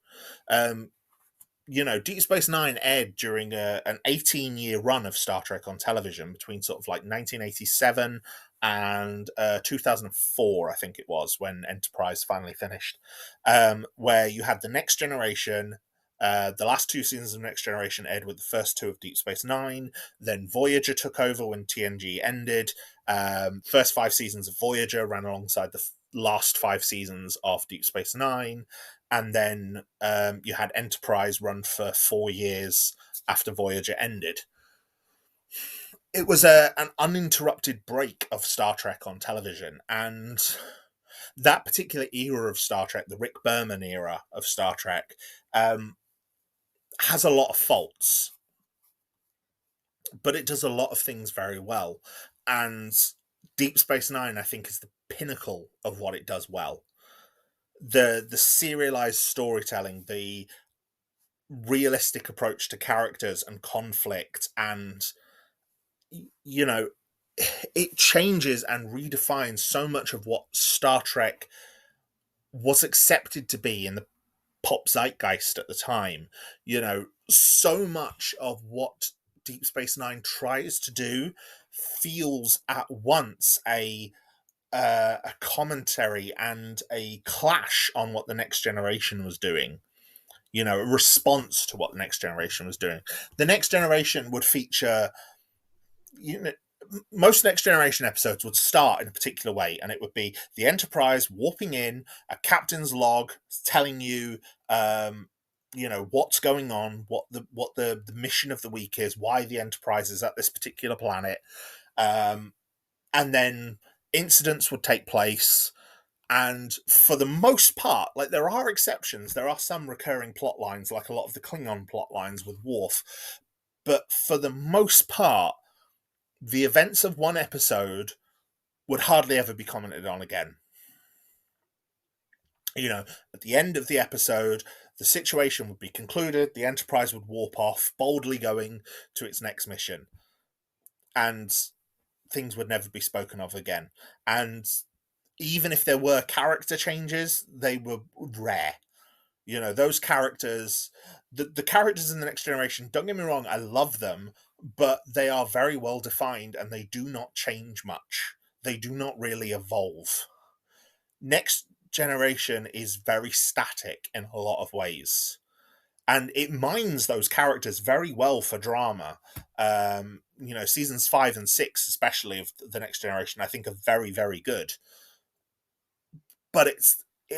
Speaker 1: Deep Space Nine aired during an 18-year run of Star Trek on television between sort of 1987 and 2004, I think it was, when Enterprise finally finished, where you had The Next Generation, The last 2 seasons of Next Generation aired with the first 2 of Deep Space Nine. Then Voyager took over when TNG ended. First 5 seasons of Voyager ran alongside the last 5 seasons of Deep Space Nine. And then you had Enterprise run for 4 years after Voyager ended. It was an uninterrupted break of Star Trek on television, and that particular era of Star Trek, the Rick Berman era of Star Trek, has a lot of faults, but it does a lot of things very well. And Deep Space Nine, I think, is the pinnacle of what it does well. The serialized storytelling, the realistic approach to characters and conflict, and you know, it changes and redefines so much of what Star Trek was accepted to be in the pop zeitgeist at the time. So much of what Deep Space Nine tries to do feels at once a commentary and a clash on what the Next Generation was doing. A response to what the Next Generation was doing. The Next Generation would feature, you know, most Next Generation episodes would start in a particular way, and it would be the Enterprise warping in, a captain's log telling you, what's going on, what the mission of the week is, why the Enterprise is at this particular planet, and then incidents would take place. And for the most part, like, there are exceptions, there are some recurring plot lines, like a lot of the Klingon plot lines with Worf, but for the most part, the events of one episode would hardly ever be commented on again. At the end of the episode, the situation would be concluded, the Enterprise would warp off, boldly going to its next mission, and things would never be spoken of again. And even if there were character changes, they were rare. Those characters, the characters in the Next Generation, don't get me wrong, I love them, but they are very well defined and they do not change much. They do not really evolve. Next Generation is very static in a lot of ways. And it mines those characters very well for drama. Seasons 5 and 6, especially of the Next Generation, I think are very, very good. But it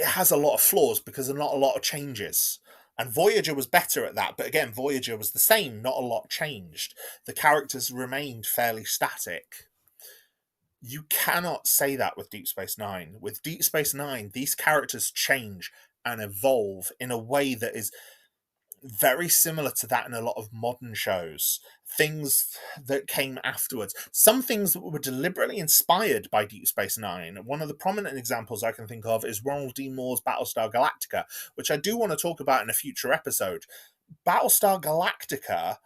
Speaker 1: has a lot of flaws because there are not a lot of changes. And Voyager was better at that, but again, Voyager was the same, not a lot changed. The characters remained fairly static. You cannot say that with Deep Space Nine. With Deep Space Nine, these characters change and evolve in a way that is very similar to that in a lot of modern shows. Things that came afterwards. Some things that were deliberately inspired by Deep Space Nine. One of the prominent examples I can think of is Ronald D. Moore's Battlestar Galactica, which I do want to talk about in a future episode. Battlestar Galactica,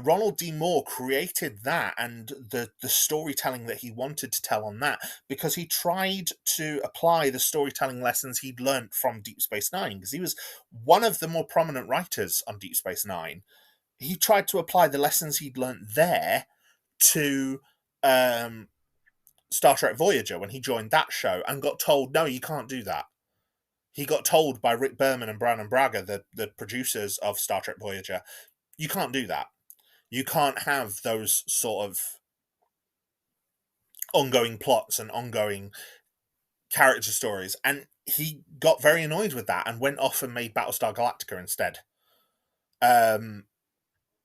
Speaker 1: Ronald D. Moore created that and the storytelling that he wanted to tell on that because he tried to apply the storytelling lessons he'd learnt from Deep Space Nine, because he was one of the more prominent writers on Deep Space Nine. He tried to apply the lessons he'd learnt there to Star Trek Voyager when he joined that show and got told, no, you can't do that. He got told by Rick Berman and Brannon Braga, the producers of Star Trek Voyager, you can't do that. You can't have those sort of ongoing plots and ongoing character stories. And he got very annoyed with that and went off and made Battlestar Galactica instead. And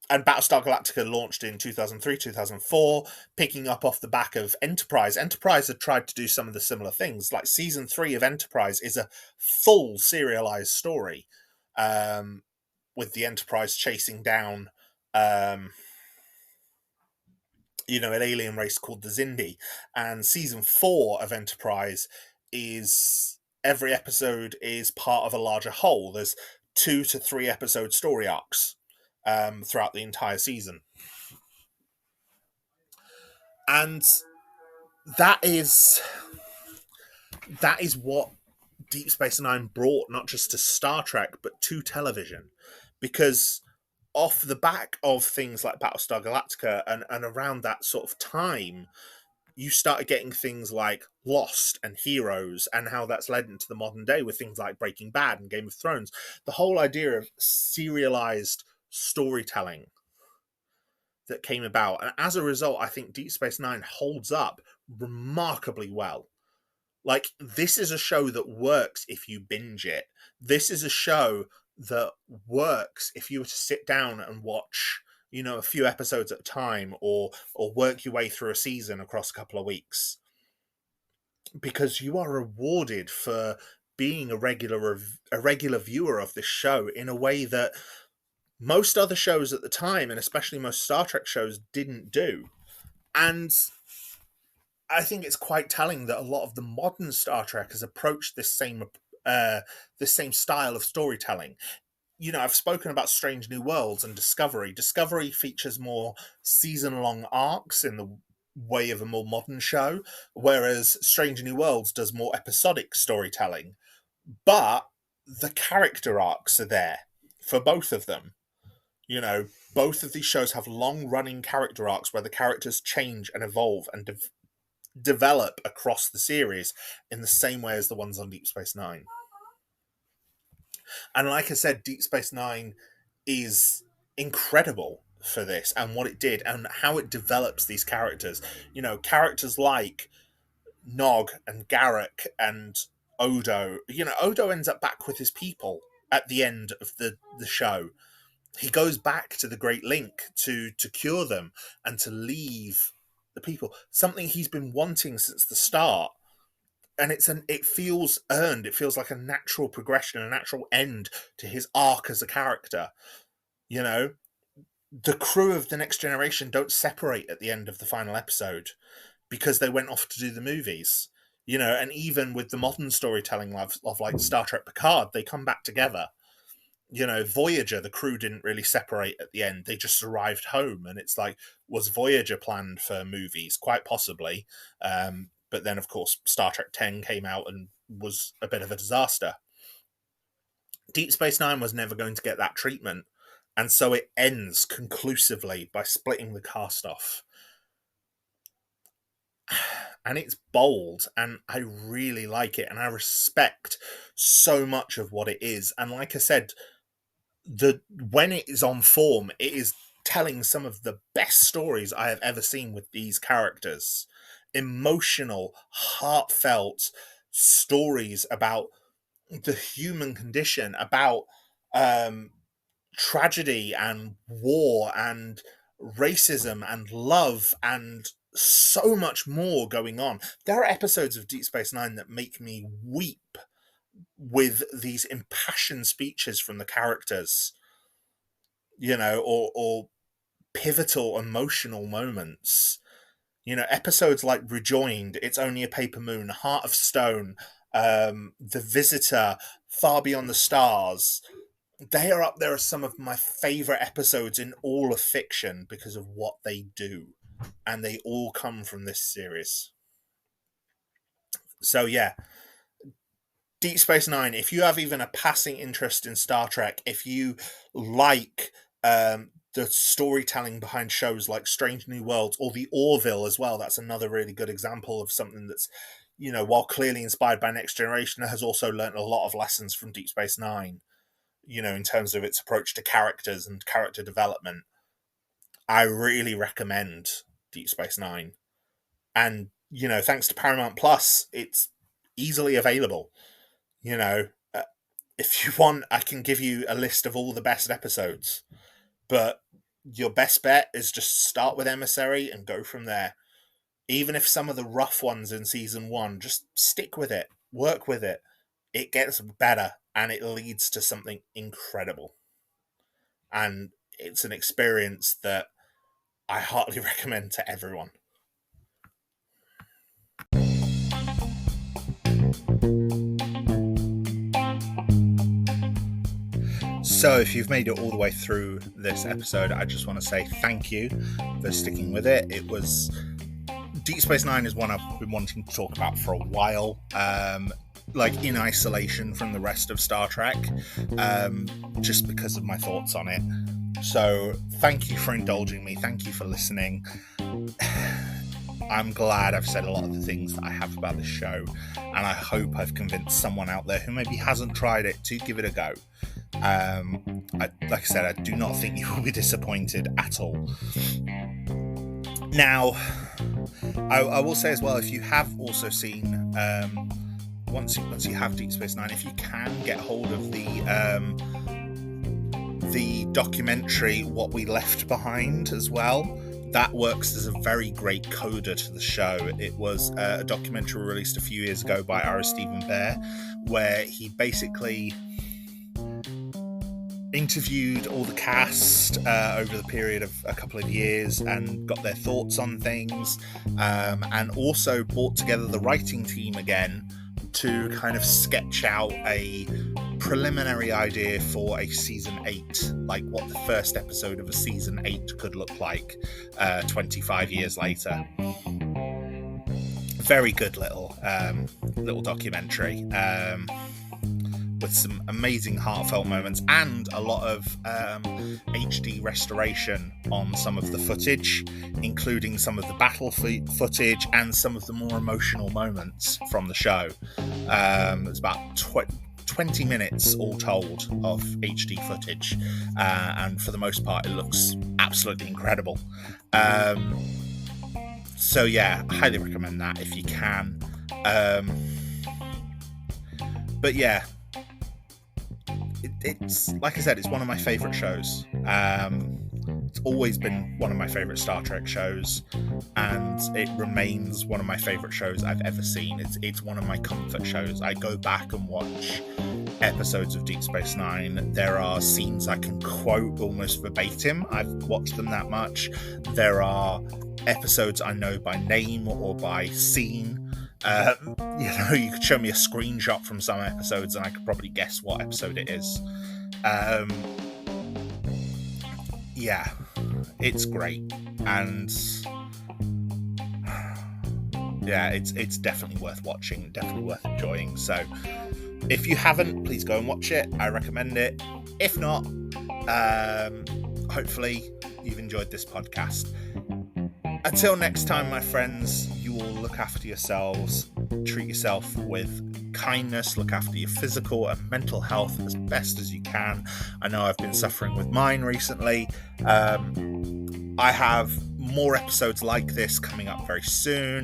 Speaker 1: Battlestar Galactica launched in 2003, 2004, picking up off the back of Enterprise. Enterprise had tried to do some of the similar things. Like season 3 of Enterprise is a full serialized story, with the Enterprise chasing down an alien race called the Zindi. And season 4 of Enterprise is, every episode is part of a larger whole. There's 2 to 3 episode story arcs throughout the entire season. And that is what Deep Space Nine brought, not just to Star Trek, but to television. Because off the back of things like Battlestar Galactica and around that sort of time, you started getting things like Lost and Heroes, and how that's led into the modern day with things like Breaking Bad and Game of Thrones. The whole idea of serialized storytelling that came about. And as a result, I think Deep Space Nine holds up remarkably well. Like, this is a show that works if you binge it. This is a show that works if you were to sit down and watch, a few episodes at a time, or work your way through a season across a couple of weeks. Because you are rewarded for being a regular viewer of this show in a way that most other shows at the time, and especially most Star Trek shows, didn't do. And I think it's quite telling that a lot of the modern Star Trek has approached this same style of storytelling. I've spoken about Strange New Worlds and Discovery. Discovery features more season-long arcs in the way of a more modern show, whereas Strange New Worlds does more episodic storytelling. But the character arcs are there for both of them. Both of these shows have long-running character arcs where the characters change and evolve and develop across the series in the same way as the ones on Deep Space Nine. And like I said, Deep Space Nine is incredible for this and what it did and how it develops these characters. Characters like Nog and Garrick and Odo. Odo ends up back with his people at the end of the show. He goes back to the Great Link to cure them and to leave the people. Something he's been wanting since the start. And it feels earned. It feels like a natural progression, a natural end to his arc as a character. The crew of The Next Generation don't separate at the end of the final episode because they went off to do the movies. And even with the modern storytelling of like Star Trek Picard, they come back together. Voyager, the crew didn't really separate at the end. They just arrived home, and it's like, was Voyager planned for movies? Quite possibly. But then, of course, Star Trek X came out and was a bit of a disaster. Deep Space Nine was never going to get that treatment, and so it ends conclusively by splitting the cast off. And it's bold, and I really like it, and I respect so much of what it is. And like I said, when it is on form, it is telling some of the best stories I have ever seen with these characters. Emotional, heartfelt stories about the human condition, about tragedy and war and racism and love and so much more going on. There are episodes of Deep Space Nine that make me weep with these impassioned speeches from the characters, or pivotal emotional moments. Episodes like Rejoined, It's Only a Paper Moon, Heart of Stone, The Visitor, Far Beyond the Stars. They are up there as some of my favorite episodes in all of fiction because of what they do. And they all come from this series. So yeah, Deep Space Nine, if you have even a passing interest in Star Trek, if you like the storytelling behind shows like Strange New Worlds or The Orville as well, that's another really good example of something that's, while clearly inspired by Next Generation, has also learnt a lot of lessons from Deep Space Nine, in terms of its approach to characters and character development. I really recommend Deep Space Nine. And, thanks to Paramount Plus, it's easily available. If you want, I can give you a list of all the best episodes. But your best bet is just start with Emissary and go from there. Even if some of the rough ones in season 1, just stick with it. Work with it. It gets better and it leads to something incredible. And it's an experience that I heartily recommend to everyone. So if you've made it all the way through this episode, I just want to say thank you for sticking with it. Deep Space Nine is one I've been wanting to talk about for a while, in isolation from the rest of Star Trek, just because of my thoughts on it. So thank you for indulging me. Thank you for listening. I'm glad I've said a lot of the things that I have about this show, and I hope I've convinced someone out there who maybe hasn't tried it to give it a go. Like I said, I do not think you will be disappointed at all. Now, I will say as well, if you have also seen, once you have Deep Space Nine, if you can get hold of the documentary What We Left Behind as well, that works as a very great coda to the show. It was a documentary released a few years ago by R. Stephen Bear, where he basically interviewed all the cast over the period of a couple of years and got their thoughts on things, and also brought together the writing team again to kind of sketch out a preliminary idea for a season 8, like what the first episode of a season 8 could look like 25 years later. Very good little documentary, with some amazing heartfelt moments and a lot of HD restoration on some of the footage, including some of the battle footage and some of the more emotional moments from the show. It's about 20 minutes all told of HD footage, and for the most part it looks absolutely incredible. So yeah, I highly recommend that if you can. But yeah, it's like I said, it's one of my favourite shows. It's always been one of my favourite Star Trek shows, and it remains one of my favourite shows I've ever seen. It's one of my comfort shows. I go back and watch episodes of Deep Space Nine. There are scenes I can quote almost verbatim. I've watched them that much. There are episodes I know by name or by scene. You could show me a screenshot from some episodes and I could probably guess what episode it is. Yeah, it's great, and yeah, it's definitely worth watching, definitely worth enjoying. So if you haven't, please go and watch it. I recommend it. If not, hopefully you've enjoyed this podcast. Until next time, my friends, you all look after yourselves, treat yourself with kindness, look after your physical and mental health as best as you can. I know I've been suffering with mine recently. I have more episodes like this coming up very soon.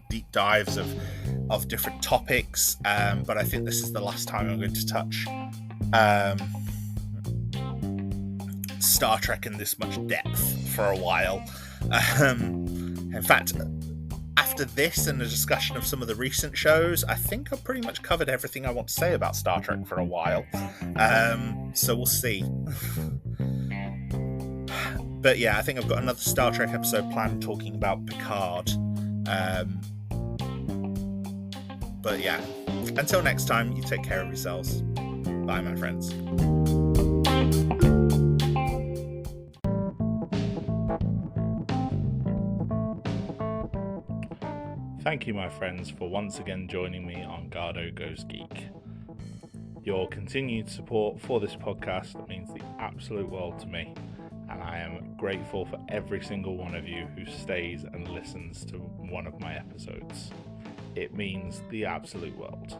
Speaker 1: Deep dives of different topics. But I think this is the last time I'm going to touch Star Trek in this much depth for a while. In fact, after this and the discussion of some of the recent shows, I think I've pretty much covered everything I want to say about Star Trek for a while. So we'll see. But yeah, I think I've got another Star Trek episode planned talking about Picard. But yeah, until next time, you take care of yourselves. Bye, my friends. Thank you, my friends, for once again joining me on Garhdo Goes Geek. Your continued support for this podcast means the absolute world to me, and I am grateful for every single one of you who stays and listens to one of my episodes. It means the absolute world.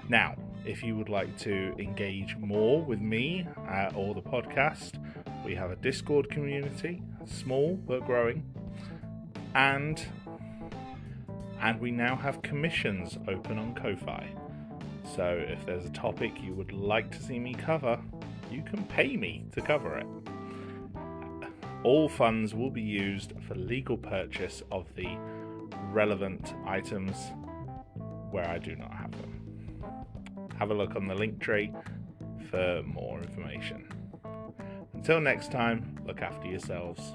Speaker 1: Now, if you would like to engage more with me or the podcast, we have a Discord community, small but growing, and we now have commissions open on Ko-Fi. So if there's a topic you would like to see me cover, you can pay me to cover it. All funds will be used for legal purchase of the relevant items where I do not have them. Have a look on the link tree for more information. Until next time, look after yourselves.